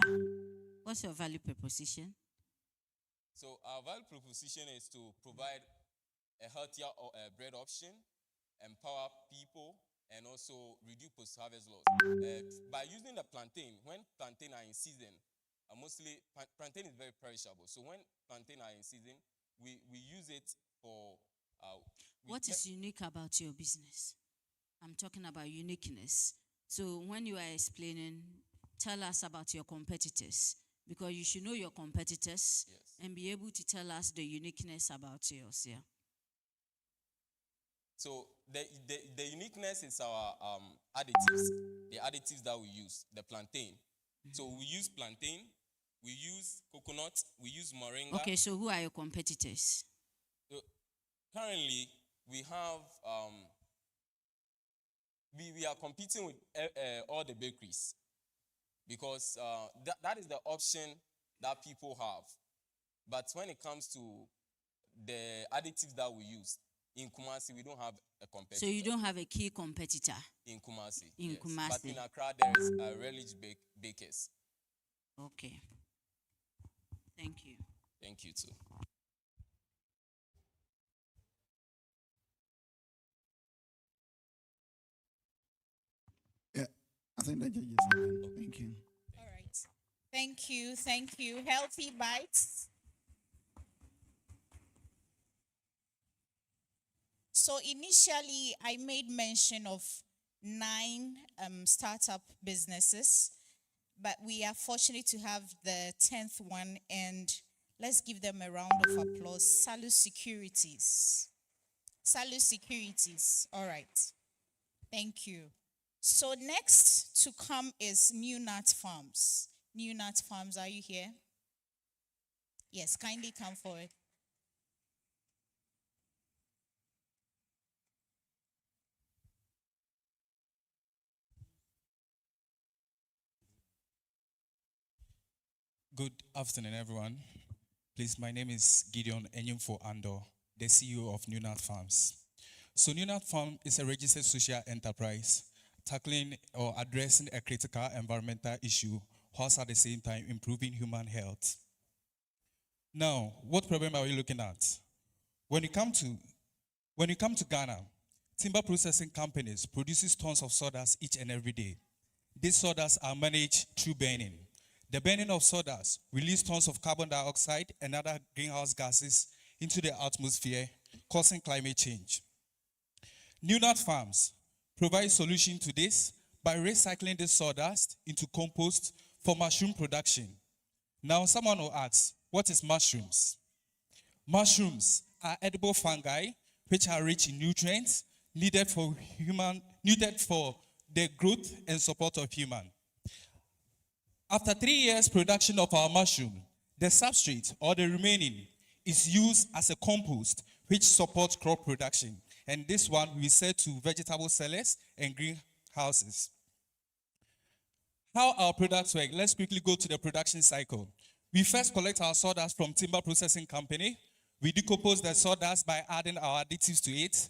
What's your value proposition? So our value proposition is to provide a healthier bread option, empower people, and also reduce post-harvest loss. By using the plantain, when plantain are in season, mostly plantain is very perishable. So when plantain are in season, we use it for... What is unique about your business? I'm talking about uniqueness. So when you are explaining, tell us about your competitors, because you should know your competitors. Yes. And be able to tell us the uniqueness about yours. Yeah. So the uniqueness is our additives, the additives that we use, the plantain. Mm-hmm. So we use plantain, we use coconut, we use moringa. Okay, so who are your competitors? So currently, we have we are competing with all the bakeries, because that is the option that people have. But when it comes to the additives that we use, in Kumasi, we don't have a competitor. So you don't have a key competitor? In Kumasi, in yes. Kumasi. But in Accra, there is Relish Bakers. Okay. Thank you. Thank you, too. Yeah, I think that judges. Thank you. All right. Thank you. Thank you. Healthy Bites. So initially, I made mention of 9 startup businesses, but we are fortunate to have the 10th one, and let's give them a round of applause. Salus Securities. Salus Securities. All right. Thank you. So next to come is New Nut Farms. New Nut Farms, are you here? Yes, kindly come forward. Good afternoon, everyone. Please, my name is Gideon Enyimfo Ando, the CEO of New Nut Farms. So New Nut Farm is a registered social enterprise tackling or addressing a critical environmental issue whilst at the same time improving human health. Now, what problem are we looking at? When you come to When you come to Ghana, timber processing companies produces tons of sawdust each and every day. These sawdust are managed through burning. The burning of sawdust releases tons of carbon dioxide and other greenhouse gases into the atmosphere, causing climate change. New nut farms provide solution to this by recycling the sawdust into compost for mushroom production. Now, someone will ask, what is mushrooms? Mushrooms are edible fungi which are rich in nutrients needed for the growth and support of human. After 3 years production of our mushroom, the substrate or the remaining is used as a compost which supports crop production. And this one we sell to vegetable sellers and greenhouses. How our products work? Let's quickly go to the production cycle. We first collect our sawdust from timber processing company. We decompose the sawdust by adding our additives to it.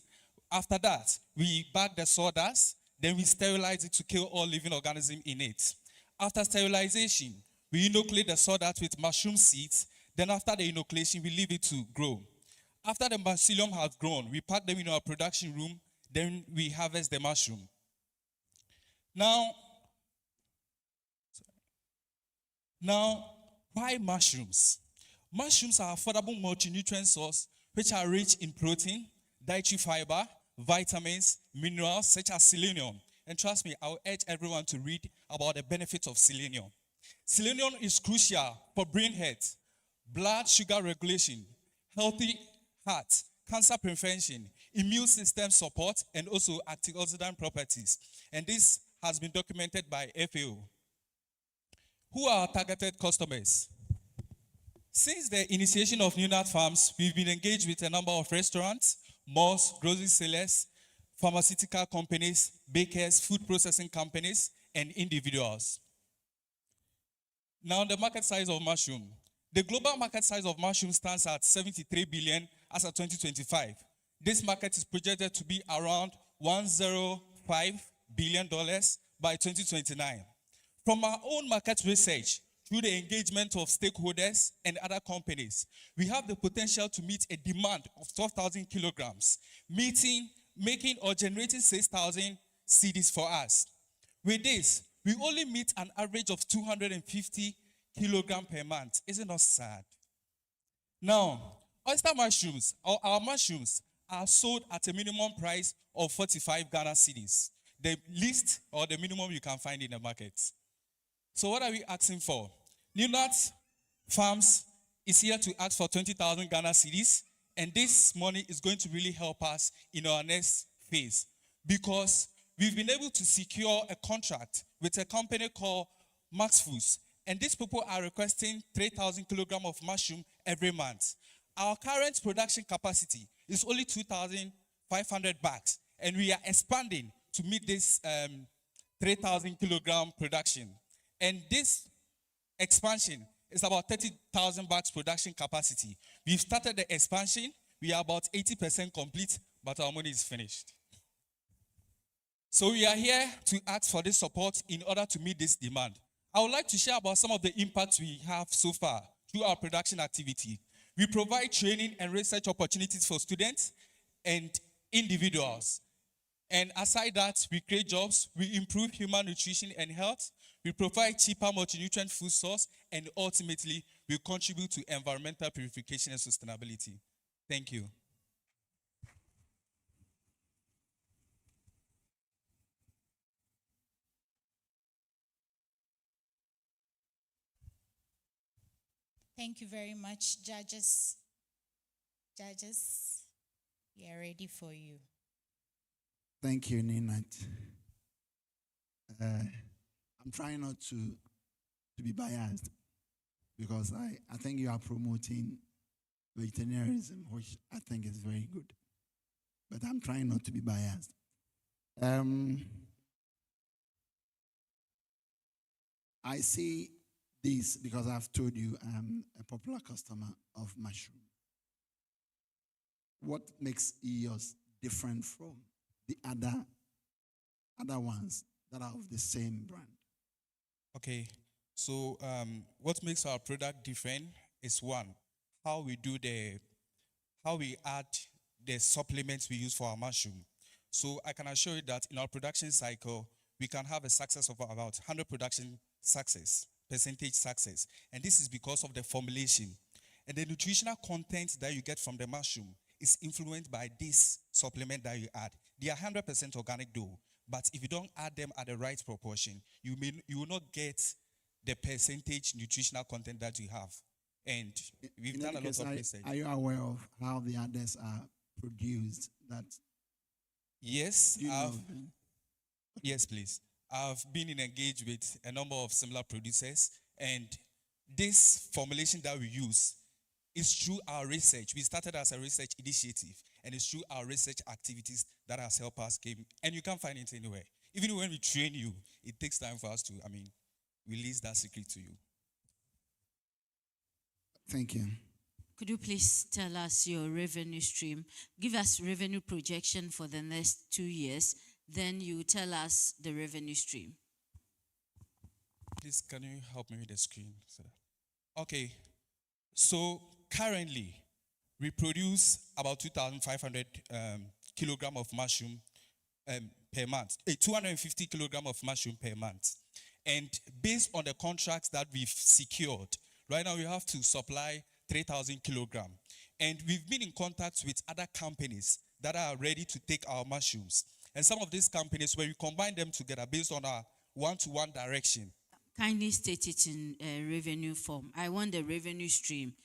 After that, we bag the sawdust, then we sterilize it to kill all living organisms in it. After sterilization, we inoculate the sawdust with mushroom seeds. Then after the inoculation, we leave it to grow. After the mycelium has grown, we pack them in our production room. Then we harvest the mushroom. Now, why mushrooms? Mushrooms are affordable multi-nutrient source which are rich in protein, dietary fiber, vitamins, minerals such as selenium. And trust me, I will urge everyone to read about the benefits of selenium. Selenium is crucial for brain health, blood sugar regulation, healthy heart, cancer prevention, immune system support, and also antioxidant properties. And this has been documented by FAO. Who are our targeted customers? Since the initiation of New Nut Farms, we've been engaged with a number of restaurants, malls, grocery sellers, pharmaceutical companies, bakers, food processing companies, and individuals. Now, the market size of mushroom. The global market size of mushroom stands at 73 billion as of 2025. This market is projected to be around $105 billion by 2029. From our own market research, through the engagement of stakeholders and other companies, we have the potential to meet a demand of 12,000 kilograms, making or generating 6,000 cedis for us. With this, we only meet an average of 250 kilograms per month. Isn't that sad? Now, oyster mushrooms, or our mushrooms, are sold at a minimum price of 45 Ghana cedis, the least or the minimum you can find in the market. So what are we asking for? New Nut Farms is here to ask for 20,000 Ghana cedis, and this money is going to really help us in our next phase because we've been able to secure a contract with a company called Max Foods, and these people are requesting 3,000 kilograms of mushroom every month. Our current production capacity is only 2,500 bags, and we are expanding to meet this 3,000 kilogram production. And this expansion is about 30,000 bags production capacity. We've started the expansion. We are about 80% complete, but our money is finished. So we are here to ask for this support in order to meet this demand. I would like to share about some of the impacts we have so far through our production activity. We provide training and research opportunities for students and individuals. And aside that, we create jobs, we improve human nutrition and health, we provide cheaper multi-nutrient food source, and ultimately, we contribute to environmental purification and sustainability. Thank you. Thank you very much, judges. Judges, we are ready for you. Thank you, Ninat. I'm trying not to be biased because I think you are promoting vegetarianism, which I think is very good. But I'm trying not to be biased. I see this because I've told you I'm a popular customer of mushroom. What makes yours different from the other ones that are of the same brand? Okay, so what makes our product different is one, how we add the supplements we use for our mushroom. So I can assure you that in our production cycle, we can have a success of about 100 production percentage success. And this is because of the formulation. And the nutritional content that you get from the mushroom is influenced by this supplement that you add. They are 100% organic though, but if you don't add them at the right proportion, you will not get the percentage nutritional content that you have. And we've done a lot of research. Are you aware of how the others are produced? Yes, yes, please. I've been engaged with a number of similar producers, and this formulation that we use is through our research. We started as a research initiative, and it's through our research activities that has helped us came. And you can't find it anywhere. Even when we train you, it takes time for us to, release that secret to you. Thank you. Could you please tell us your revenue stream? Give us revenue projection for the next 2 years. Then you tell us the revenue stream. Please, can you help me with the screen? Okay. So currently, we produce about 2,500 kilogram of mushroom per month. 250 kilogram of mushroom per month. And based on the contracts that we've secured, right now we have to supply 3,000 kilogram. And we've been in contact with other companies that are ready to take our mushrooms. And some of these companies, when we combine them together based on our one-to-one direction. Kindly state it in revenue form. I want the revenue stream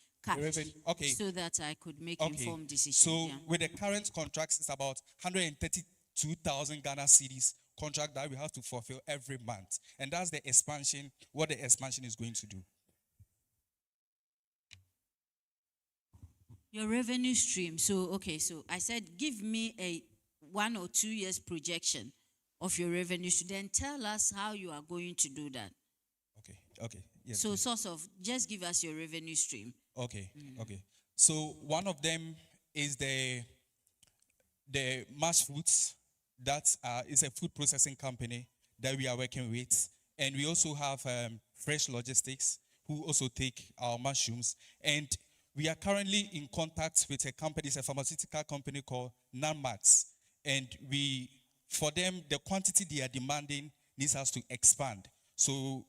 okay. So that I could make informed decisions. So with the current contracts, it's about 132,000 Ghana cedis contract that we have to fulfill every month. And that's the expansion, what the expansion is going to do. Your revenue stream. So I said, give me a 1 or 2 years projection of your revenue stream. Then tell us how you are going to do that. Okay. Yes, so sort of, just give us your revenue stream. Okay. So one of them is the Mash Foods. That is a food processing company that we are working with. And we also have Fresh Logistics, who also take our mushrooms. And we are currently in contact with a company, it's a pharmaceutical company called Nanmax. And for them, the quantity they are demanding needs us to expand. So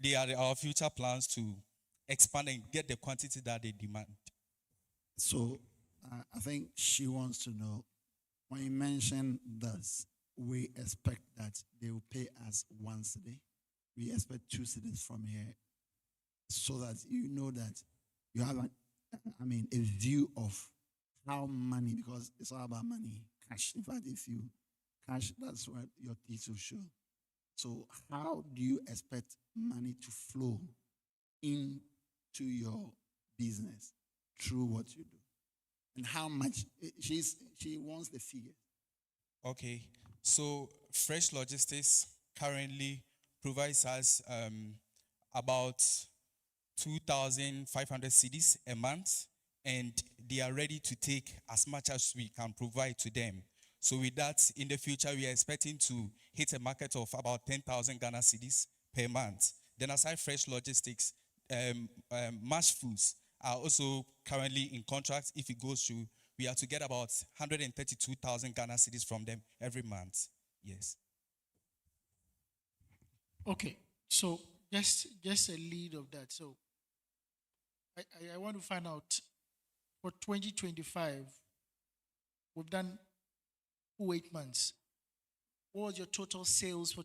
they are our future plans to expand and get the quantity that they demand. So I think she wants to know, when you mention this, we expect that they will pay us once a day. We expect 2 cities from here, so that you know that you have a view of how money, because it's all about money, cash. In fact, if you cash, that's what your teeth will show. So how do you expect money to flow into your business through what you do? And how much? She wants the figure. Okay. So Fresh Logistics currently provides us about 2,500 cedis a month, and they are ready to take as much as we can provide to them. So with that, in the future, we are expecting to hit a market of about 10,000 Ghana cedis per month. Then aside Fresh Logistics, Mash Foods are also currently in contract. If it goes through, we are to get about 132,000 Ghana cedis from them every month. Yes. Okay, so just a lead of that. So I want to find out, for 2025, we've done 8 months. What was your total sales for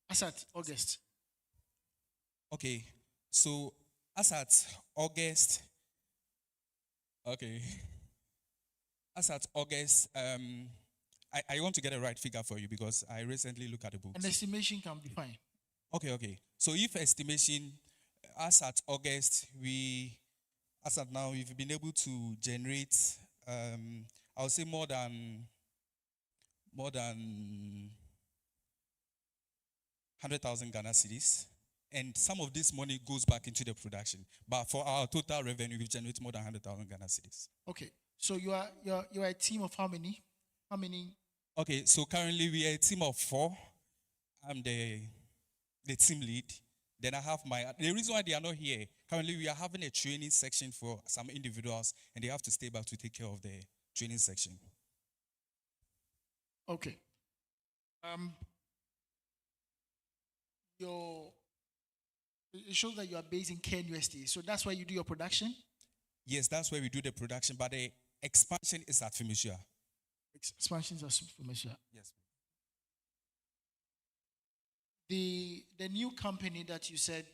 as at August? Okay, so as at August, I want to get a right figure for you because I recently looked at the books. An estimation can be fine. Okay. So if estimation, as at August, as at now, we've been able to generate, I would say more than 100,000 Ghana cedis. And some of this money goes back into the production. But for our total revenue, we've generated more than 100,000 Ghana cedis. Okay. So you are a team of how many? Okay, so currently we are a team of 4. I'm the team lead. Then I have the reason why they are not here, currently we are having a training section for some individuals, and they have to stay back to take care of the training section. Okay. It shows that you are based in Ken USD. So that's where you do your production? Yes, that's where we do the production, but the expansion is at Fimisha. Expansions are Fimisha. Yes. The new company that you said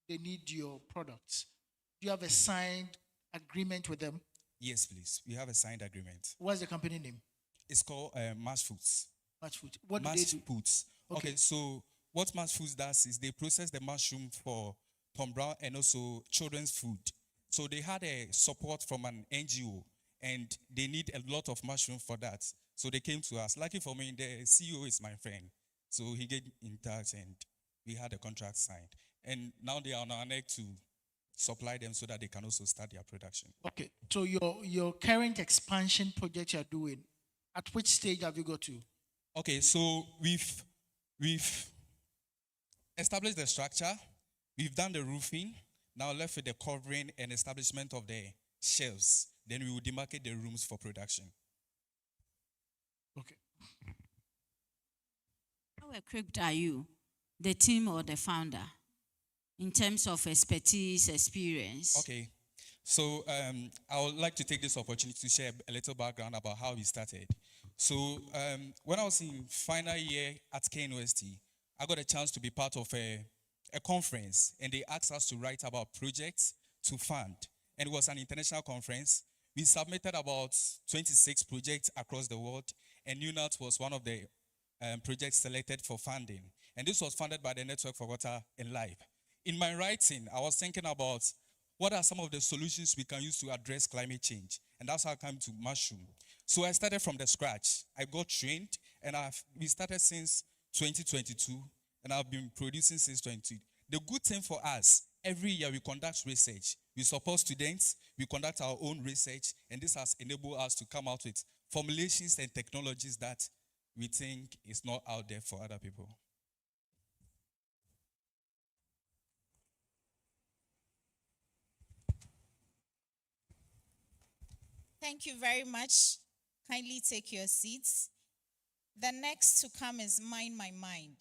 they need your products, do you have a signed agreement with them? Yes, please. We have a signed agreement. What's the company name? It's called Mass Foods. Mass Foods. What do they Mass do? Foods. Okay, so what Mass Foods does is they process the mushroom for Tom Brown and also children's food. So they had a support from an NGO and they need a lot of mushroom for that. So they came to us. Lucky for me, the CEO is my friend. So he get in touch and we had a contract signed. And now they are on our neck to supply them so that they can also start their production. Okay, so your current expansion project you're doing, at which stage have you got to? Okay, so we've established the structure, we've done the roofing, now left with the covering and establishment of the shelves. Then we will demarcate the rooms for production. Okay. How equipped are you, the team or the founder, in terms of expertise, experience? Okay, so I would like to take this opportunity to share a little background about how we started. So when I was in final year at KNUST, I got a chance to be part of a conference, and they asked us to write about projects to fund. And it was an international conference. We submitted about 26 projects across the world, and UNAT was one of the projects selected for funding. And this was funded by the Network for Water and Life. In my writing, I was thinking about what are some of the solutions we can use to address climate change. And that's how I came to mushroom. So I started from the scratch. I got trained, and we started since 2022, and I've been producing since 2022. The good thing for us, every year we conduct research. We support students, we conduct our own research, and this has enabled us to come out with formulations and technologies that we think is not out there for other people. Thank you very much. Kindly take your seats. The next to come is Mind My Mind.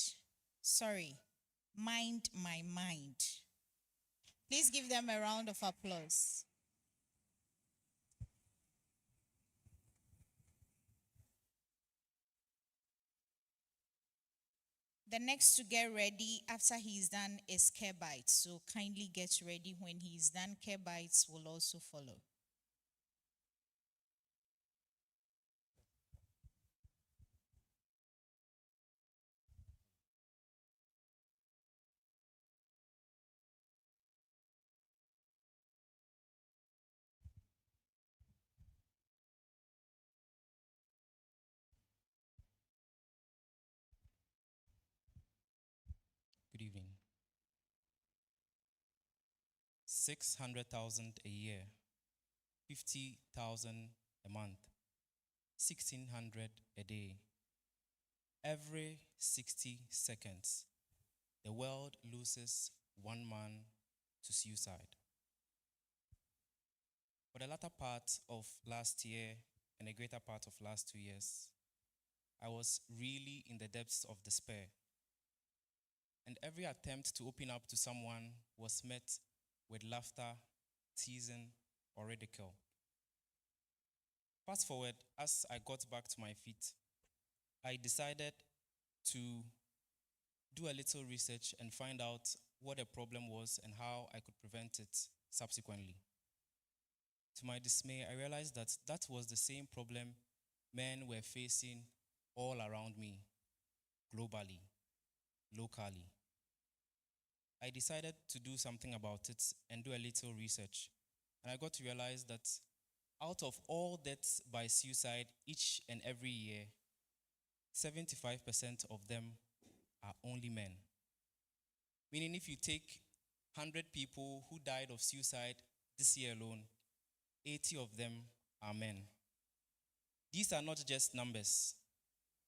Sorry, Mind My Mind. Please give them a round of applause. The next to get ready after he's done is Care Bites. So kindly get ready when he's done. Care Bites will also follow. Good evening. 600,000 a year, 50,000 a month, 1,600 a day. Every 60 seconds, the world loses one man to suicide. For the latter part of last year and a greater part of last 2 years, I was really in the depths of despair. And every attempt to open up to someone was met with laughter, teasing, or ridicule. Fast forward, as I got back to my feet, I decided to do a little research and find out what the problem was and how I could prevent it subsequently. To my dismay, I realized that that was the same problem men were facing all around me, globally, locally. I decided to do something about it and do a little research. And I got to realize that out of all deaths by suicide each and every year, 75% of them are only men. Meaning if you take 100 people who died of suicide this year alone, 80 of them are men. These are not just numbers.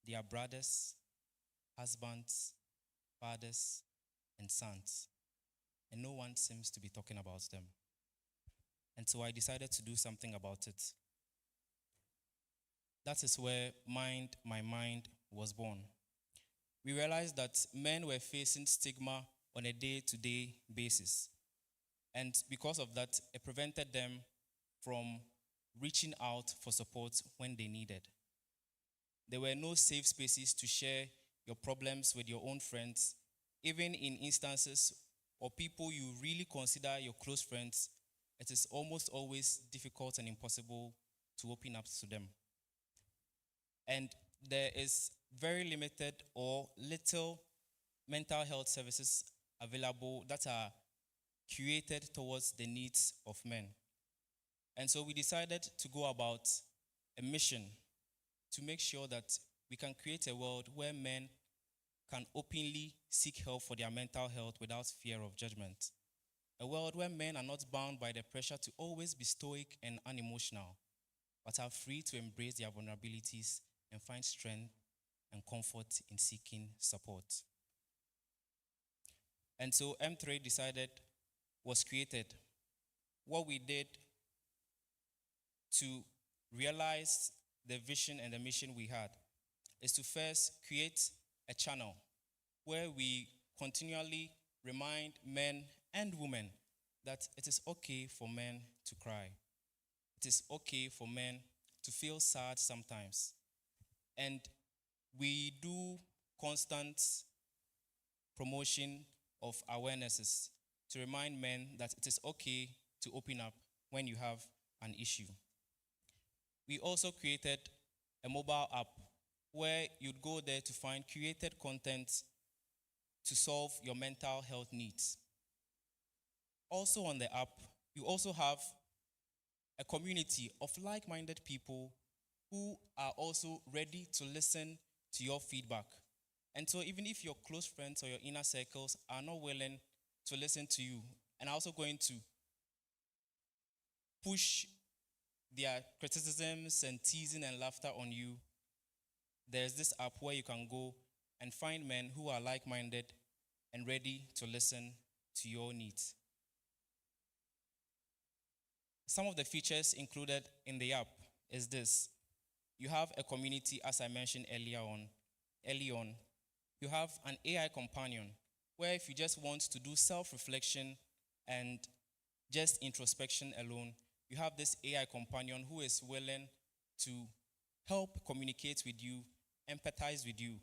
They are brothers, husbands, fathers, and sons. And no one seems to be talking about them. And so I decided to do something about it. That is where Mind My Mind was born. We realized that men were facing stigma on a day-to-day basis. And because of that, it prevented them from reaching out for support when they needed. There were no safe spaces to share your problems with your own friends, even in instances or people you really consider your close friends. It is almost always difficult and impossible to open up to them. And there is very limited or little mental health services available that are curated towards the needs of men. And so we decided to go about a mission to make sure that we can create a world where men can openly seek help for their mental health without fear of judgment. A world where men are not bound by the pressure to always be stoic and unemotional, but are free to embrace their vulnerabilities and find strength and comfort in seeking support. And so M3 was created. What we did to realize the vision and the mission we had is to first create a channel where we continually remind men and women that it is okay for men to cry. It is okay for men to feel sad sometimes. And we do constant promotion of awarenesses to remind men that it is okay to open up when you have an issue. We also created a mobile app where you'd go there to find curated content to solve your mental health needs. Also on the app, you also have a community of like-minded people who are also ready to listen to your feedback. And so even if your close friends or your inner circles are not willing to listen to you and are also going to push their criticisms and teasing and laughter on you, there's this app where you can go and find men who are like-minded and ready to listen to your needs. Some of the features included in the app is this. You have a community, as I mentioned early on. You have an AI companion, where if you just want to do self-reflection and just introspection alone, you have this AI companion who is willing to help communicate with you, empathize with you.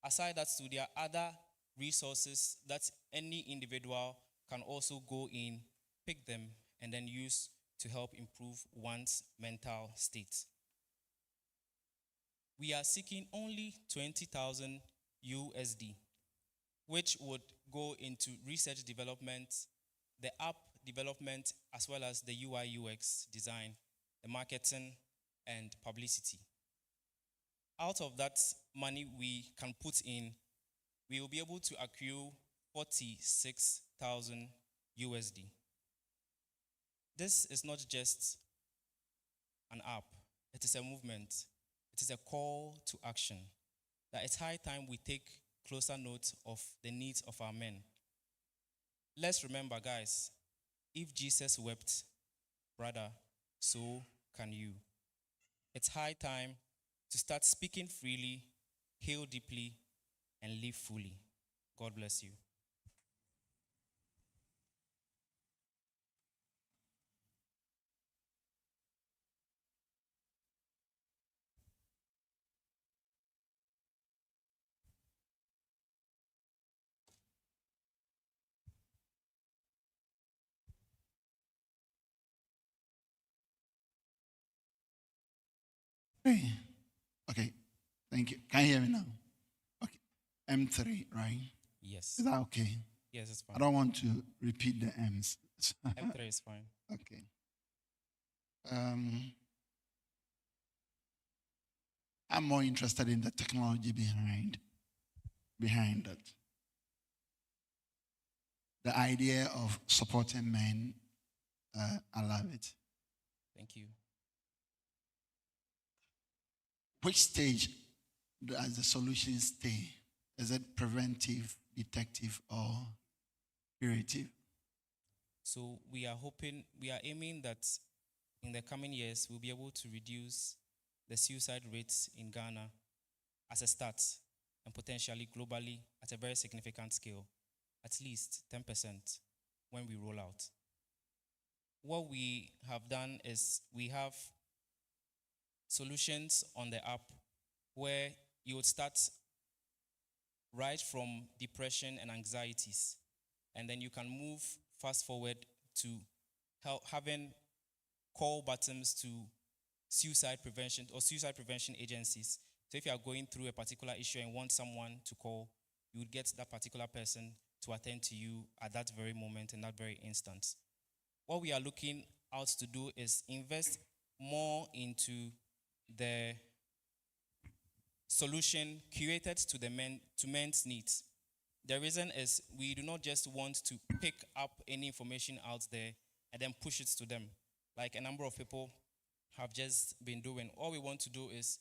Aside that, so there are other resources that any individual can also go in, pick them, and then use to help improve one's mental state. We are seeking only 20,000 USD, which would go into research development, the app development, as well as the UI UX design, the marketing, and publicity. Out of that money we can put in, we will be able to accrue 46,000 USD. This is not just an app, it is a movement. It is a call to action. That it's high time we take closer note of the needs of our men. Let's remember, guys, if Jesus wept, brother, so can you. It's high time to start speaking freely, heal deeply, and live fully. God bless you. Hey. Okay. Thank you. Can you hear me now? Okay. M3, right? Yes. Is that okay? Yes, it's fine. I don't want to repeat the M's. M3 is fine. Okay. I'm more interested in the technology behind that. The idea of supporting men, I love it. Thank you. Which stage does the solution stay? Is it preventive, detective, or curative? So we are aiming that in the coming years, we'll be able to reduce the suicide rates in Ghana as a start and potentially globally at a very significant scale, at least 10% when we roll out. What we have done is we have solutions on the app where you would start right from depression and anxieties, and then you can move fast forward to having call buttons to suicide prevention agencies. So if you are going through a particular issue and want someone to call, you would get that particular person to attend to you at that very moment, in that very instance. What we are looking out to do is invest more into the solution curated to men's needs. The reason is we do not just want to pick up any information out there and then push it to them, like a number of people have just been doing. All we want to do is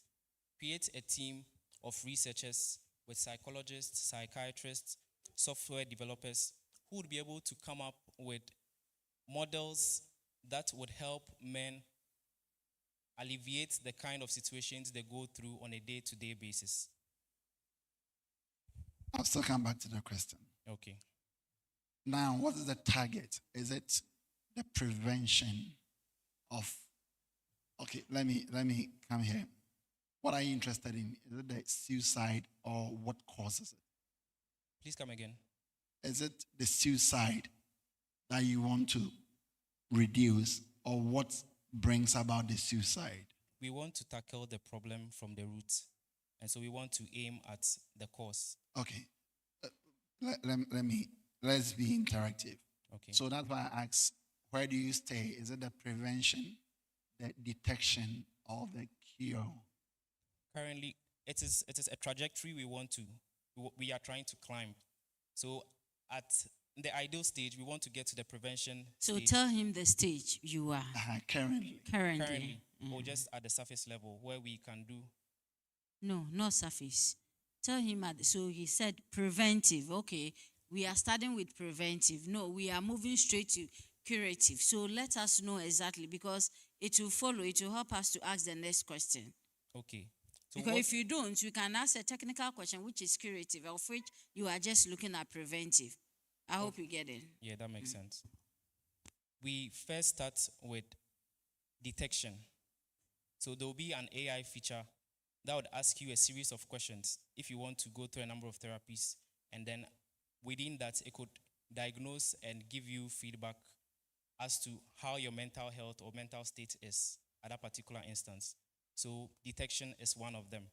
create a team of researchers with psychologists, psychiatrists, software developers who would be able to come up with models that would help men alleviate the kind of situations they go through on a day-to-day basis. I'll still come back to the question. Okay. Now, what is the target? Is it the prevention of... Okay, let me come here. What are you interested in? Is it the suicide or what causes it? Please come again. Is it the suicide that you want to reduce, or what brings about the suicide? We want to tackle the problem from the root, and so we want to aim at the cause. Okay. Let's be interactive. Okay. So that's why I asked, where do you stay? Is it the prevention, the detection, or the cure? Currently, it is a trajectory we are trying to climb. So at the ideal stage, we want to get to the prevention So stage. tell him the stage you are Currently. currently. Or just at the surface level where we can do. No, not surface. Tell him, so he said preventive. Okay, we are starting with preventive. No, we are moving straight to curative. So let us know exactly, because it will follow. It will help us to ask the next question. Okay. So Because if you don't, you can ask a technical question, which is curative, of which you are just looking at preventive. I hope you get it. Yeah, that makes sense. We first start with detection. So there will be an AI feature that would ask you a series of questions if you want to go through a number of therapies, and then within that, it could diagnose and give you feedback as to how your mental health or mental state is at that particular instance. So detection is one of them.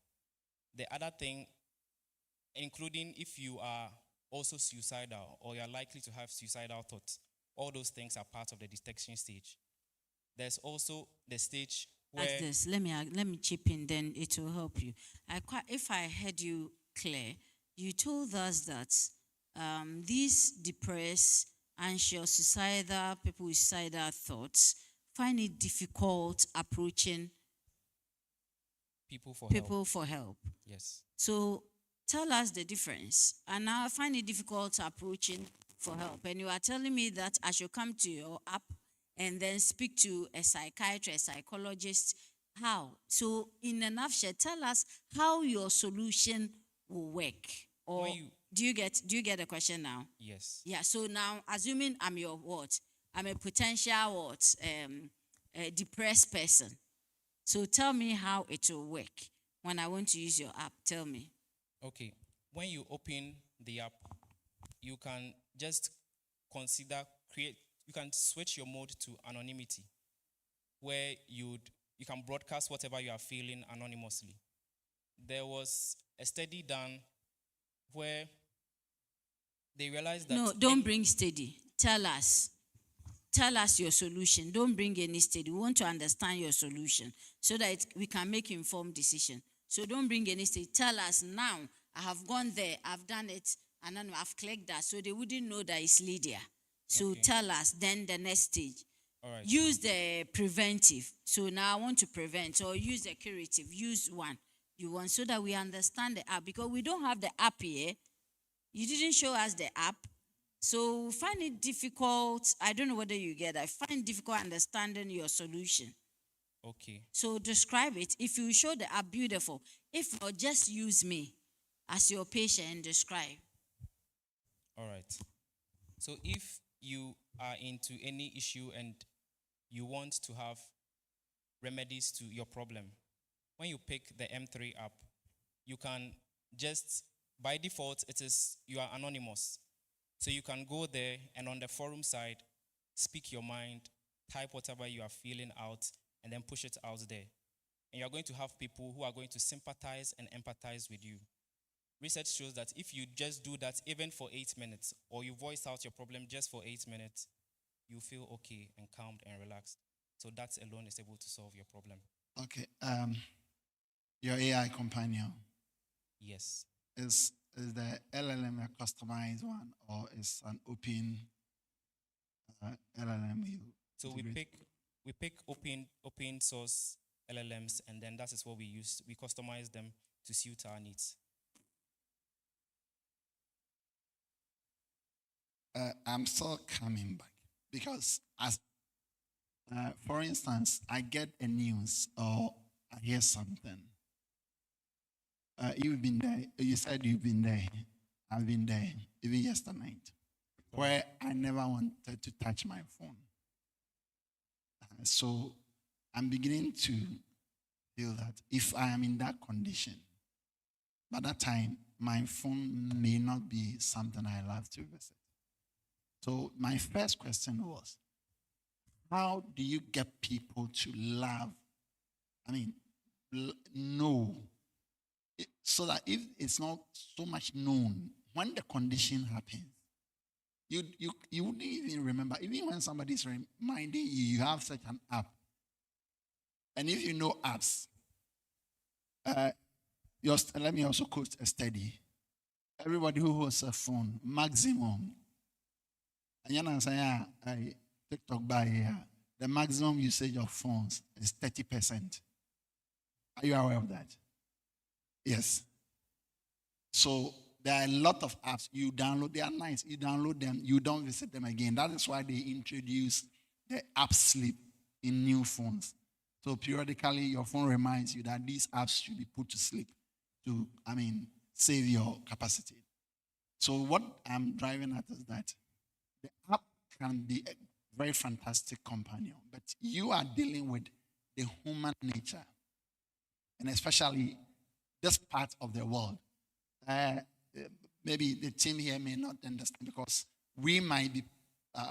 The other thing, including if you are also suicidal or you're likely to have suicidal thoughts, all those things are part of the detection stage. There's also the stage where... Ask this. Let me chip in, then it will help you. If I heard you clear, you told us that these depressed, anxious, suicidal, people with suicidal thoughts find it difficult approaching people for help. Yes. So tell us the difference. And now I find it difficult approaching for help. And you are telling me that I should come to your app and then speak to a psychiatrist, a psychologist. How? So in a nutshell, tell us how your solution will work. Or do you get the question now? Yes. Yeah. So now, assuming I'm your what? I'm a potential a depressed person. So tell me how it will work when I want to use your app. Tell me. Okay. When you open the app, you can just you can switch your mode to anonymity, where you can broadcast whatever you are feeling anonymously. There was a study done where they realized that... No, don't bring study. Tell us your solution. Don't bring any study. We want to understand your solution so that we can make informed decision. So don't bring any study. Tell us now. I have gone there. I've done it. And then I've clicked that. So they wouldn't know that it's Lydia. So Okay. tell us. Then the next stage. All right. Use the preventive. So now I want to prevent. Or use the curative. Use one you want so that we understand the app. Because we don't have the app here. You didn't show us the app. So find it difficult. I don't know whether you get that. I find it difficult understanding your solution. Okay. So describe it. If you show the app, beautiful. If not, just use me as your patient and describe. All right. So if you are into any issue and you want to have remedies to your problem, when you pick the M3 app, you can just, by default, you are anonymous. So you can go there and on the forum side, speak your mind, type whatever you are feeling out, and then push it out there. And you're going to have people who are going to sympathize and empathize with you. Research shows that if you just do that even for 8 minutes, or you voice out your problem just for 8 minutes, you feel okay and calmed and relaxed. So that alone is able to solve your problem. Okay. Your AI companion Yes. is the LLM a customized one, or is an open LLM? So we pick open source LLMs, and then that is what we use. We customize them to suit our needs. I'm still coming back because, for instance, I get a news or I hear something. You've been there. You said you've been there. I've been there, even yesterday night, where I never wanted to touch my phone. So I'm beginning to feel that if I am in that condition, by that time, my phone may not be something I love to visit. So my first question was, how do you get people to love, know, so that if it's not so much known, when the condition happens, you wouldn't even remember. Even when somebody's reminding you, you have such an app. And if you know apps, let me also quote a study. Everybody who has a phone, maximum, and you know, I TikTok by here, the maximum usage of phones is 30%. Are you aware of that? Yes. So there are a lot of apps you download. They are nice. You download them. You don't visit them again. That is why they introduce the app sleep in new phones. So periodically, your phone reminds you that these apps should be put to sleep to, save your capacity. So what I'm driving at is that the app can be a very fantastic companion, but you are dealing with the human nature, and especially this part of the world. Maybe the team here may not understand because we might be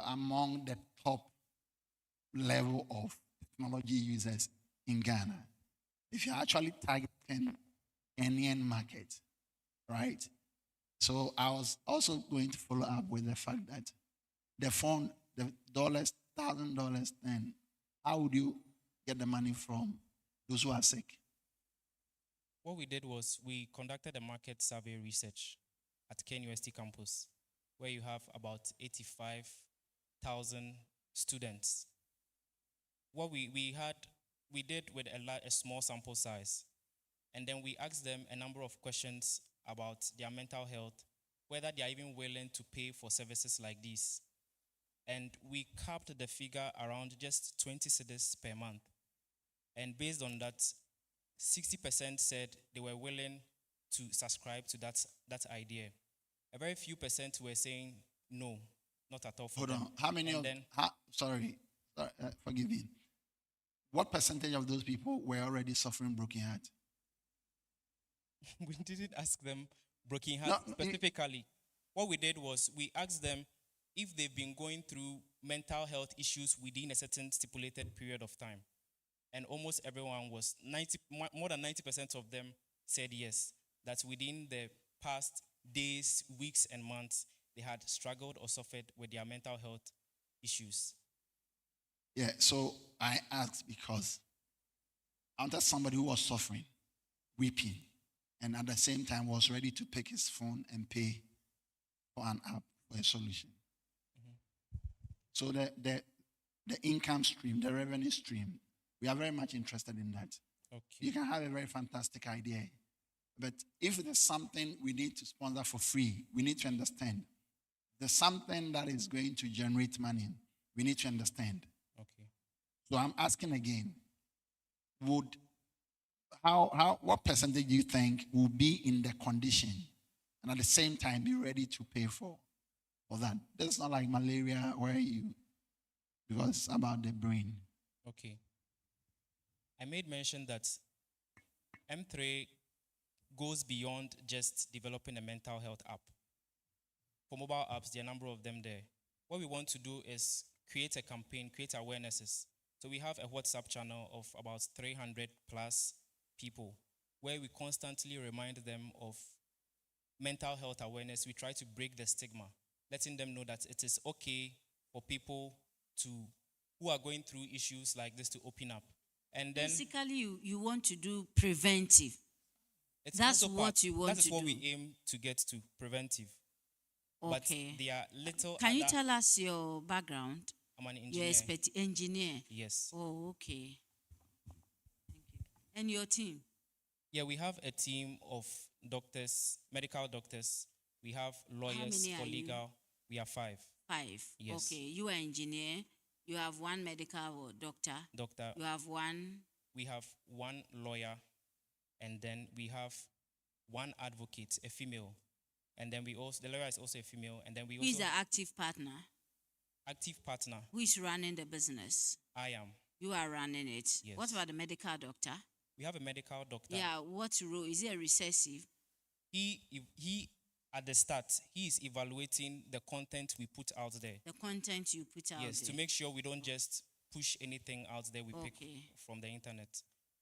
among the top level of technology users in Ghana. If you're actually targeting Ghanaian market, right? So I was also going to follow up with the fact that the phone, the $1,000, then how would you get the money from those who are sick? What we did was we conducted a market survey research at KNUST campus, where you have about 85,000 students. What we did with a small sample size, and then we asked them a number of questions about their mental health, whether they are even willing to pay for services like these. And we capped the figure around just 20 cedis per month. And based on that, 60% said they were willing to subscribe to that idea. A very few percent were saying no, not at all. Hold on. How many forgive me. What percentage of those people were already suffering broken heart? We didn't ask them broken heart specifically. What we did was we asked them if they've been going through mental health issues within a certain stipulated period of time. And almost everyone was, more than 90% of them said yes, that within the past days, weeks, and months, they had struggled or suffered with their mental health issues. Yeah, so I asked because I wanted somebody who was suffering, weeping, and at the same time was ready to pick his phone and pay for an app for a solution. Mm-hmm. So the income stream, the revenue stream, we are very much interested in that. Okay. You can have a very fantastic idea, but if there's something we need to sponsor for free, we need to understand. There's something that is going to generate money, we need to understand. Okay. So I'm asking again, would what percentage do you think will be in the condition and at the same time be ready to pay for that? That's not like malaria where because it's about the brain. Okay. I made mention that M3 goes beyond just developing a mental health app. For mobile apps, there are a number of them there. What we want to do is create a campaign, create awarenesses. So we have a WhatsApp channel of about 300 plus people where we constantly remind them of mental health awareness. We try to break the stigma, letting them know that it is okay for people who are going through issues like this to open up. And then basically you want to do preventive. That's what you want to do. That is what we aim to get to, preventive. Okay. But there are little. Can you tell us your background? I'm an engineer. You're engineer. Yes. Oh, okay. Thank you. And your team? Yeah, we have a team of doctors, medical doctors. We have lawyers for legal. We have 5. 5. Yes. Okay. You are engineer. You have 1 medical doctor. Doctor. You have 1. We have 1 lawyer, and then we have 1 advocate, a female. And then the lawyer is also a female. And then Who is the active partner? Active partner. Who is running the business? I am. You are running it. Yes. What about the medical doctor? We have a medical doctor. Yeah, what role? Is he a recessive? He at the start, he is evaluating the content we put out there. The content you put out there. Yes, to make sure we don't just push anything out there we pick from the internet.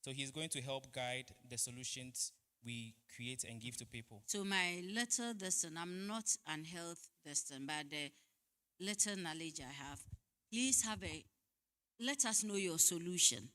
So he's going to help guide the solutions we create and give to people. So my little I'm not an health but the little knowledge I have, please let us know your solution.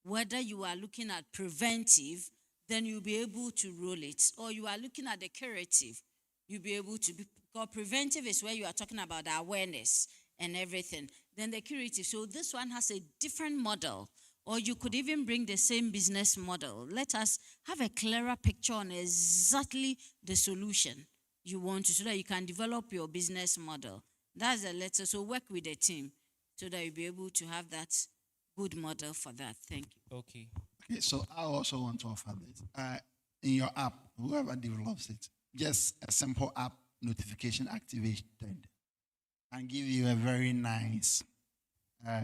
Whether you are looking at preventive, then you'll be able to roll it. Or you are looking at the curative, you'll be able to because preventive is where you are talking about the awareness and everything. Then the curative. So this one has a different model. Or you could even bring the same business model. Let us have a clearer picture on exactly the solution you want so that you can develop your business model. That's the letter. So work with the team so that you'll be able to have that good model for that. Thank you. Okay. Okay, so I also want to offer this. In your app, whoever develops it, just a simple app notification activated and give you a very nice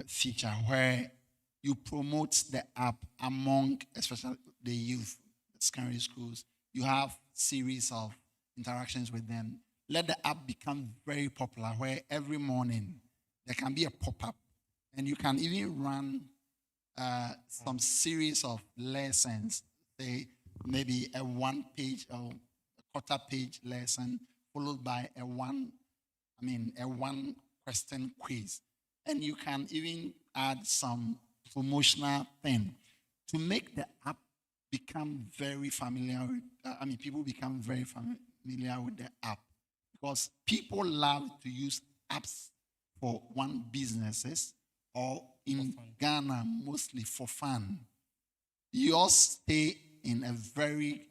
feature where you promote the app among, especially the youth, secondary schools. You have series of interactions with them. Let the app become very popular where every morning there can be a pop-up and you can even run some series of lessons, say maybe a 1-page or a quarter-page lesson followed by a one question quiz. And you can even add some promotional thing to make the app become very familiar with, people become very familiar with the app because people love to use apps for businesses or in Ghana mostly for fun. You all stay in a very,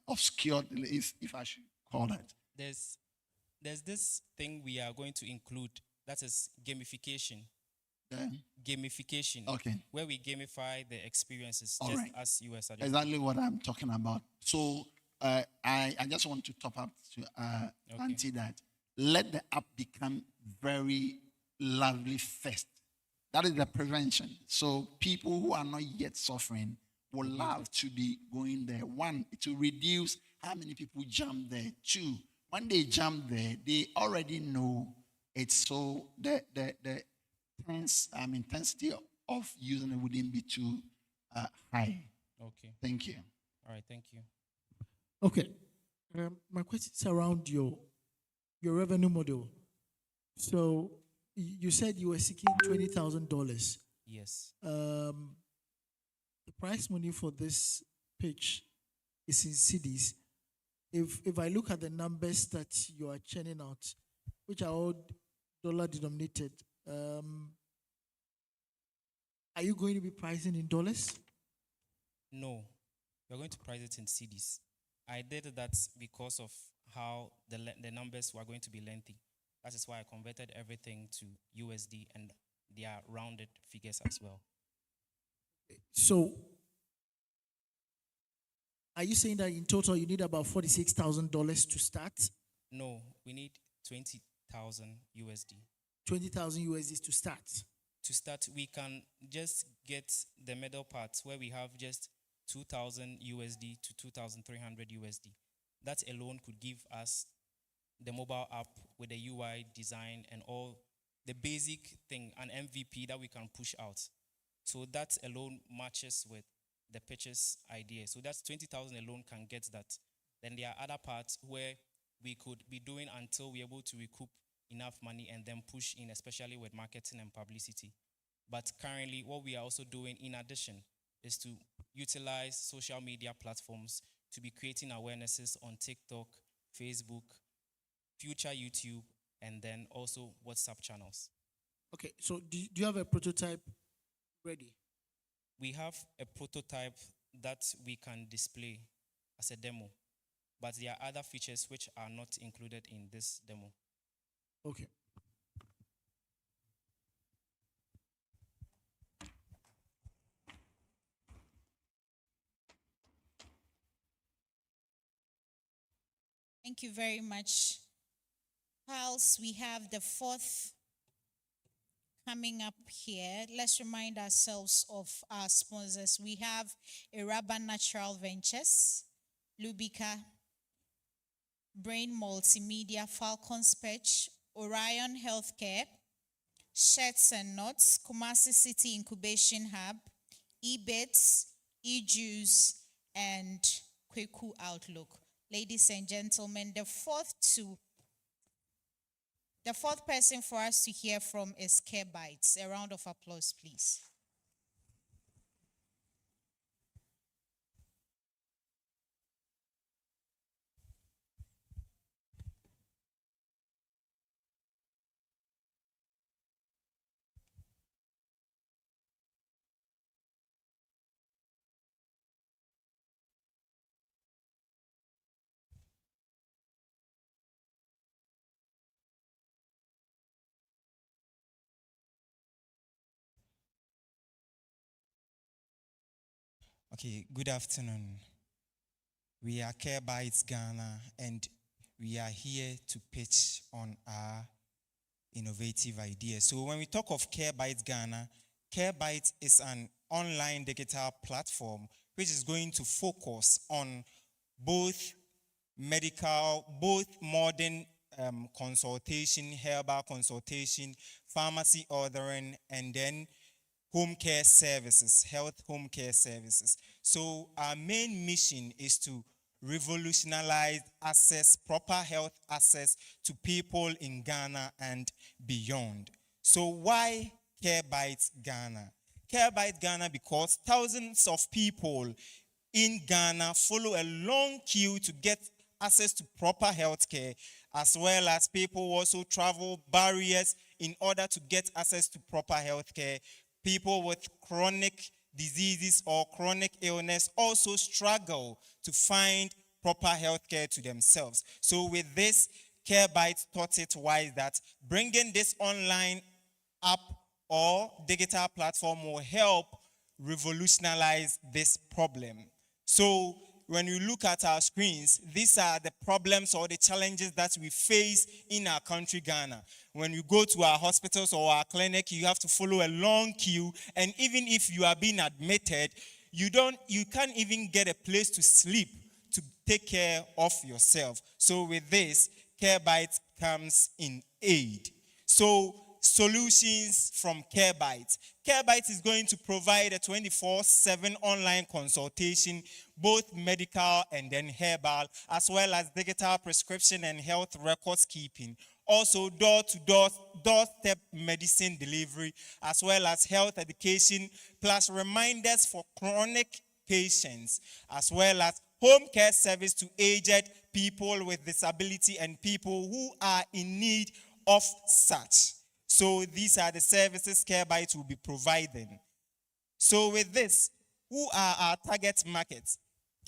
obscure, if I should call it. There's this thing we are going to include, that is gamification. Gamification. Okay. Where we gamify the experiences, all just right. as you were suggesting. Exactly what I'm talking about. So I just want to top up to Auntie that let the app become very lively first. That is the prevention. So people who are not yet suffering will love to be going there. 1, to reduce how many people jump there. 2, when they jump there, they already know it's so the intensity of using it wouldn't be too high. Okay. Thank you. All right, thank you. Okay. My question is around your revenue model. So you said you were seeking $20,000. Yes. The price money for this pitch is in cedis. If I look at the numbers that you are churning out, which are all dollar denominated, are you going to be pricing in dollars? No, we're going to price it in cedis. I did that because of how the numbers were going to be lengthy. That is why I converted everything to USD and they are rounded figures as well. So, are you saying that in total you need about $46,000 to start? No, we need 20,000 USD. 20,000 USD to start. To start, we can just get the middle part where we have just 2,000 USD to 2,300 USD. That alone could give us the mobile app with the UI design and all the basic thing, an MVP that we can push out. So that alone matches with the purchase idea. So that's 20,000 alone can get that. Then there are other parts where we could be doing until we're able to recoup enough money and then push in, especially with marketing and publicity. But currently, what we are also doing in addition is to utilize social media platforms to be creating awarenesses on TikTok, Facebook, future YouTube, and then also WhatsApp channels. Okay, so do you have a prototype ready? We have a prototype that we can display as a demo, but there are other features which are not included in this demo. Okay. Thank you very much. Whilst we have the fourth coming up here, let's remind ourselves of our sponsors. We have Iraba Natural Ventures, Lubica, Brain Multimedia, Falcons Perch, Orion Healthcare, Shirts and Knots, Kumasi City Incubation Hub, Ebet, eJuice, and Kweku Outlook. Ladies and gentlemen, the fourth person for us to hear from is Care Bites. A round of applause, please. Okay, good afternoon. We are Care Bites Ghana, and we are here to pitch on our innovative ideas. So when we talk of Care Bites Ghana, Care Bites is an online digital platform which is going to focus on both modern consultation, herbal consultation, pharmacy ordering, and then home care services, health home care services. So our main mission is to revolutionize proper health access to people in Ghana and beyond. So why Care Bites Ghana? Care Bites Ghana because thousands of people in Ghana follow a long queue to get access to proper health care, as well as people also travel barriers in order to get access to proper health care. People with chronic diseases or chronic illness also struggle to find proper health care to themselves. So with this, Care Bites thought it wise that bringing this online app or digital platform will help revolutionize this problem. So when you look at our screens, these are the problems or the challenges that we face in our country, Ghana. When you go to our hospitals or our clinic, you have to follow a long queue. And even if you are being admitted, you can't even get a place to sleep to take care of yourself. So with this, Care Bites comes in aid. So solutions from Care Bites. Care Bites is going to provide a 24/7 online consultation, both medical and then herbal, as well as digital prescription and health records keeping. Also door-to-door, doorstep medicine delivery, as well as health education, plus reminders for chronic patients, as well as home care service to aged people with disability and people who are in need of such. So these are the services Care Bites will be providing. So with this, who are our target markets?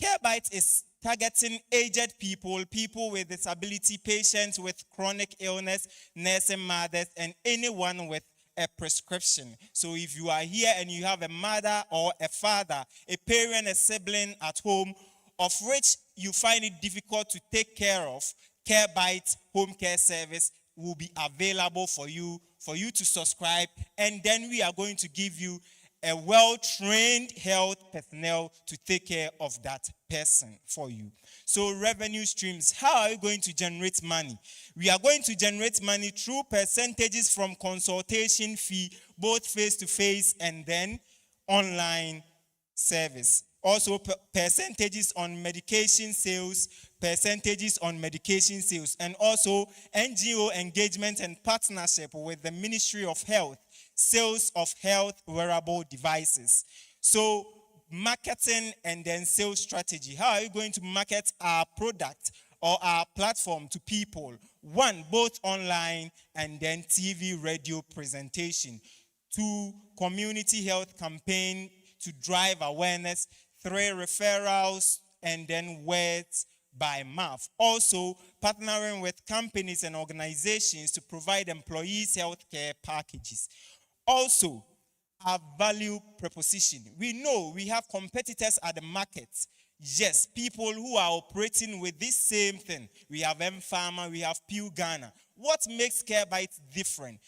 Care Bites is targeting aged people, people with disability, patients with chronic illness, nursing mothers, and anyone with a prescription. So if you are here and you have a mother or a father, a parent, a sibling at home, of which you find it difficult to take care of, CareBite home care service will be available for you to subscribe, and then we are going to give you a well-trained health personnel to take care of that person for you. So revenue streams, how are you going to generate money? We are going to generate money through percentages from consultation fee, both face-to-face and then online service. Also percentages on medication sales, and also NGO engagement and partnership with the Ministry of Health, sales of health wearable devices. So marketing and then sales strategy. How are you going to market our product or our platform to people? One, both online and then TV, radio presentation. Two, community health campaign to drive awareness. Three, referrals and then words by mouth. Also, partnering with companies and organizations to provide employees healthcare packages. Also, our value proposition. We know we have competitors at the market. Yes, people who are operating with this same thing. We have M-Pharma, we have Pew Ghana. What makes CareBite different?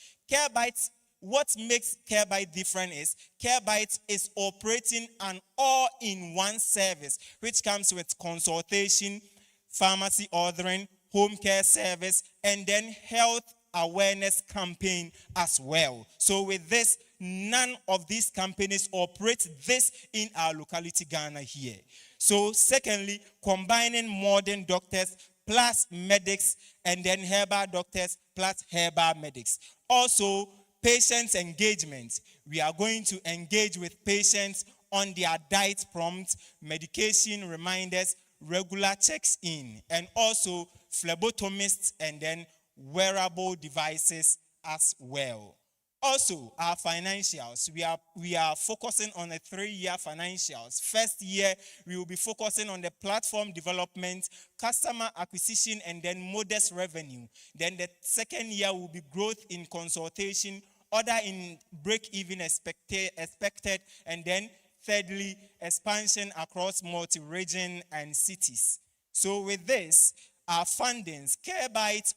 What makes CareBite different is CareBite is operating an all-in-one service, which comes with consultation, pharmacy ordering, home care service, and then health awareness campaign as well. So with this, none of these companies operate this in our locality, Ghana here. So secondly, combining modern doctors plus medics and then herbal doctors plus herbal medics. Also, patient engagement. We are going to engage with patients on their diet prompts, medication reminders, regular checks in, and also phlebotomists and then wearable devices as well. Also, our financials, we are focusing on a 3-year financials. First year, we will be focusing on the platform development, customer acquisition, and then modest revenue. Then the second year will be growth in consultation, order in break-even expected, and then thirdly, expansion across multi-region and cities. So with this, our fundings, CareBite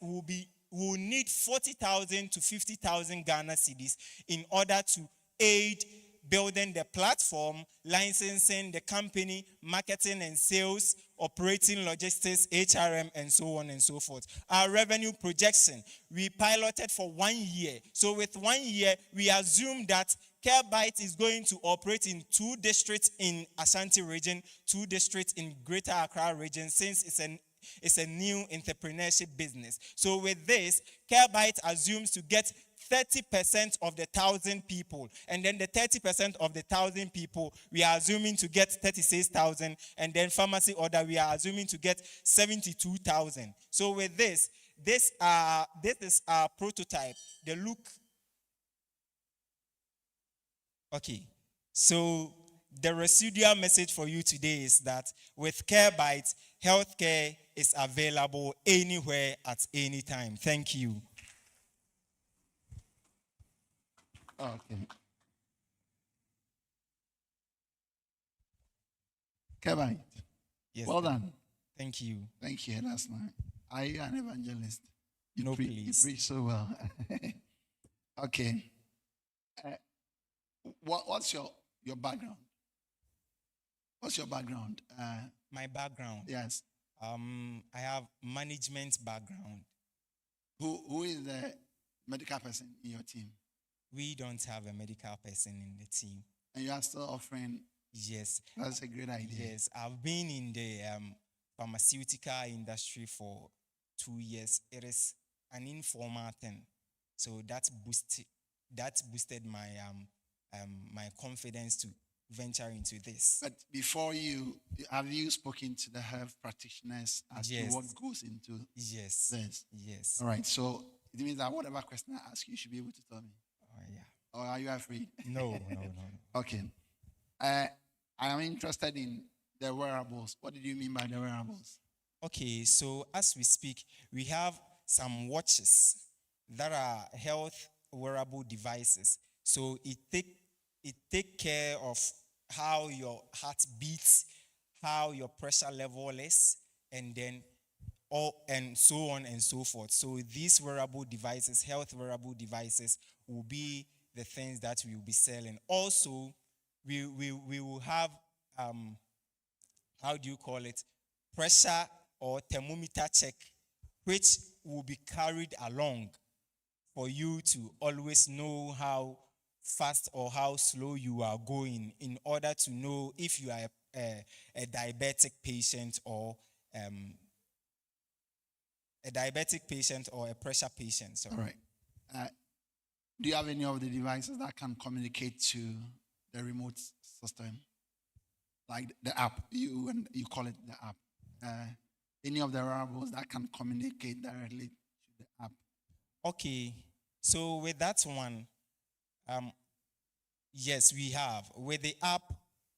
will need 40,000 to 50,000 Ghana cedis in order to aid building the platform, licensing the company, marketing and sales, operating logistics, HRM, and so on and so forth. Our revenue projection, we piloted for 1 year. So with 1 year, we assume that CareBite is going to operate in 2 districts in Ashanti region, 2 districts in Greater Accra region, since it's a new entrepreneurship business. So with this, CareBite assumes to get 30% of the 1,000 people. And then the 30% of the 1,000 people, we are assuming to get 36,000. And then pharmacy order, we are assuming to get 72,000. So with this is our prototype. The look. Okay. So the residual message for you today is that with CareBite, healthcare is available anywhere at any time. Thank you. Okay. CareBite. Yes. Well done. Thank you. Thank you. That's nice. Are you an evangelist? No, You please. preach so well. Okay. What's your background? What's your background? My background. Yes. I have management background. Who is the medical person in your team? We don't have a medical person in the team. And you are still offering? Yes. That's a great idea. Yes. I've been in the pharmaceutical industry for 2 years. It is an informal thing. So that boosted my my confidence to venture into this. But before have you spoken to the health practitioners as Yes. to what goes into Yes. this? Yes. All right. So it means that whatever question I ask you, you should be able to tell me. Oh, yeah. Or are you afraid? No. Okay. I am interested in the wearables. What did you mean by the wearables? Okay, so as we speak, we have some watches that are health wearable devices. So it take care of how your heart beats, how your pressure level is, and then and so on and so forth. So these wearable devices, health wearable devices, will be the things that we will be selling. Also, we will have how do you call it, pressure or thermometer check, which will be carried along for you to always know how fast or how slow you are going, in order to know if you are a diabetic patient or a pressure patient. Sorry. All right. Do you have any of the devices that can communicate to the remote system? Like the app, you call it the app. Any of the wearables that can communicate directly to the app? Okay, so with that one, yes, we have. With the app,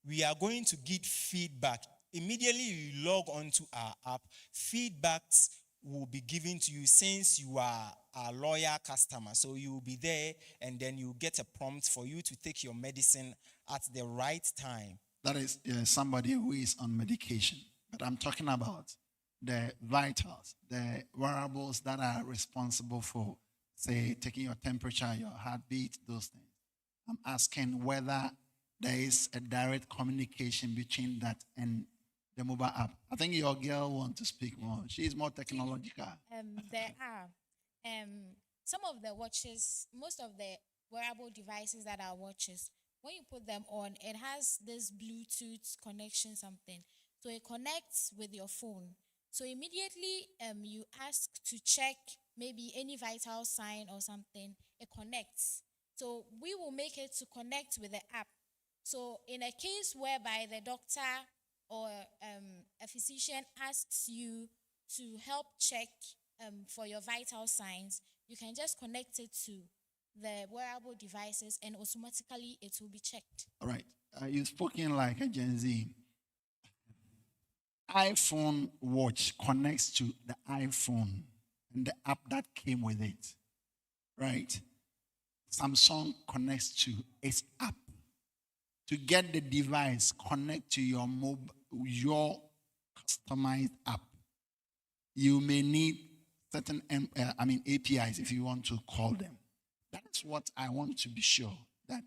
we are going to get feedback. Immediately you log onto our app, feedbacks will be given to you since you are a loyal customer. So you will be there, and then you get a prompt for you to take your medicine at the right time. That is somebody who is on medication. But I'm talking about the vitals, the wearables that are responsible for, say, taking your temperature, your heartbeat, those things. I'm asking whether there is a direct communication between that and the mobile app. I think your girl wants to speak more. She's more technological. There are some of the watches, most of the wearable devices that are watches. When you put them on, it has this Bluetooth connection something. So it connects with your phone. So immediately you ask to check maybe any vital sign or something, it connects. So we will make it to connect with the app. So in a case whereby the doctor or a physician asks you to help check for your vital signs, you can just connect it to the wearable devices and automatically it will be checked. All right. You've spoken like a Gen Z. iPhone watch connects to the iPhone and the app that came with it, right? Samsung connects to its app. To get the device, connect to your customized app. You may need certain APIs, if you want to call them. That's what I want to be sure. That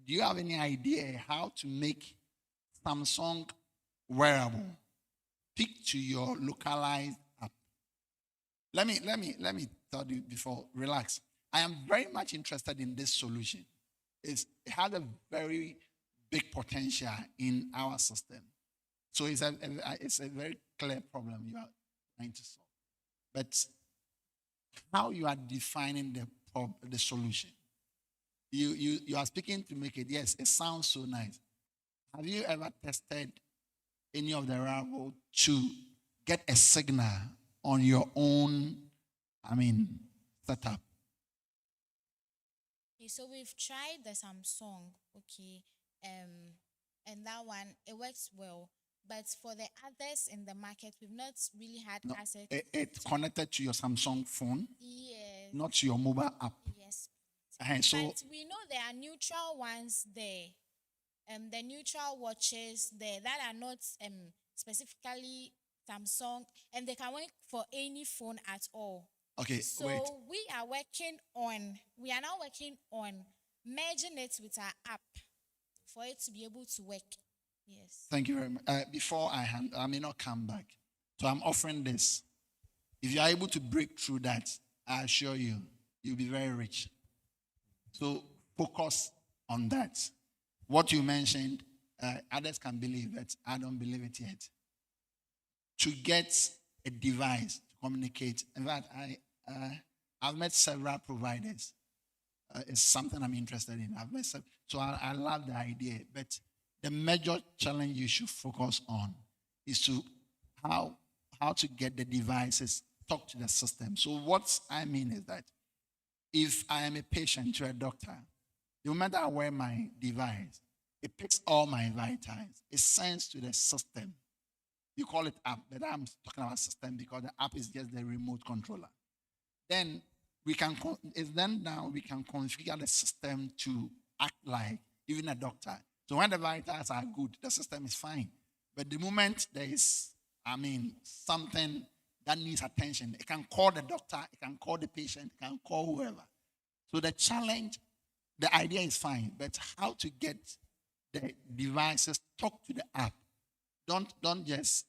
do you have any idea how to make Samsung wearable pick to your localized app? Let me tell you before. Relax. I am very much interested in this solution. It has a very big potential in our system. So it's a very clear problem you are trying to solve. But how you are defining the solution? You are speaking to make it. Yes, it sounds so nice. Have you ever tested any of the wearable to get a signal on your own, setup? Okay, so we've tried the Samsung, okay, and that one, it works well. But for the others in the market, we've not really had access. It's connected to your Samsung phone, Yes. not to your mobile app. Yes. So but we know there are neutral ones there. The neutral watches there that are not specifically Samsung, and they can work for any phone at all. Okay, so wait. we are now working on merging it with our app for it to be able to work. Yes. Thank you very much. Before I may not come back. So I'm offering this. If you are able to break through that, I assure you, you'll be very rich. So focus on that. What you mentioned, others can believe it. I don't believe it yet. To get a device to communicate. In fact, I've met several providers. It's something I'm interested in. So I love the idea. But the major challenge you should focus on is to how to get the devices talk to the system. So what I mean is that if I am a patient to a doctor, the moment I wear my device, it picks all my vitals. It sends to the system. You call it app, but I'm talking about system because the app is just the remote controller. Then it's then now we can configure the system to act like even a doctor. So when the vitals are good, the system is fine. But the moment there is, something that needs attention, it can call the doctor, it can call the patient, it can call whoever. So the challenge, the idea is fine, but how to get the devices talk to the app? Don't just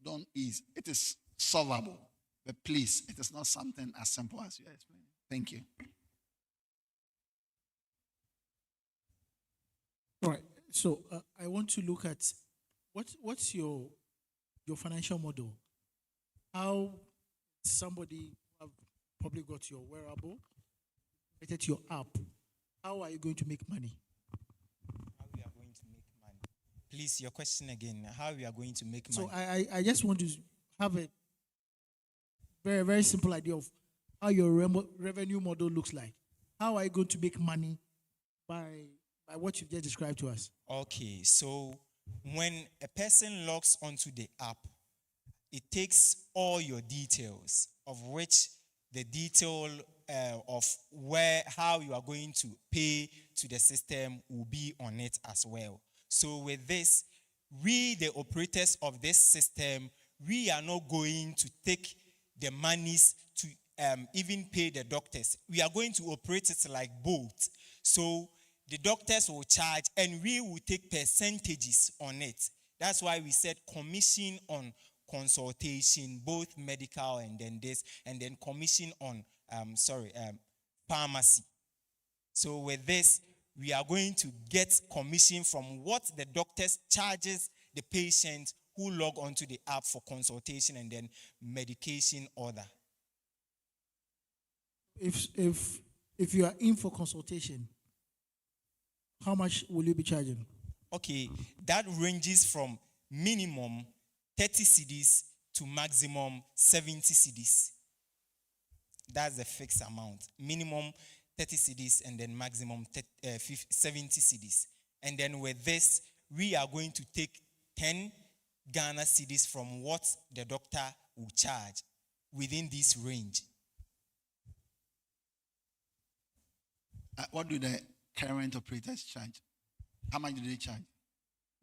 don't ease. It is solvable, but please, it is not something as simple as you are explaining. Thank you. All right. So I want to look at what's your financial model. How somebody have probably got your wearable, created your app. How are you going to make money? How we are going to make money? Please, your question again. How we are going to make money? So I just want to have a very, very simple idea of how your revenue model looks like. How are you going to make money by what you've just described to us? Okay, so when a person logs onto the app, it takes all your details, of which the detail of how you are going to pay to the system will be on it as well. So with this, we, the operators of this system, we are not going to take the monies to even pay the doctors. We are going to operate it like both. So the doctors will charge and we will take percentages on it. That's why we said commission on consultation, both medical and then this, and then commission on pharmacy. So with this, we are going to get commission from what the doctors charges the patient who log onto the app for consultation and then medication order. If you are in for consultation, how much will you be charging? Okay, that ranges from minimum 30 cedis to maximum 70 cedis. That's the fixed amount. Minimum 30 cedis and then maximum 70 cedis. And then with this, we are going to take 10 Ghana cedis from what the doctor will charge within this range. What do the current operators charge? How much do they charge?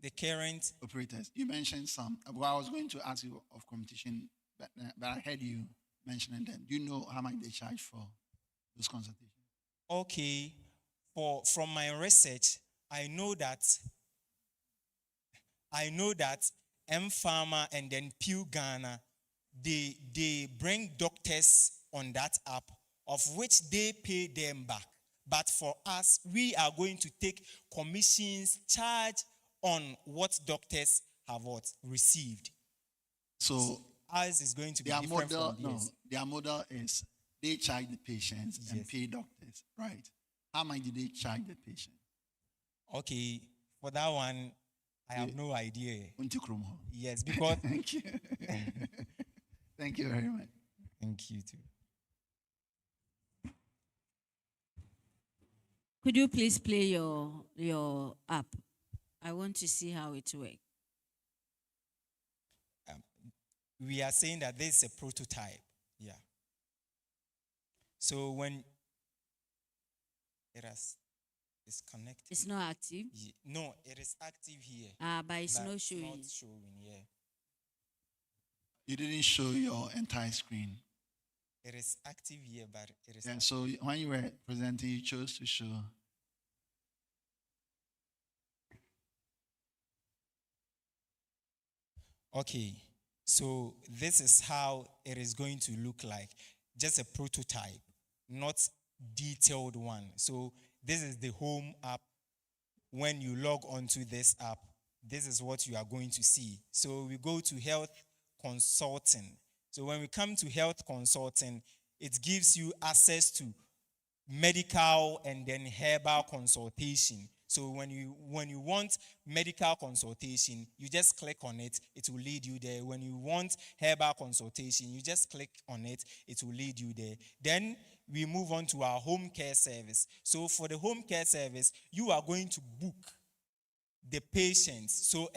The current operators. You mentioned some. Well, I was going to ask you of competition, but I heard you mentioning them. Do you know how much they charge for those consultations? Okay. From my research, I know that M-Pharma and then Pew Ghana, they bring doctors on that app, of which they pay them back. But for us, we are going to take commissions charged on what doctors have received. So ours is going to be different from theirs. Their model is they charge the patients and pay doctors, right? How much do they charge the patient? Okay, for that one, I have no idea. Yes, because thank you. Thank you very much. Thank you too. Could you please play your app? I want to see how it works. We are saying that this is a prototype. Yeah. So when it's connected. It's not active? No, it is active here. But it's not showing. Not showing, yeah. You didn't show your entire screen. It is active here, but it is. Yeah, so when you were presenting, you chose to show. Okay, so this is how it is going to look like. Just a prototype, not detailed one. So this is the home app. When you log onto this app, this is what you are going to see. So we go to health consulting. So when we come to health consulting, it gives you access to medical and then herbal consultation. So when you want medical consultation, you just click on it, it will lead you there. When you want herbal consultation, you just click on it, it will lead you there. Then we move on to our home care service. So for the home care service, you are going to book the patients. So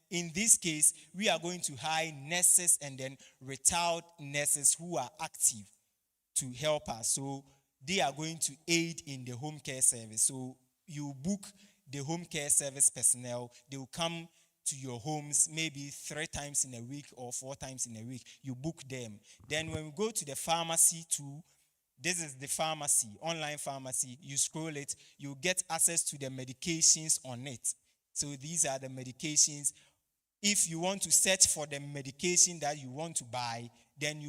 in this case, we are going to hire nurses and then retired nurses who are active. to help us. So they are going to aid in the home care service. So you book the home care service personnel. They will come to your homes maybe 3 times in a week or 4 times in a week. You book them. Then when we go to the pharmacy too, this is the pharmacy, online pharmacy. You scroll it, you get access to the medications on it. So these are the medications. If you want to search for the medication that you want to buy, then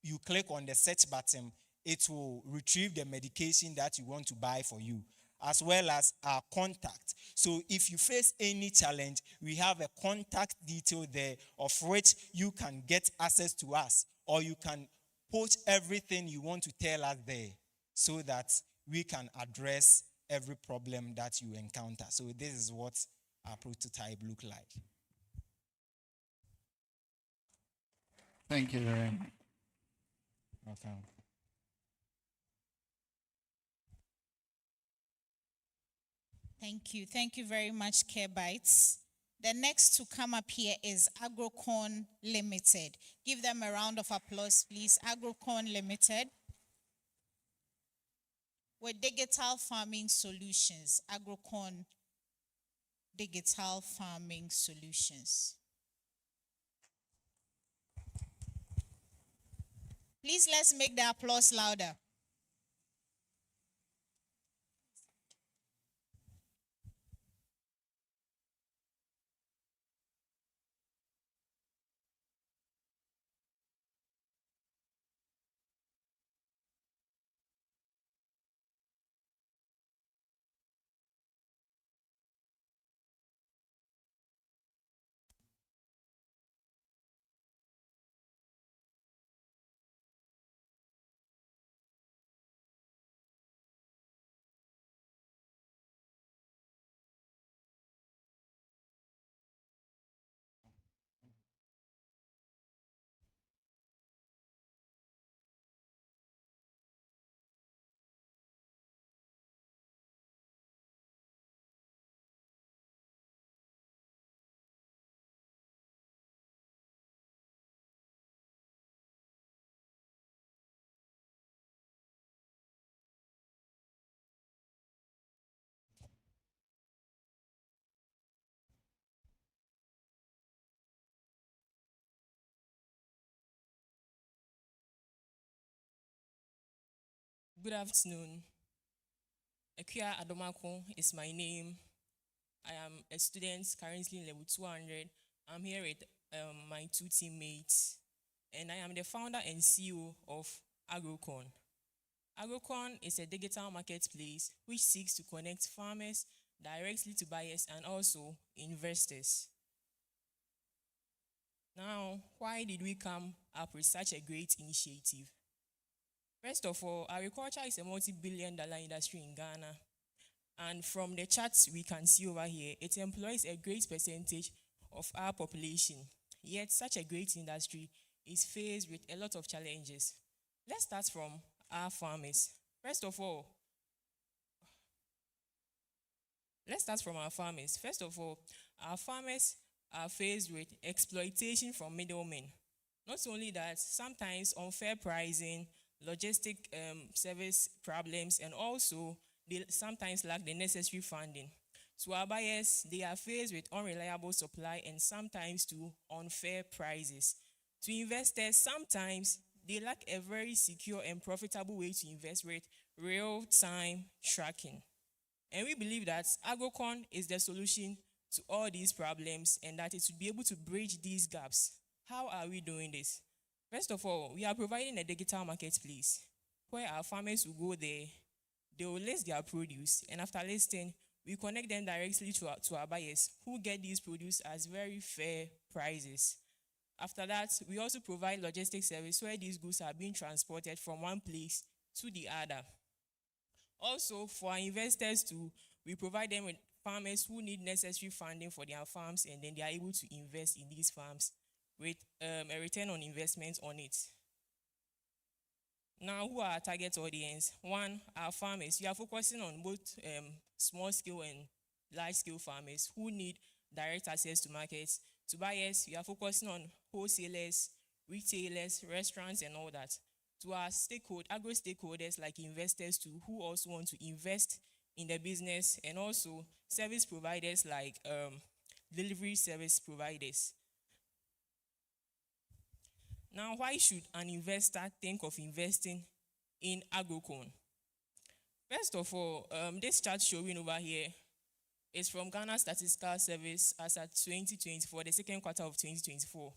you click on the search button. It will retrieve the medication that you want to buy for you, as well as our contact. So if you face any challenge, we have a contact detail there of which you can get access to us, or you can post everything you want to tell us there so that we can address every problem that you encounter. So this is what our prototype look like. Thank you very much. Okay. Thank you. Thank you very much, Care Bites. The next to come up here is Agricorn Limited. Give them a round of applause, please. Agricorn Limited. With digital farming solutions. Agricorn Digital Farming Solutions. Please, let's make the applause louder. Good afternoon. Akia Adomako is my name. I am a student currently in level 200. I'm here with my 2 teammates, and I am the founder and CEO of Agricorn. Agricorn is a digital marketplace which seeks to connect farmers directly to buyers and also investors. Now, why did we come up with such a great initiative? First of all, agriculture is a multi-billion-dollar industry in Ghana. And from the charts we can see over here, it employs a great percentage of our population. Yet, such a great industry is faced with a lot of challenges. Let's start from our farmers. First of all, our farmers are faced with exploitation from middlemen. Not only that, sometimes unfair pricing, logistic service problems, and also they sometimes lack the necessary funding. To our buyers, they are faced with unreliable supply and sometimes too unfair prices. To investors, sometimes they lack a very secure and profitable way to invest with real-time tracking. And we believe that Agricorn is the solution to all these problems and that it should be able to bridge these gaps. How are we doing this? First of all, we are providing a digital marketplace where our farmers will go there, they will list their produce, and after listing, we connect them directly to our buyers who get these produce at very fair prices. After that, we also provide logistics service where these goods are being transported from one place to the other. Also, for our investors too, we provide them with farmers who need necessary funding for their farms, and then they are able to invest in these farms with a return on investment on it. Now, who are our target audience? One, our farmers. We are focusing on both small-scale and large-scale farmers who need direct access to markets. To buyers, we are focusing on wholesalers, retailers, restaurants, and all that. to our agro stakeholders like investors too, who also want to invest in the business, and also service providers like delivery service providers. Now, why should an investor think of investing in Agricorn? First of all, this chart showing over here is from Ghana Statistical Service as at 2024, the second quarter of 2024.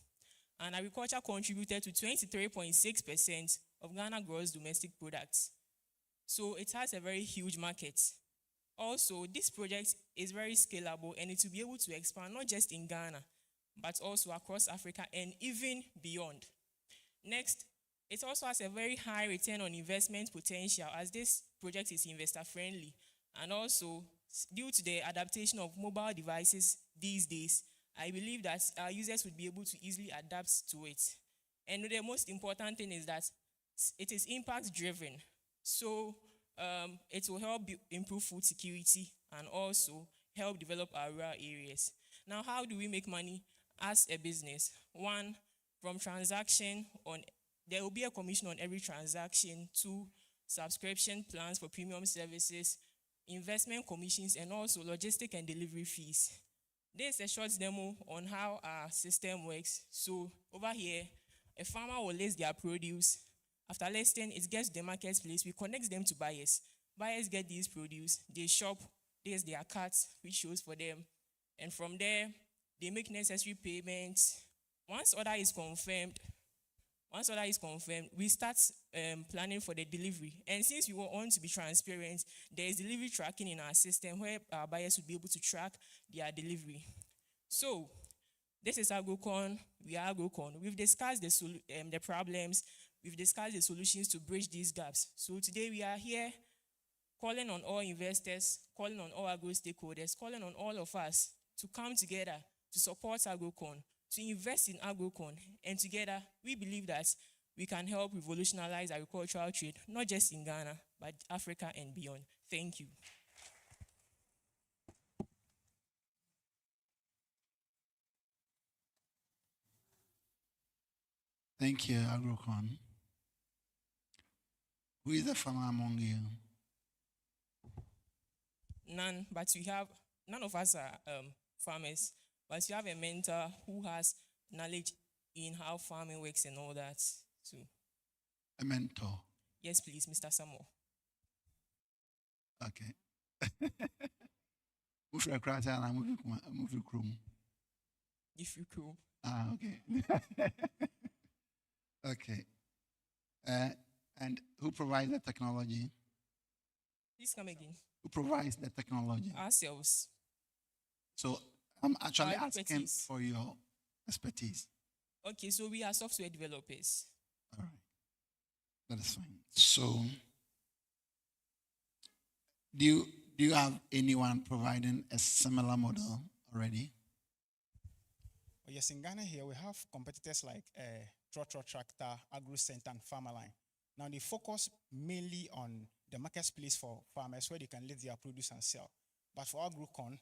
And agriculture contributed to 23.6% of Ghana gross domestic products. So it has a very huge market. Also, this project is very scalable, and it will be able to expand not just in Ghana, but also across Africa and even beyond. Next, it also has a very high return on investment potential, as this project is investor friendly, and also due to the adaptation of mobile devices these days, I believe that our users would be able to easily adapt to it. And the most important thing is that it is impact driven. So it will help improve food security and also help develop our rural areas. Now, how do we make money as a business? One, from transaction there will be a commission on every transaction. Two, subscription plans for premium services, investment commissions, and also logistic and delivery fees. This is a short demo on how our system works. So over here, a farmer will list their produce. After listing, it gets to the marketplace. We connect them to buyers. Buyers get these produce. They shop. There's their carts, which shows for them. And from there, they make necessary payments. Once order is confirmed, we start planning for the delivery. And since we want to be transparent, there is delivery tracking in our system where our buyers will be able to track their delivery. So, this is Agricorn. We are Agricorn. We've discussed the problems. We've discussed the solutions to bridge these gaps. So today we are here calling on all investors, calling on all agro stakeholders, calling on all of us to come together to support Agricorn, to invest in Agricorn, and together we believe that we can help revolutionize agricultural trade, not just in Ghana, but Africa and beyond. Thank you. Thank you, Agricorn. Who is the farmer among you? None, but none of us are farmers, but you have a mentor who has knowledge in how farming works and all that too. A mentor? Yes, please, Mr. Samuel. Okay. Move your crater and move your room. If you could. Ah, okay. Okay. And who provides the technology? Please come again. Who provides the technology? Ourselves. So I'm actually Our asking expertise. for your expertise. Okay, so we are software developers. All right. That is fine. So do you have anyone providing a similar model already? Yes, in Ghana here, we have competitors like Trotro Tractor, Agro Center, and Farmerline. Now, they focus mainly on the marketplace for farmers where they can list their produce and sell. But for Agricorn,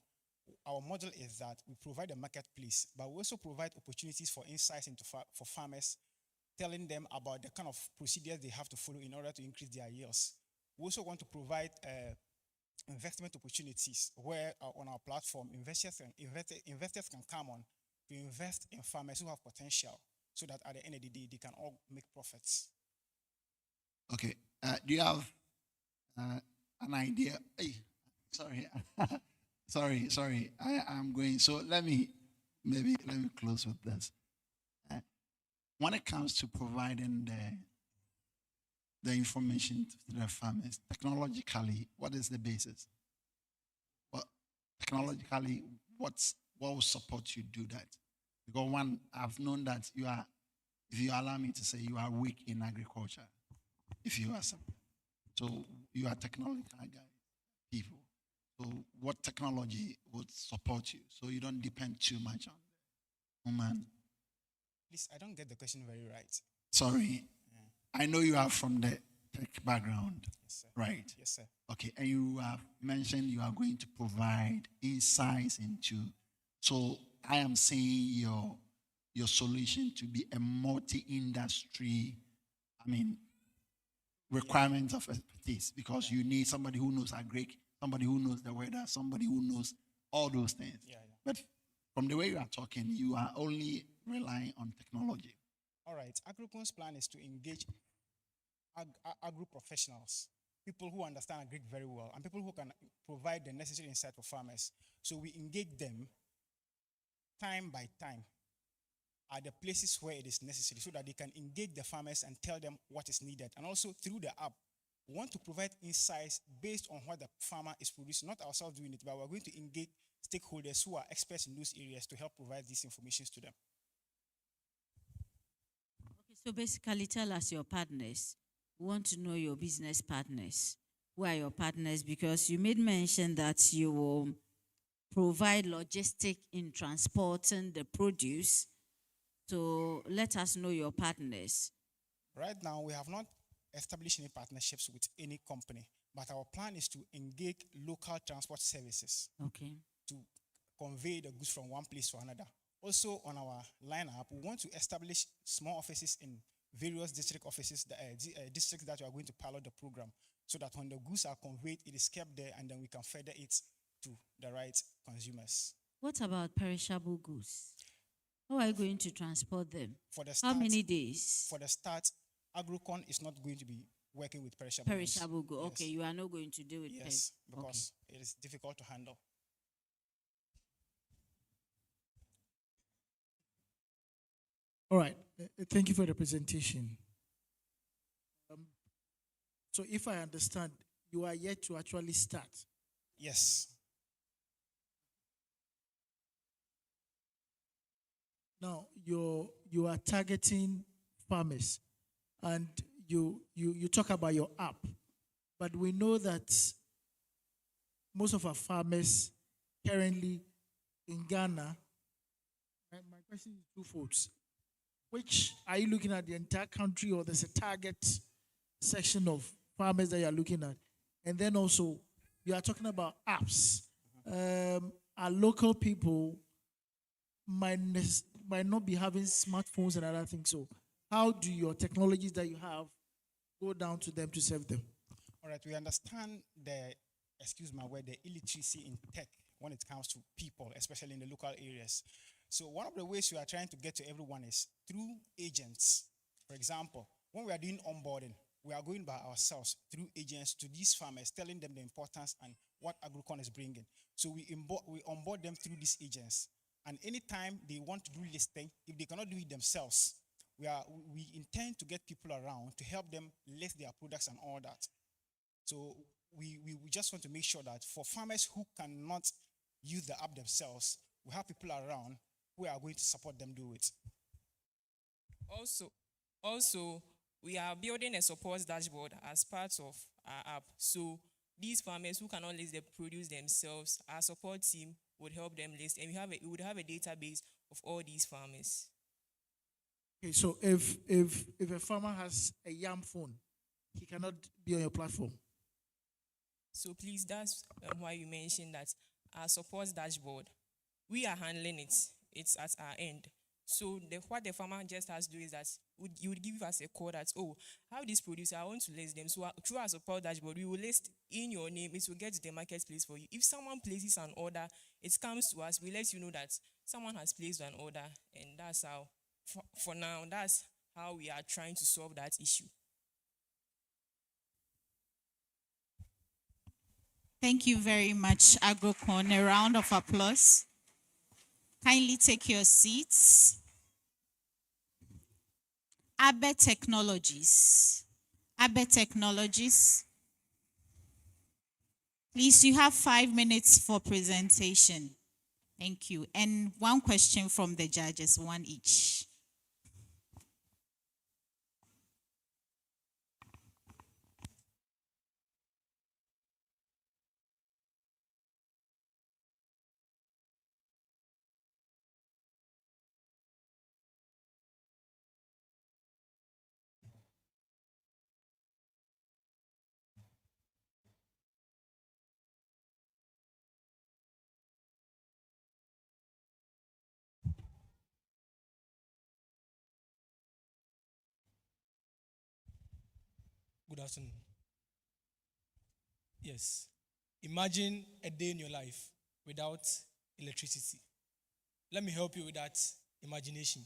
our model is that we provide a marketplace, but we also provide opportunities for insights for farmers, telling them about the kind of procedures they have to follow in order to increase their yields. We also want to provide investment opportunities where on our platform, investors can come on to invest in farmers who have potential so that at the end of the day, they can all make profits. Okay. Do you have an idea? Hey, sorry. sorry. I'm going. So let me close with this. When it comes to providing the information to the farmers, technologically, what is the basis? Well, technologically, what will support you do that? Because one, I've known that you are, if you allow me to say, you are weak in agriculture. If you are some, so you are technological people. So what technology would support you so you don't depend too much on the human? Please, I don't get the question very right. Sorry. I know you are from the tech background, Yes, sir. right? Yes, sir. Okay, and you have mentioned you are going to provide insights into. So I am seeing your solution to be a multi-industry, requirements of expertise because you need somebody who knows agric, somebody who knows the weather, somebody who knows all those things. But from the way you are talking, you are only relying on technology. All right. Agricorn's plan is to engage agro professionals, people who understand agric very well, and people who can provide the necessary insight for farmers. So we engage them time by time at the places where it is necessary so that they can engage the farmers and tell them what is needed. And also through the app, we want to provide insights based on what the farmer is producing, not ourselves doing it, but we're going to engage stakeholders who are experts in those areas to help provide these information to them. Okay, so basically tell us your partners. We want to know your business partners. Who are your partners? Because you made mention that you will provide logistic in transporting the produce. So let us know your partners. Right now, we have not established any partnerships with any company, but our plan is to engage local transport services to convey the goods from one place to another. Also, on our lineup, we want to establish small offices in various district offices, districts that we are going to pilot the program, so that when the goods are conveyed, it is kept there, and then we can further it to the right consumers. What about perishable goods? How are you going to transport them? For the start, how many days? For the start, Agricorn is not going to be working with perishable goods. Perishable goods. Okay, you are not going to do it. Yes, because it is difficult to handle. All right. Thank you for the presentation. So if I understand, you are yet to actually start. Yes. Now, you are targeting farmers, and you talk about your app, but we know that most of our farmers currently in Ghana, my question is twofold. Which are you looking at, the entire country, or there's a target section of farmers that you are looking at? And then also, you are talking about apps. Our local people might not be having smartphones and other things. So how do your technologies that you have go down to them to serve them? All right, we understand the illiteracy in tech when it comes to people, especially in the local areas. So one of the ways we are trying to get to everyone is through agents. For example, when we are doing onboarding, we are going by ourselves through agents to these farmers, telling them the importance and what Agricorn is bringing. So we onboard them through these agents. And anytime they want to do listing, if they cannot do it themselves, we intend to get people around to help them list their products and all that. So we just want to make sure that for farmers who cannot use the app themselves, we have people around who are going to support them do it. Also, we are building a support dashboard as part of our app. So these farmers who cannot list the produce themselves, our support team would help them list, and we would have a database of all these farmers. Okay, so if a farmer has a yam phone, he cannot be on your platform. So please, that's why you mentioned that our support dashboard, we are handling it. It's at our end. So what the farmer just has to do is that you would give us a call that, how this producer, I want to list them. So through our support dashboard, we will list in your name. It will get to the marketplace for you. If someone places an order, it comes to us. We let you know that someone has placed an order, and that's how, for now, that's how we are trying to solve that issue. Thank you very much, Agricorn. A round of applause. Kindly take your seats. Abet Technologies. Abet Technologies. Please, you have 5 minutes for presentation. Thank you. And one question from the judges, one each. afternoon. Yes. Imagine a day in your life without electricity. Let me help you with that imagination.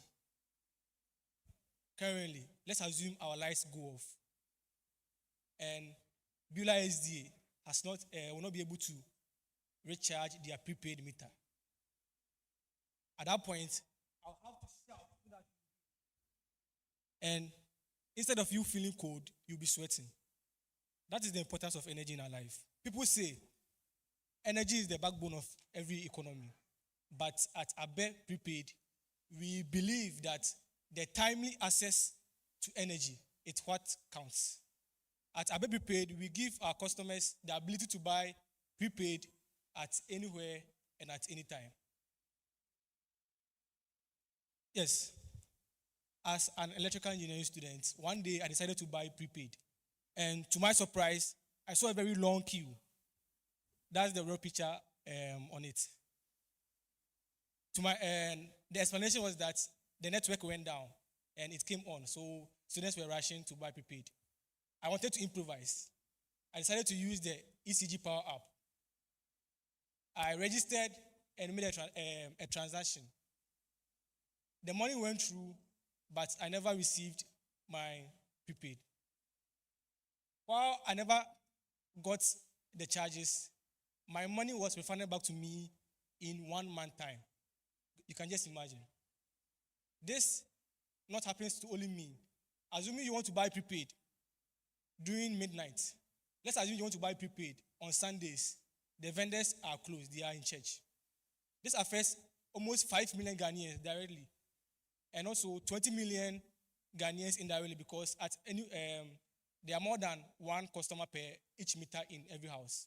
Currently, let's assume our lights go off and Beulah SDA will not be able to recharge their prepaid meter. At that point, I'll have to shout so that, and instead of you feeling cold, you'll be sweating. That is the importance of energy in our life. People say energy is the backbone of every economy. But at Abet Prepaid, we believe that the timely access to energy is what counts. At Abet Prepaid, we give our customers the ability to buy prepaid at anywhere and at any time. Yes, as an electrical engineering student, one day I decided to buy prepaid. And to my surprise, I saw a very long queue. That's the real picture on it. The explanation was that the network went down and it came on, so students were rushing to buy prepaid. I wanted to improvise. I decided to use the ECG Power app. I registered and made a transaction. The money went through, but I never received my prepaid. While I never got the charges, my money was refunded back to me in 1 month time. You can just imagine. This not happens to only me. Assuming you want to buy prepaid during midnight. Let's assume you want to buy prepaid on Sundays. The vendors are closed. They are in church. This affects almost 5 million Ghanaians directly, and also 20 million Ghanaians indirectly, because there are more than one customer per each meter in every house.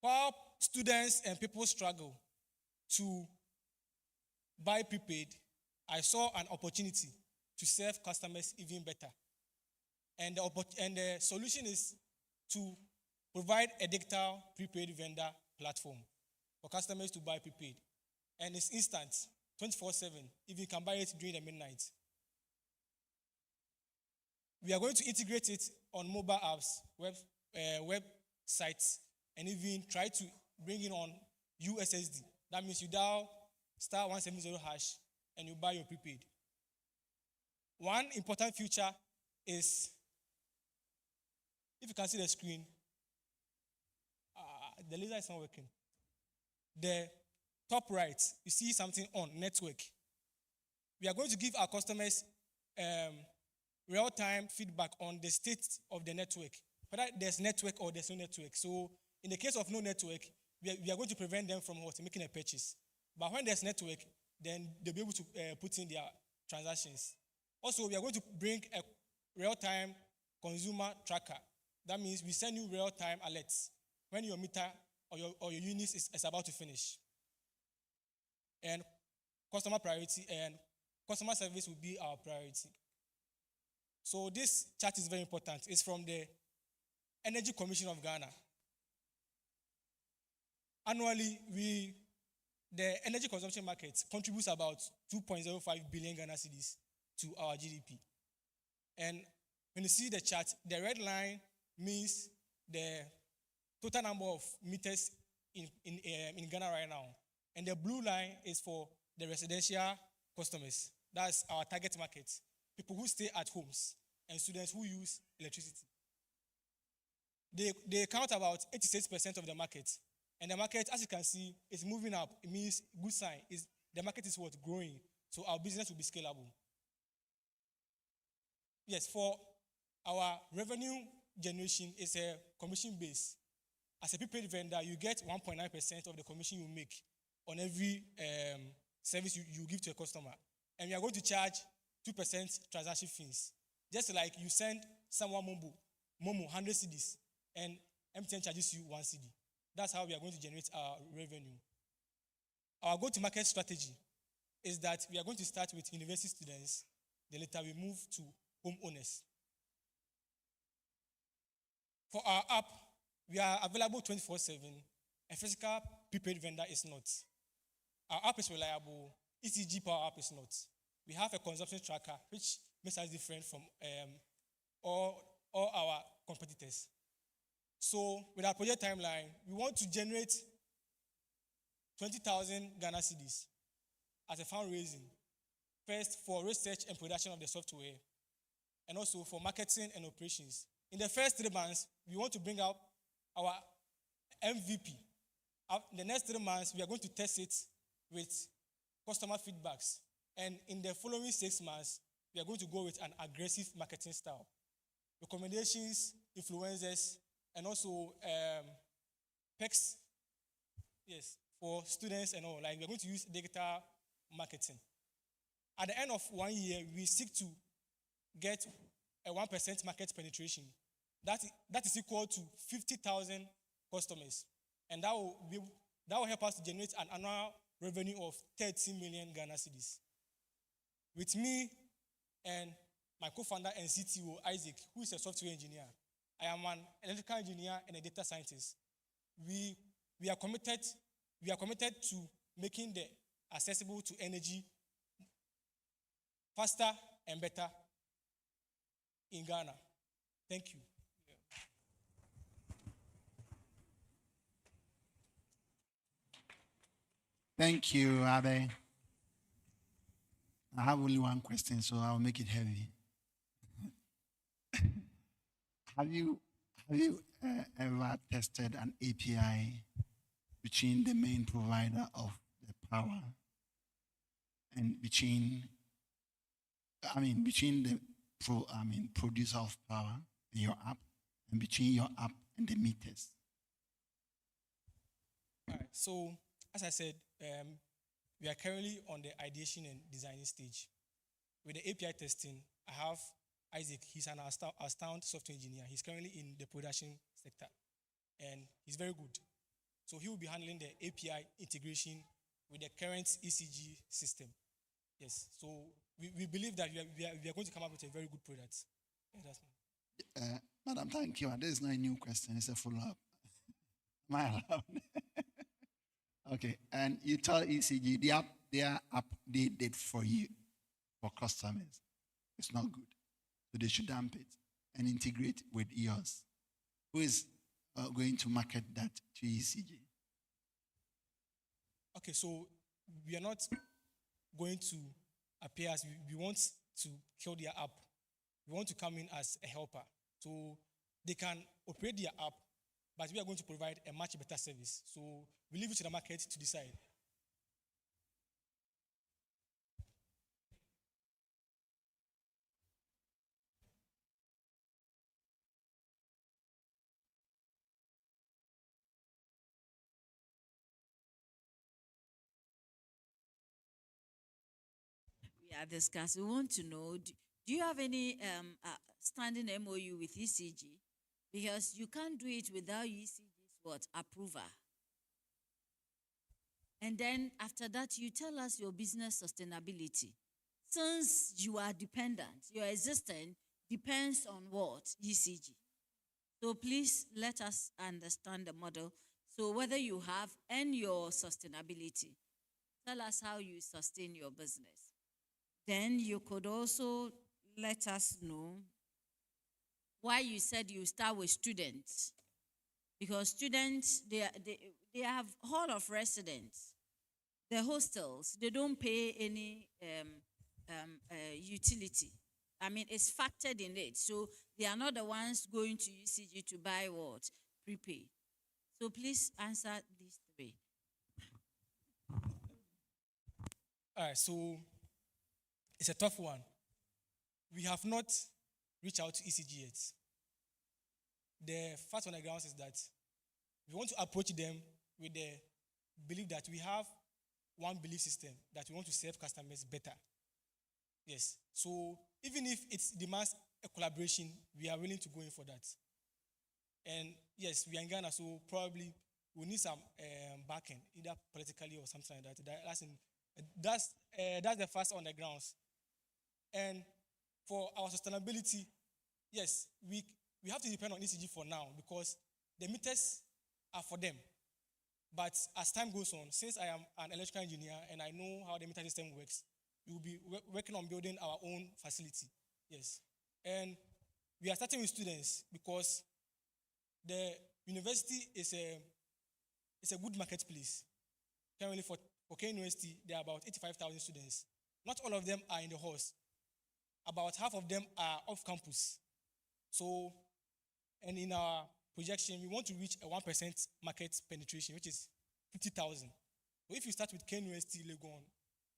While students and people struggle to buy prepaid, I saw an opportunity to serve customers even better. And the solution is to provide a digital prepaid vendor platform for customers to buy prepaid. And it's instant, 24/7, if you can buy it during the midnight. We are going to integrate it on mobile apps, websites, and even try to bring it on USSD. That means you dial *170# and you buy your prepaid. One important feature is, if you can see the screen, the laser is not working. The top right, you see something on network. We are going to give our customers real-time feedback on the state of the network, whether there's network or there's no network. So in the case of no network, we are going to prevent them from making a purchase. But when there's network, then they'll be able to put in their transactions. Also, we are going to bring a real-time consumer tracker. That means we send you real-time alerts when your meter or your unit is about to finish. And customer priority and customer service will be our priority. So this chart is very important. It's from the Energy Commission of Ghana. Annually, the energy consumption market contributes about 2.05 billion Ghana cedis to our GDP. And when you see the chart, the red line means the total number of meters in Ghana right now. And the blue line is for the residential customers. That's our target market. People who stay at homes and students who use electricity. They count about 86% of the market. And the market, as you can see, is moving up. It means good sign. The market is growing. So our business will be scalable. Yes, for our revenue generation, is a commission base. As a prepaid vendor, you get 1.9% of the commission you make on every service you give to a customer. And we are going to charge 2% transaction fees. Just like you send someone Momo 100 cedis, and MTN charges you 1 cedi. That's how we are going to generate our revenue. Our go-to-market strategy is that we are going to start with university students, then later we move to homeowners. For our app, we are available 24/7. A physical prepaid vendor is not. Our app is reliable. ECG Power app is not. We have a consumption tracker, which makes us different from all our competitors. So with our project timeline, we want to generate 20,000 Ghana cedis as a fundraising, first for research and production of the software, and also for marketing and operations. In the first 3 months, we want to bring out our MVP. In the next 3 months, we are going to test it with customer feedbacks. And in the following 6 months, we are going to go with an aggressive marketing style. Recommendations, influencers, and also perks, yes, for students and all. Like, we're going to use digital marketing. At the end of 1 year, we seek to get a 1% market penetration. That is equal to 50,000 customers. And that will help us to generate an annual revenue of 30 million Ghana cedis. With me and my co-founder and CTO, Isaac, who is a software engineer, I am an electrical engineer and a data scientist. We are committed to making the accessible to energy faster and better in Ghana. Thank you. Thank you, Abet. I have only one question, so I'll make it heavy. Have you ever tested an API between the main provider of the power and between the producer of power and your app, and between your app and the meters? All right. So, as I said, we are currently on the ideation and designing stage. With the API testing, I have Isaac. He's an astound software engineer. He's currently in the production sector, and he's very good. So he will be handling the API integration with the current ECG system. Yes. So we believe that we are going to come up with a very good product. Yeah, Madam, thank you. This is not a new question. It's a follow-up. Am I allowed? Okay. And you tell ECG their app they did for you, for customers, it's not good. So they should dump it and integrate with yours. Who is going to market that to ECG? Okay, so we are not going to appear as we want to kill their app. We want to come in as a helper. So they can operate their app, but we are going to provide a much better service. So we leave it to the market to decide. We are discussing. We want to know, do you have any standing MOU with ECG? Because you can't do it without ECG's approval. And then after that, you tell us your business sustainability. Since you are dependent, your existence depends on what? ECG. So please let us understand the model. So whether you have and your sustainability, tell us how you sustain your business. Then you could also let us know why you said you start with students. Because students, they have hall of residence. The hostels, they don't pay any utility. I mean, it's factored in it. So they are not the ones going to UCG to buy what? Prepay. So please answer these three. All right, so it's a tough one. We have not reached out to ECG yet. The fact on the ground is that we want to approach them with the belief that we have one belief system, that we want to serve customers better. Yes. So even if it demands a collaboration, we are willing to go in for that. And yes, we are in Ghana, so probably we need some backing, either politically or something like that. That's the first on the grounds. And for our sustainability, yes, we have to depend on ECG for now because the meters are for them. But as time goes on, since I am an electrical engineer and I know how the meter system works, we will be working on building our own facility. Yes. And we are starting with students because the university is a good marketplace. Currently for K University, there are about 85,000 students. Not all of them are in the halls. About half of them are off campus. So, and in our projection, we want to reach a 1% market penetration, which is 50,000. So if you start with K University, Legon,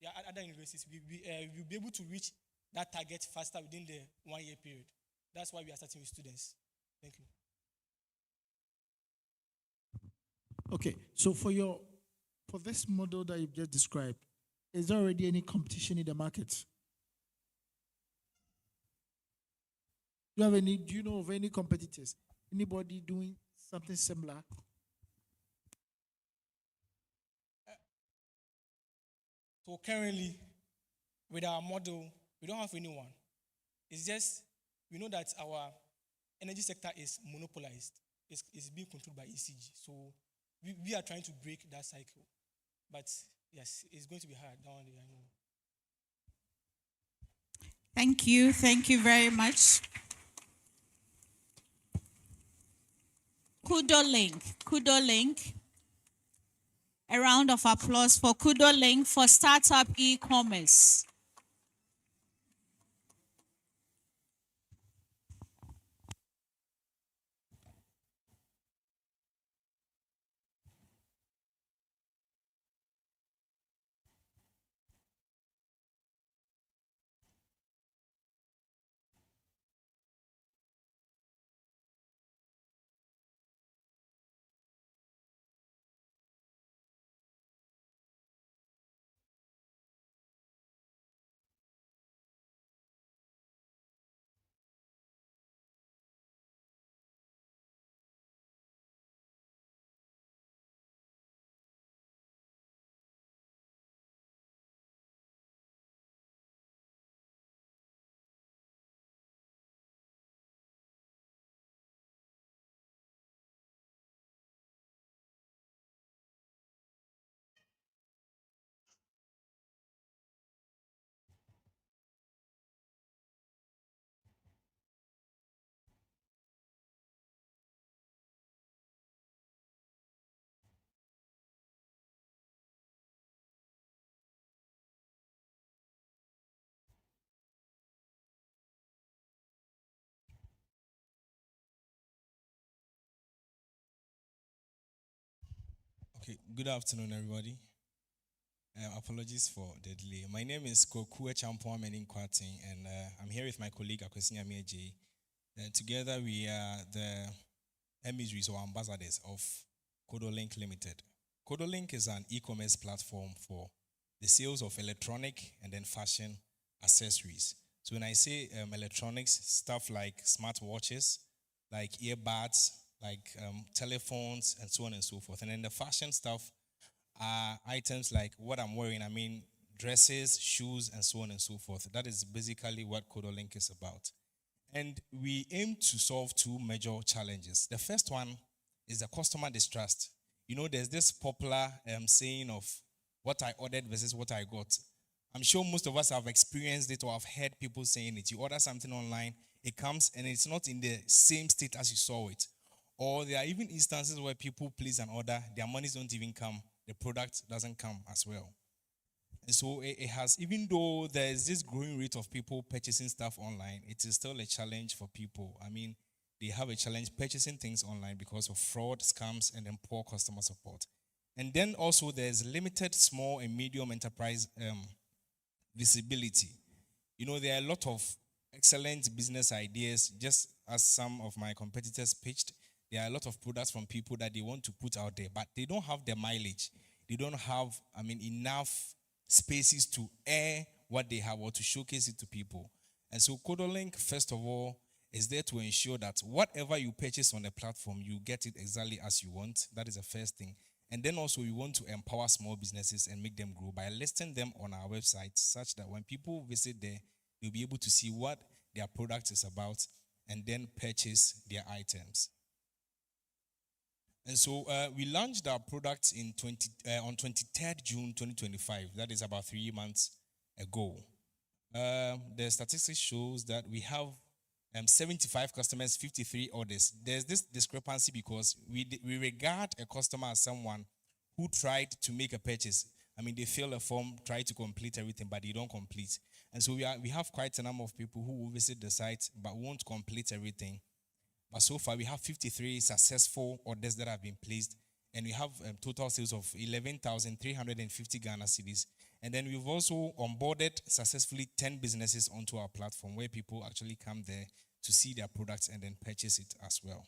there are other universities, we'll be able to reach that target faster within the 1 year period. That's why we are starting with students. Thank you. Okay, so for this model that you've just described, is there already any competition in the market? Do you know of any competitors? Anybody doing something similar? So currently, with our model, we don't have anyone. It's just, we know that our energy sector is monopolized. It's being controlled by ECG. So we are trying to break that cycle. But yes, it's going to be hard down there, I know. Thank you. Thank you very much. Kudo Link. A round of applause for Kudo Link for startup e-commerce. Okay, good afternoon, everybody. Apologies for the delay. My name is Kokue Champon Menin Kwatin, and I'm here with my colleague Akwesinya Mieje. Together, we are the emissaries or ambassadors of Kudo Link Limited. Kudo Link is an e-commerce platform for the sales of electronic and then fashion accessories. So when I say electronics, stuff like smartwatches, like earbuds, like telephones, and so on and so forth. And then the fashion stuff are items like what I'm wearing. I mean, dresses, shoes, and so on and so forth. That is basically what Kudo Link is about. And we aim to solve two major challenges. The first one is the customer distrust. You know, there's this popular saying of what I ordered versus what I got. I'm sure most of us have experienced it or have heard people saying it. You order something online, it comes and it's not in the same state as you saw it. Or there are even instances where people place an order, their monies don't even come, the product doesn't come as well. And so it has, even though there is this growing rate of people purchasing stuff online, it is still a challenge for people. I mean, they have a challenge purchasing things online because of fraud, scams, and then poor customer support. And then also there's limited small and medium enterprise visibility. You know, there are a lot of excellent business ideas, just as some of my competitors pitched. There are a lot of products from people that they want to put out there, but they don't have the mileage. They don't have, enough spaces to air what they have or to showcase it to people. And so Kudo Link, first of all, is there to ensure that whatever you purchase on the platform, you get it exactly as you want. That is the first thing. And then also we want to empower small businesses and make them grow by listing them on our website such that when people visit there, they'll be able to see what their product is about and then purchase their items. And so we launched our product on 23rd June 2025. That is about 3 months ago. The statistics shows that we have 75 customers, 53 orders. There's this discrepancy because we regard a customer as someone who tried to make a purchase. I mean, they fill a form, try to complete everything, but they don't complete. And so we have quite a number of people who will visit the site but won't complete everything. But so far, we have 53 successful orders that have been placed, and we have total sales of 11,350 Ghana cedis. And then we've also onboarded successfully 10 businesses onto our platform where people actually come there to see their products and then purchase it as well.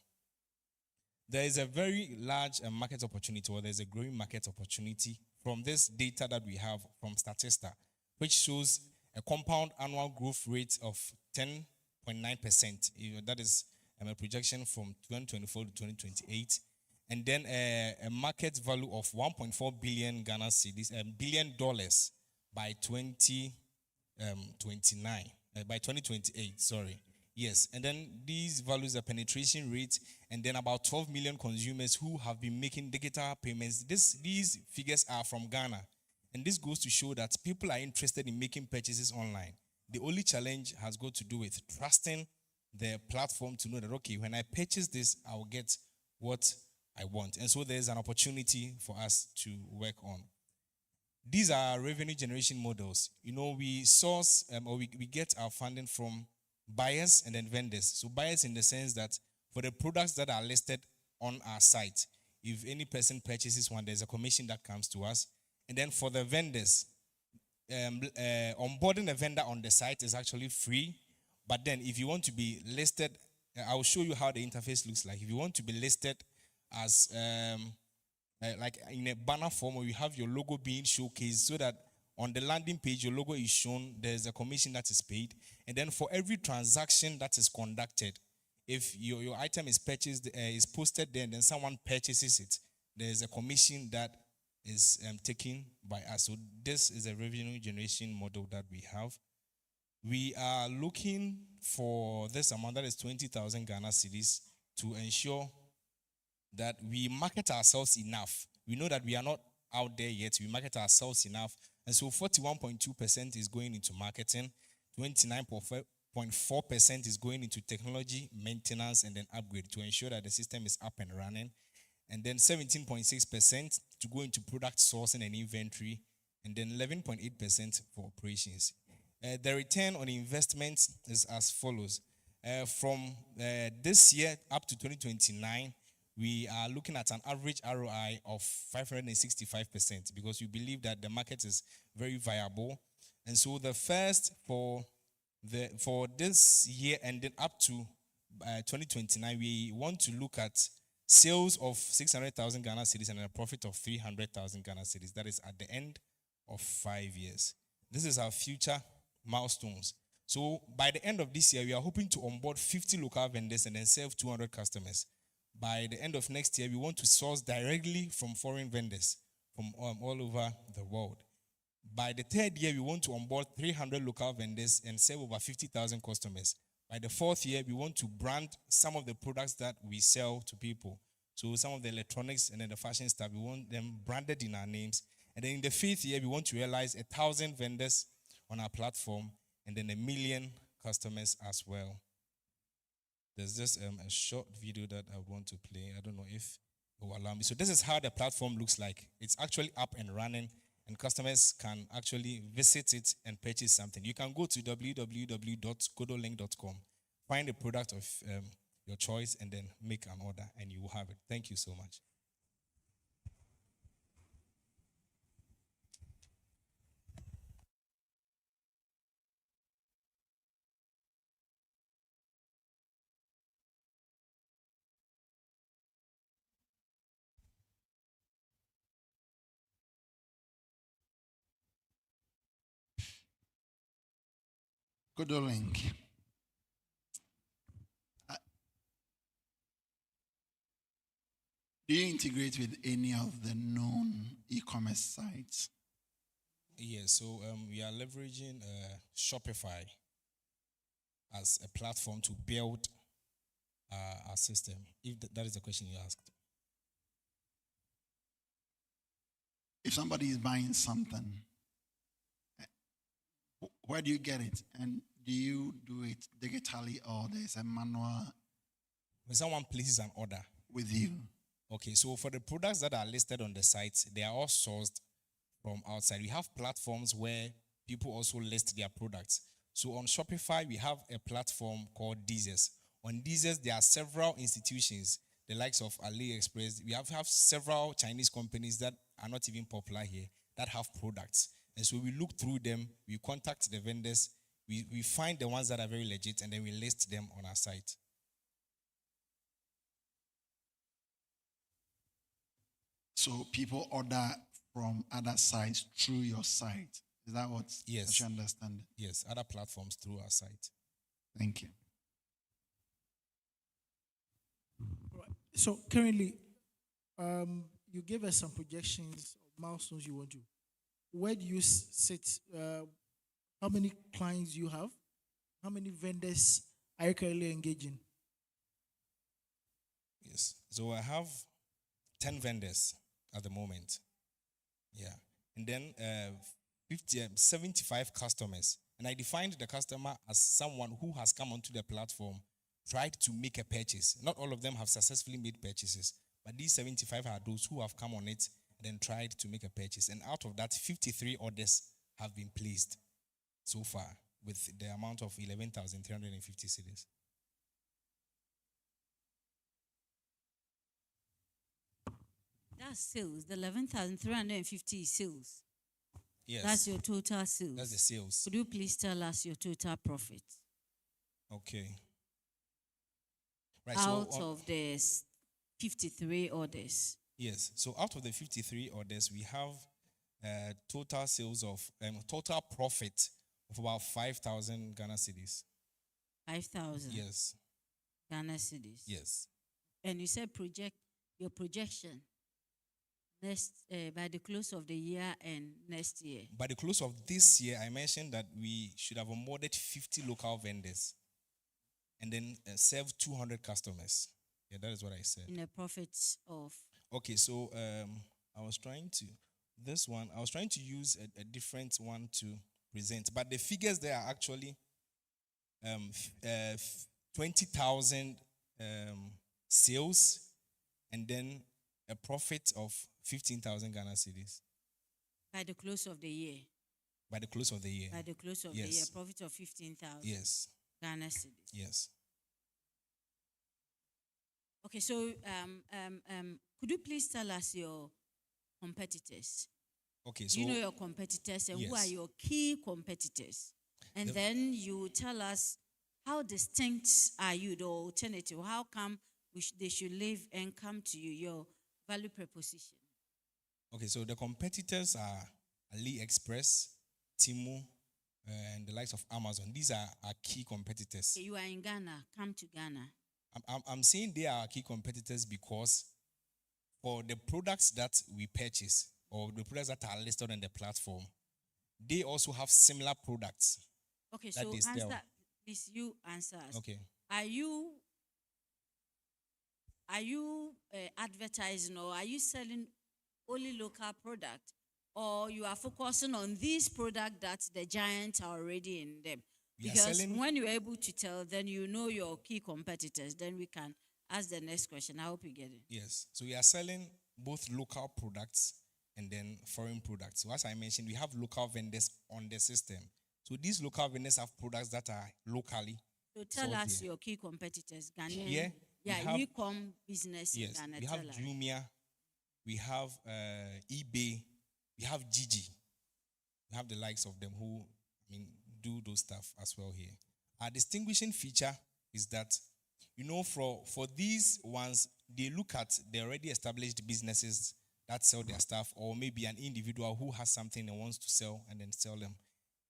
There is a very large market opportunity, or there's a growing market opportunity from this data that we have from Statista, which shows a compound annual growth rate of 10.9%. That is a projection from 2024 to 2028. And then a market value of 1.4 billion Ghana cedis, $1 billion by 2029, by 2028, sorry. Yes, and then these values are penetration rate, and then about 12 million consumers who have been making digital payments. These figures are from Ghana, and this goes to show that people are interested in making purchases online. The only challenge has got to do with trusting the platform to know that, okay, when I purchase this, I will get what I want. And so there's an opportunity for us to work on. These are revenue generation models. We source or we get our funding from buyers and then vendors. So buyers in the sense that for the products that are listed on our site, if any person purchases one, there's a commission that comes to us. And then for the vendors, onboarding a vendor on the site is actually free. But then if you want to be listed, I'll show you how the interface looks like. If you want to be listed as like in a banner form where you have your logo being showcased so that on the landing page, your logo is shown, there's a commission that is paid. And then for every transaction that is conducted, if your item is purchased, is posted there, and then someone purchases it, there's a commission that is taken by us. So this is a revenue generation model that we have. We are looking for this amount, that is 20,000 Ghana cedis, to ensure that we market ourselves enough. We know that we are not out there yet. We market ourselves enough. And so 41.2% is going into marketing, 29.4% is going into technology, maintenance, and then upgrade to ensure that the system is up and running. And then 17.6% to go into product sourcing and inventory, and then 11.8% for operations. The return on investment is as follows. From this year up to 2029, we are looking at an average ROI of 565% because we believe that the market is very viable. And so the first for this year and then up to 2029, we want to look at sales of 600,000 Ghana cedis and a profit of 300,000 Ghana cedis. That is at the end of 5 years. This is our future milestones. So by the end of this year, we are hoping to onboard 50 local vendors and then serve 200 customers. By the end of next year, we want to source directly from foreign vendors from all over the world. By the third year, we want to onboard 300 local vendors and serve over 50,000 customers. By the fourth year, we want to brand some of the products that we sell to people. So some of the electronics and then the fashion stuff, we want them branded in our names. And then in the fifth year, we want to realize 1,000 vendors on our platform and then 1 million customers as well. There's just a short video that I want to play. I don't know if it will allow me. So this is how the platform looks like. It's actually up and running, and customers can actually visit it and purchase something. You can go to www.kudolink.com, find a product of your choice, and then make an order, and you will have it. Thank you so much. Kudo link. Do you integrate with any of the known e-commerce sites? Yes, so we are leveraging Shopify as a platform to build our system, if that is the question you asked. If somebody is buying something, where do you get it? And do you do it digitally or there's a manual When someone places an order, with you? okay, so for the products that are listed on the site, they are all sourced from outside. We have platforms where people also list their products. So on Shopify, we have a platform called Deezers. On Deezers, there are several institutions, the likes of AliExpress. We have several Chinese companies that are not even popular here that have products. And so we look through them, we contact the vendors, we find the ones that are very legit, and then we list them on our site. So people order from other sites through your site. Is that what Yes. I should understand it? Yes, other platforms through our site. Thank you. So currently, you gave us some projections of milestones you want to. Where do you sit? How many clients you have? How many vendors are you currently engaging? Yes. So I have 10 vendors at the moment. Yeah. And then 75 customers. And I defined the customer as someone who has come onto the platform, tried to make a purchase. Not all of them have successfully made purchases, but these 75 are those who have come on it and then tried to make a purchase. And out of that, 53 orders have been placed so far with the amount of 11,350 cedis. That's sales. The 11,350 is sales. Yes. That's your total sales. That's the sales. Could you please tell us your total profit? Okay. Right. Out so of the 53 orders. Yes. So out of the 53 orders, we have total sales of total profit of about 5,000 Ghana cedis. 5,000 Yes. Ghana cedis. Yes. And you said your projection next by the close of the year and next year. By the close of this year, I mentioned that we should have onboarded 50 local vendors and then serve 200 customers. Yeah, that is what I said. In a profit of? Okay, so I was trying to use a different one to present, but the figures there are actually 20,000 sales and then a profit of 15,000 Ghana cedis. By the close of the year? By the close of the year. By the close of the year, profit of 15,000 Yes. Ghana cedis. Yes. Okay, so could you please tell us your competitors? Okay, Do so you know your competitors and who are yes. your key competitors? And then you tell us how distinct are you, the alternative? How come they should leave and come to you, your value proposition? Okay, so the competitors are AliExpress, Temu, and the likes of Amazon. These are our key competitors. Okay, you are in Ghana. Come to Ghana. I'm saying they are our key competitors because for the products that we purchase or the products that are listed on the platform, they also have similar products. Okay, that so they sell. answer, please, you answer us. Okay. Are you advertising or are you selling only local product, or you are focusing on these products that the giants are already in them? We are Because selling- when you're able to tell, then you know your key competitors. Then we can ask the next question. I hope you get it. Yes. So we are selling both local products and then foreign products. So as I mentioned, we have local vendors on the system. So these local vendors have products that are locally. So tell sold us here. your key competitors. Ghanaian, Here, we yeah, have- e-com business Yes. in Ghana. We have Tell us. Jumia, we have eBay, we have Gigi. We have the likes of them who, do those stuff as well here. Our distinguishing feature is that, for these ones, they look at the already established businesses that sell their stuff, or maybe an individual who has something and wants to sell and then sell them.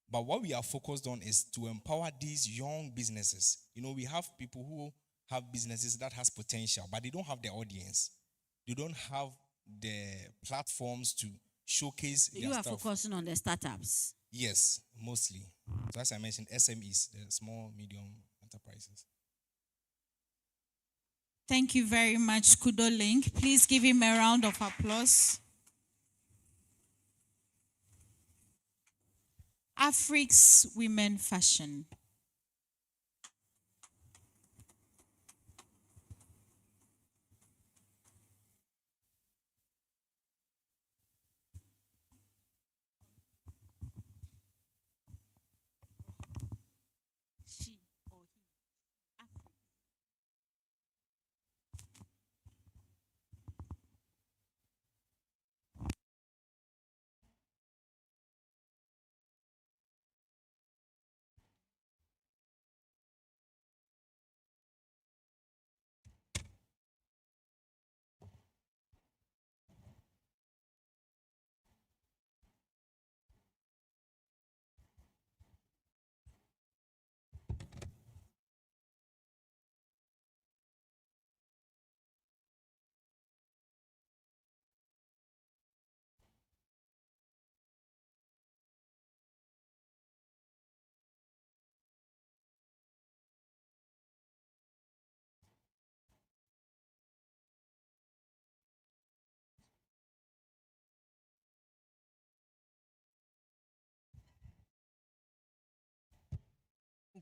But what we are focused on is to empower these young businesses. We have people who have businesses that has potential, but they don't have the audience. They don't have the platforms to showcase So their you are stuff. focusing on the startups. Yes, mostly. So as I mentioned, SMEs, the small, medium enterprises. Thank you very much, Kudo Link. Please give him a round of applause. Afric's women fashion.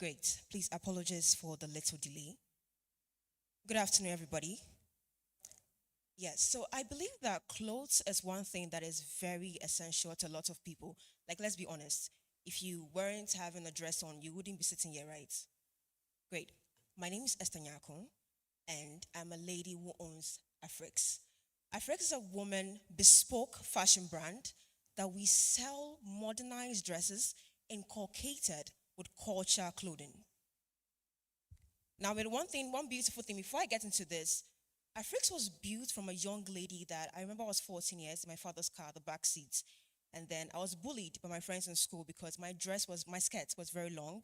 Great. Please apologize for the little delay. Good afternoon, everybody. Yes, so I believe that clothes is one thing that is very essential to a lot of people. Like, let's be honest. If you weren't having a dress on, you wouldn't be sitting here, right? Great. My name is Esther Nyakon, and I'm a lady who owns Afric. Afric is a woman bespoke fashion brand that we sell modernized dresses inculcated with culture clothing. Now, with one beautiful thing, before I get into this, Afric was built from a young lady that I remember I was 14 years in my father's car, the back seat. And then I was bullied by my friends in school because my skirt was very long.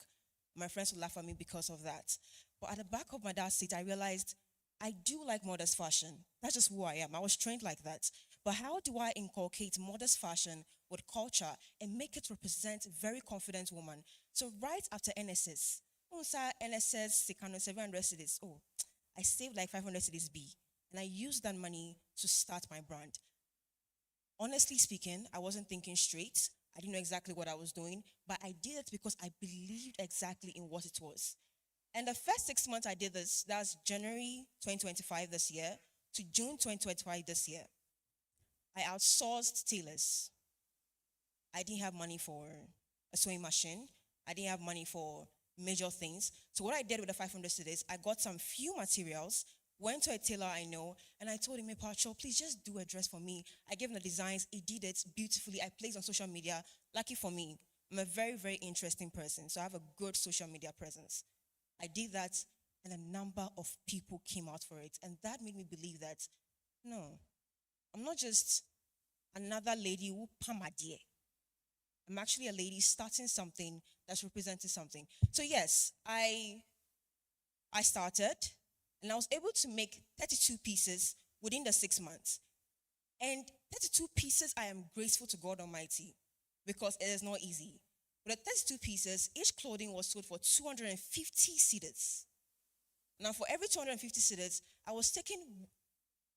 My friends would laugh at me because of that. But at the back of my dad's seat, I realized I do like modest fashion. That's just who I am. I was trained like that. But how do I inculcate modest fashion with culture and make it represent a very confident woman? So right after NSS, NSS, 700 cedis. Oh, I saved like 500 cedis B. And I used that money to start my brand. Honestly speaking, I wasn't thinking straight. I didn't know exactly what I was doing, but I did it because I believed exactly in what it was. And the first 6 months I did this, that's January 2025 this year to June 2025 this year. I outsourced tailors. I didn't have money for a sewing machine. I didn't have money for major things. So what I did with the 500 cedis, I got some few materials, went to a tailor I know, and I told him, hey, Pacho, please just do a dress for me. I gave him the designs. He did it beautifully. I placed on social media. Lucky for me, I'm a very, very interesting person, so I have a good social media presence. I did that, and a number of people came out for it. And that made me believe that, no, I'm not just another lady who pamadie. I'm actually a lady starting something that's representing something. So yes, I started, and I was able to make 32 pieces within the 6 months. And 32 pieces, I am grateful to God Almighty because it is not easy. But the 32 pieces, each clothing was sold for 250 cedis. Now, for every 250 cedis, I was taking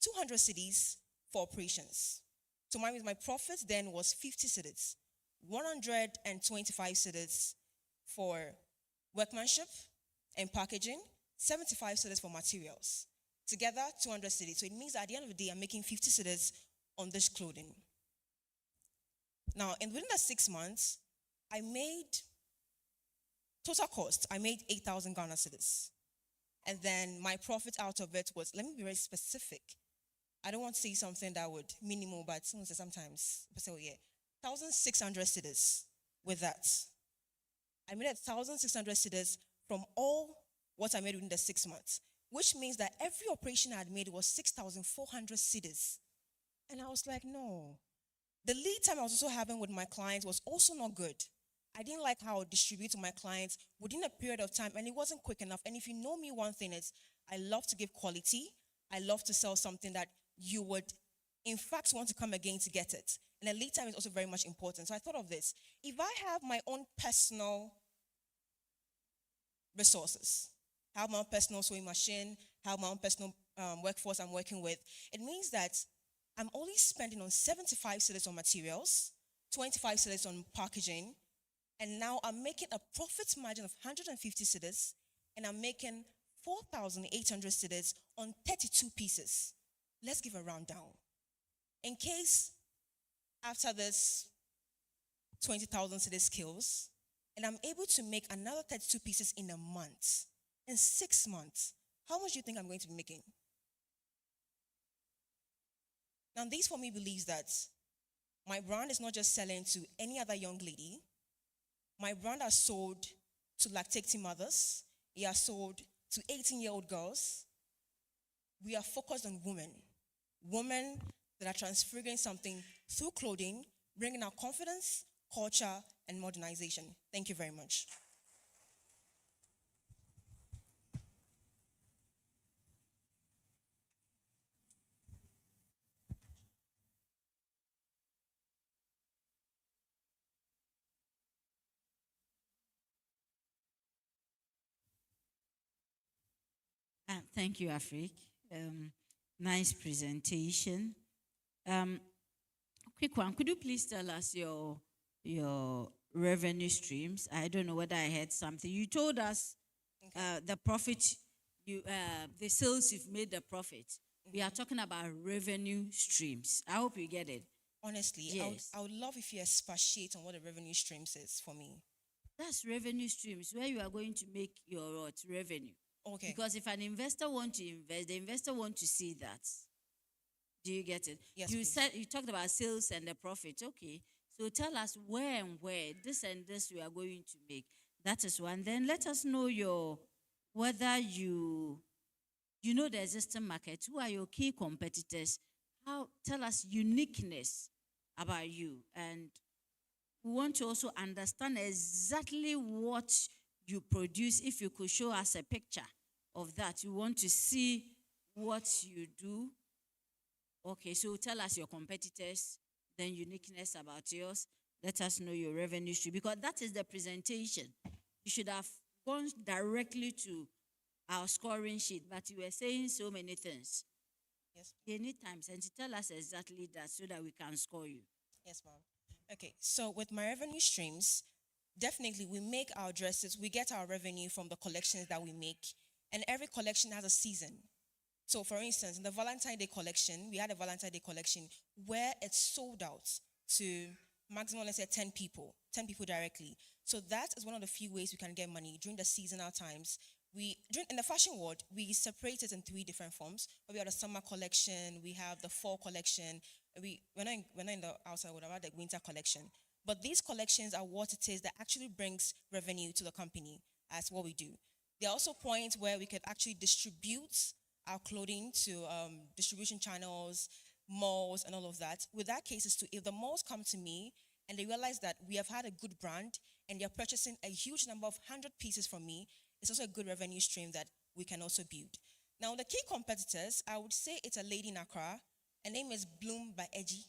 200 cedis for operations. So my profit then was 50 cedis, 125 cedis for workmanship and packaging, 75 cedis for materials. Together, 200 cedis. So it means that at the end of the day, I'm making 50 cedis on this clothing. Now, within the 6 months, I made, total cost, I made 8,000 Ghana cedis. And then my profit out of it was, let me be very specific. I don't want to say something that would minimal, but sometimes, oh yeah, 1,600 cedis with that. I made 1,600 cedis from all what I made within the 6 months, which means that every operation I had made was 6,400 cedis. And I was like, no. The lead time I was also having with my clients was also not good. I didn't like how I would distribute to my clients within a period of time, and it wasn't quick enough. And if you know me, one thing is I love to give quality. I love to sell something that you would, in fact, want to come again to get it. And the lead time is also very much important. So I thought of this. If I have my own personal resources, have my own personal sewing machine, have my own personal workforce I'm working with, it means that I'm only spending on 75 cedis on materials, 25 cedis on packaging, and now I'm making a profit margin of 150 cedis, and I'm making 4,800 cedis on 32 pieces. Let's give a round down. In case after this 20,000 cedis kills, and I'm able to make another 32 pieces in a month, in 6 months, how much do you think I'm going to be making? Now, this for me believes that my brand is not just selling to any other young lady. My brand has sold to lactating mothers. It has sold to 18-year-old girls. We are focused on women that are transferring something through clothing, bringing out confidence, culture, and modernization. Thank you very much. Thank you, Afric. Nice presentation. Quick one. Could you please tell us your revenue streams. I don't know whether I heard something. You told us the profit, the sales you've made, the profit. We are talking about revenue streams. I hope you get it. Honestly, Yes. I would love if you expatiate on what a revenue streams is for me. That's revenue streams where you are going to make your revenue. Okay. Because if an investor wants to invest, the investor wants to see that. Do you get it? Yes, You please. said you talked about sales and the profit. Okay. So tell us where and where this and this we are going to make. That is one. Then let us know whether you know the existing market. Who are your key competitors? Tell us uniqueness about you. And we want to also understand exactly what you produce. If you could show us a picture of that, we want to see what you do. Okay, so tell us your competitors, then uniqueness about yours. Let us know your revenue stream, because that is the presentation. You should have gone directly to our scoring sheet, but you were saying so many things. Yes. You need time, and to tell us exactly that so that we can score you. Yes, ma'am. Okay, so with my revenue streams, definitely we make our dresses, we get our revenue from the collections that we make, and every collection has a season. So for instance, in the Valentine's Day collection, we had a Valentine's Day collection where it sold out to maximum, let's say 10 people directly. So that is one of the few ways we can get money during the seasonal times. In the fashion world, we separate it in 3 different forms. We have the summer collection, we have the fall collection. We're not in the outside world, about the winter collection. But these collections are what it is that actually brings revenue to the company as what we do. There are also points where we could actually distribute our clothing to distribution channels, malls, and all of that. With that case is if the malls come to me and they realize that we have had a good brand and they're purchasing a huge number of 100 pieces from me, it's also a good revenue stream that we can also build. Now, the key competitors, I would say it's a lady in Accra. Her name is Bloom by Edgy.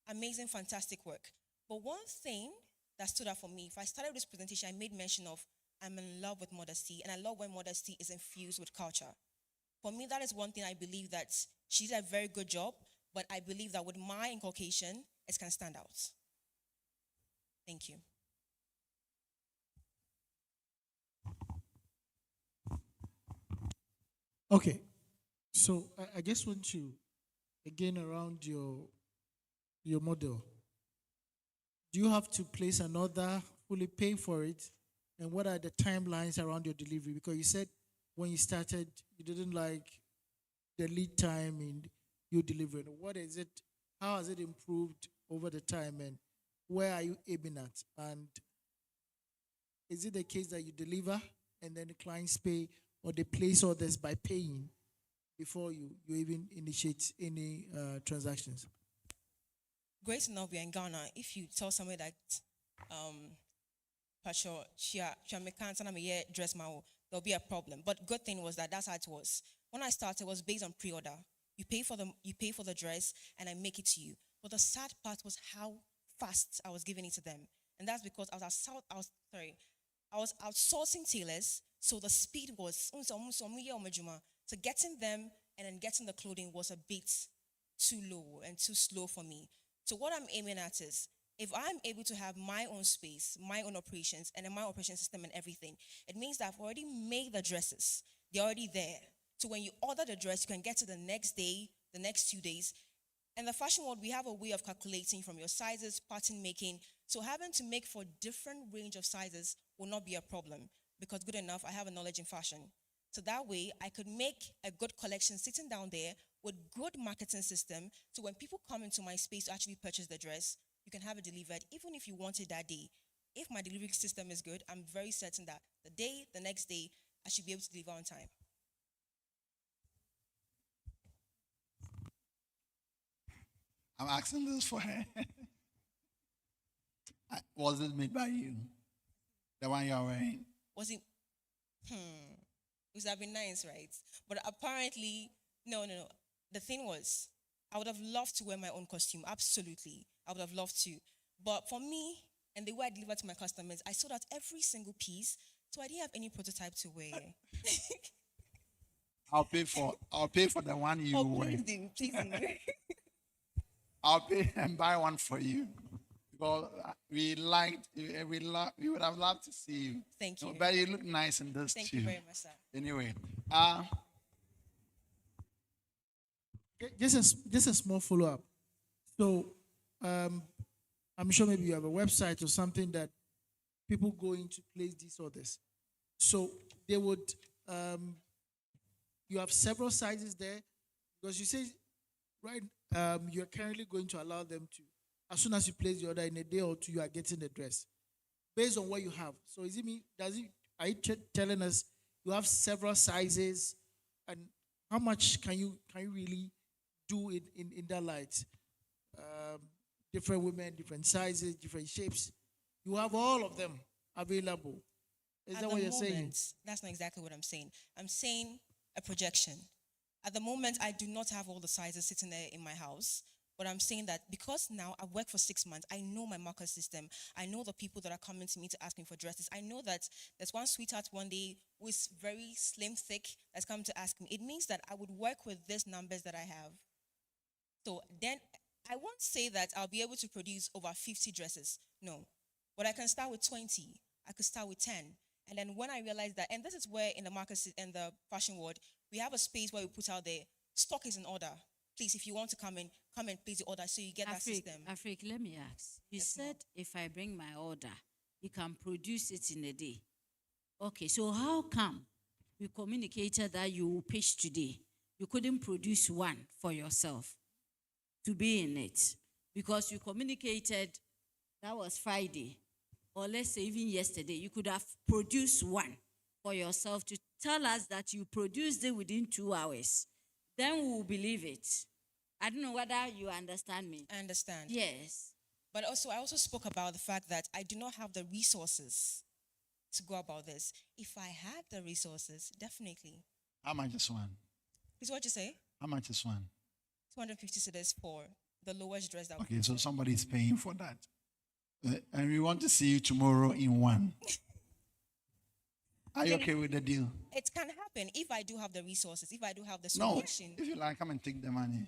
Amazing, fantastic work. But one thing that stood out for me, if I started this presentation, I made mention of I'm in love with modesty, and I love when modesty is infused with culture. For me, that is one thing I believe that she did a very good job, but I believe that with my inculcation, it can stand out. Thank you. Okay, so I just want to, again, around your model. Do you have to place an order, fully pay for it? And what are the timelines around your delivery? Because you said when you started, you didn't like the lead time in you delivering. What is it? How has it improved over the time? And where are you aiming at? And is it the case that you deliver and then the clients pay, or they place orders by paying before you even initiate any transactions? Great enough, we're in Ghana. If you tell somebody that there'll be a problem. But good thing was that that's how it was. When I started, it was based on pre-order. You pay for the dress, and I make it to you. But the sad part was how fast I was giving it to them, and that's because I was outsourcing tailors. So the speed was so getting them and then getting the clothing was a bit too low and too slow for me. So what I'm aiming at is, if I'm able to have my own space, my own operations, and my operation system and everything, it means that I've already made the dresses. They're already there. So when you order the dress, you can get it the next day, the next 2 days. In the fashion world, we have a way of calculating from your sizes, pattern making. So having to make for different range of sizes will not be a problem, because good enough, I have a knowledge in fashion. So that way, I could make a good collection sitting down there with good marketing system. So when people come into my space to actually purchase the dress, you can have it delivered, even if you want it that day. If my delivery system is good, I'm very certain that the next day, I should be able to deliver on time. I'm asking this for her. Was it made by you? The one you're wearing? Was it? It would have been nice, right? But apparently, no. The thing was, I would have loved to wear my own costume. Absolutely. I would have loved to. But for me, and the way I delivered to my customers, I sold out every single piece, so I didn't have any prototype to wear. I'll pay for the one you wear. Please do. I'll pay and buy one for you. Because we liked, we would have loved to see you. Thank you. But you look nice in this Thank too. you very much, sir. Anyway, Just a small follow up. So, I'm sure maybe you have a website or something that people go in to place these orders. So they would, you have several sizes there because you say, right, you're currently going to allow them to, as soon as you place the order in a day or two, you are getting the dress based on what you have. So is it me? Are you telling us you have several sizes, and how much can you really do it in that light? Different women, different sizes, different shapes. You have all of them available. Is that what you're saying? That's not exactly what I'm saying. I'm saying a projection. At the moment, I do not have all the sizes sitting there in my house. But I'm saying that because now I've worked for 6 months, I know my market system. I know the people that are coming to me to ask me for dresses. I know that there's one sweetheart one day who is very slim, thick, that's come to ask me. It means that I would work with these numbers that I have. So then I won't say that I'll be able to produce over 50 dresses. No. But I can start with 20. I could start with 10. And then when I realize that, and this is where in the market, in the fashion world, we have a space where we put out there, stock is in order. Please, if you want to come and place the order so you get that system. Afric, let me ask. You said if I bring my order, you can produce it in a day. Okay, so how come we communicated that you will pitch today? You couldn't produce one for yourself to be in it because you communicated that was Friday, or let's say even yesterday, you could have produced one for yourself to tell us that you produced it within 2 hours. Then we will believe it. I don't know whether you understand me. I understand. Yes. But also, I also spoke about the fact that I do not have the resources to go about this. If I had the resources, definitely. how much is one? Is what you say? How much is one? 250 cedis for the lowest dress that Okay, so somebody is paying for that. And we want to see you tomorrow in one. Are you okay with the deal? It can happen if I do have the resources, if I do have the No, solution. if you like, come and take the money.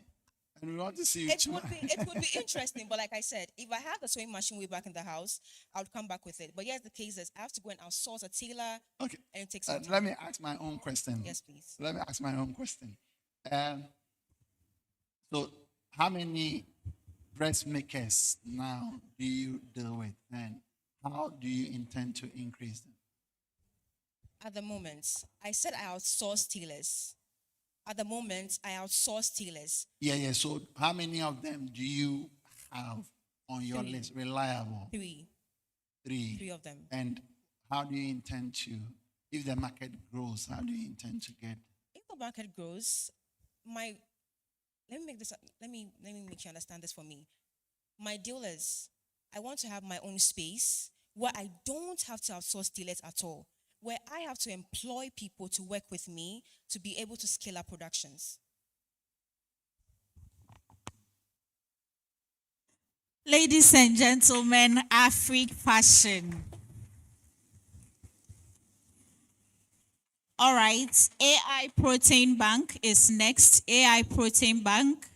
And we want to see you It tomorrow. would be interesting, but like I said, if I have the sewing machine way back in the house, I would come back with it. But yes, the case is I have to go and outsource a tailor. Okay. And it takes some time. Let me ask my own question. Yes, please. Let me ask my own question. So, how many dressmakers now do you deal with, and how do you intend to increase them? At the moment, I said I outsource tailors. At the moment, I outsource tailors. Yeah. So, how many of them do you have on your list? Reliable? Three. Three of them. And how do you intend to, if the market grows, how do you intend to get? If the market grows, let me make you understand this for me. My dealers, I want to have my own space where I don't have to outsource dealers at all, where I have to employ people to work with me to be able to scale up productions. Ladies and gentlemen, Afric fashion. All right, AI Protein Bank is next. AI Protein Bank.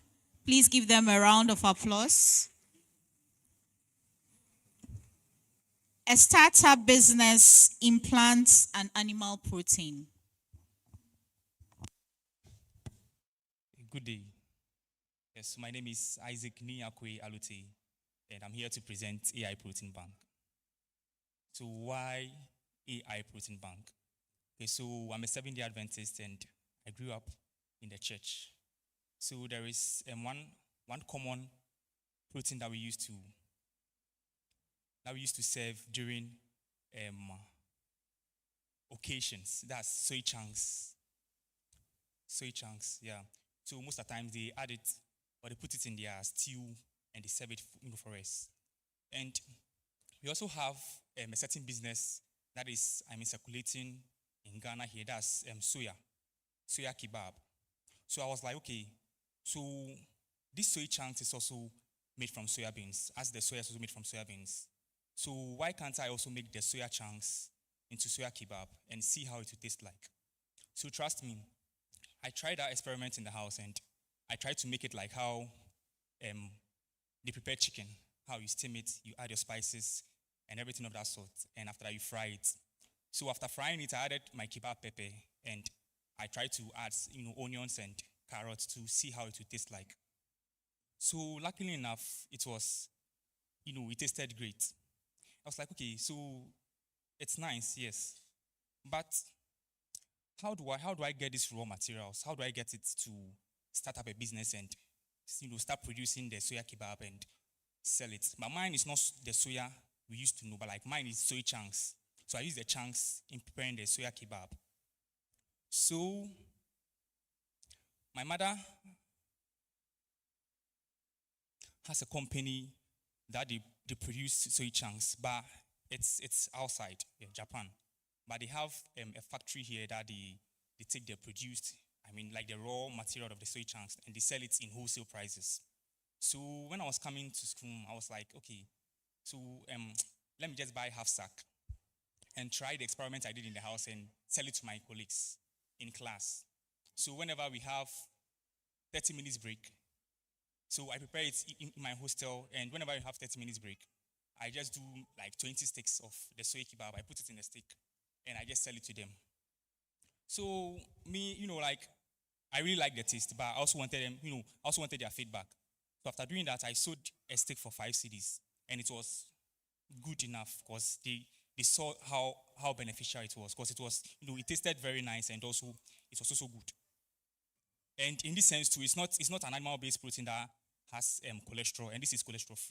Please give them a round of applause. A startup business in plants and animal protein. Good day. Yes, my name is Isaac Niyakwe Alute, and I'm here to present AI Protein Bank. So why AI Protein Bank? Okay, so I'm a Seventh-day Adventist, and I grew up in the church. So there is one common protein that we used to serve during occasions. That's soy chunks. Soy chunks, yeah. So most of the times they add it or they put it in their stew and they serve it for us. And we also have a certain business that is circulating in Ghana here. That's soya kebab. So I was like, okay, so this soy chunks is also made from soya beans, as the soya is also made from soya beans. So why can't I also make the soya chunks into soya kebab and see how it will taste like? So trust me, I tried that experiment in the house, and I tried to make it like how they prepare chicken, how you steam it, you add your spices and everything of that sort. And after that, you fry it. So after frying it, I added my kebab pepper and I tried to add, onions and carrots to see how it would taste like. So luckily enough, it was, it tasted great. I was like, okay, so it's nice, yes. But how do I get these raw materials? How do I get it to start up a business and start producing the soya kebab and sell it? But mine is not the soya we used to know, but like mine is soy chunks. So I use the chunks in preparing the soya kebab. So my mother has a company that they produce soy chunks, but it's outside Japan. But they have a factory here that they take the produced, like the raw material of the soy chunks, and they sell it in wholesale prices. So when I was coming to school, I was like, okay, so let me just buy half sack and try the experiment I did in the house and sell it to my colleagues in class. So whenever we have 30 minutes break, so I prepare it in my hostel, and whenever we have 30 minutes break, I just do like 20 sticks of the soy kebab. I put it in a stick, and I just sell it to them. So me, I really like the taste, but I also wanted them, I also wanted their feedback. So after doing that, I sold a stick for 5 cedis, and it was good enough because they saw how beneficial it was, because it was, it tasted very nice, and also it was also good. And in this sense too, it's not an animal-based protein that has cholesterol, and this is cholesterol free.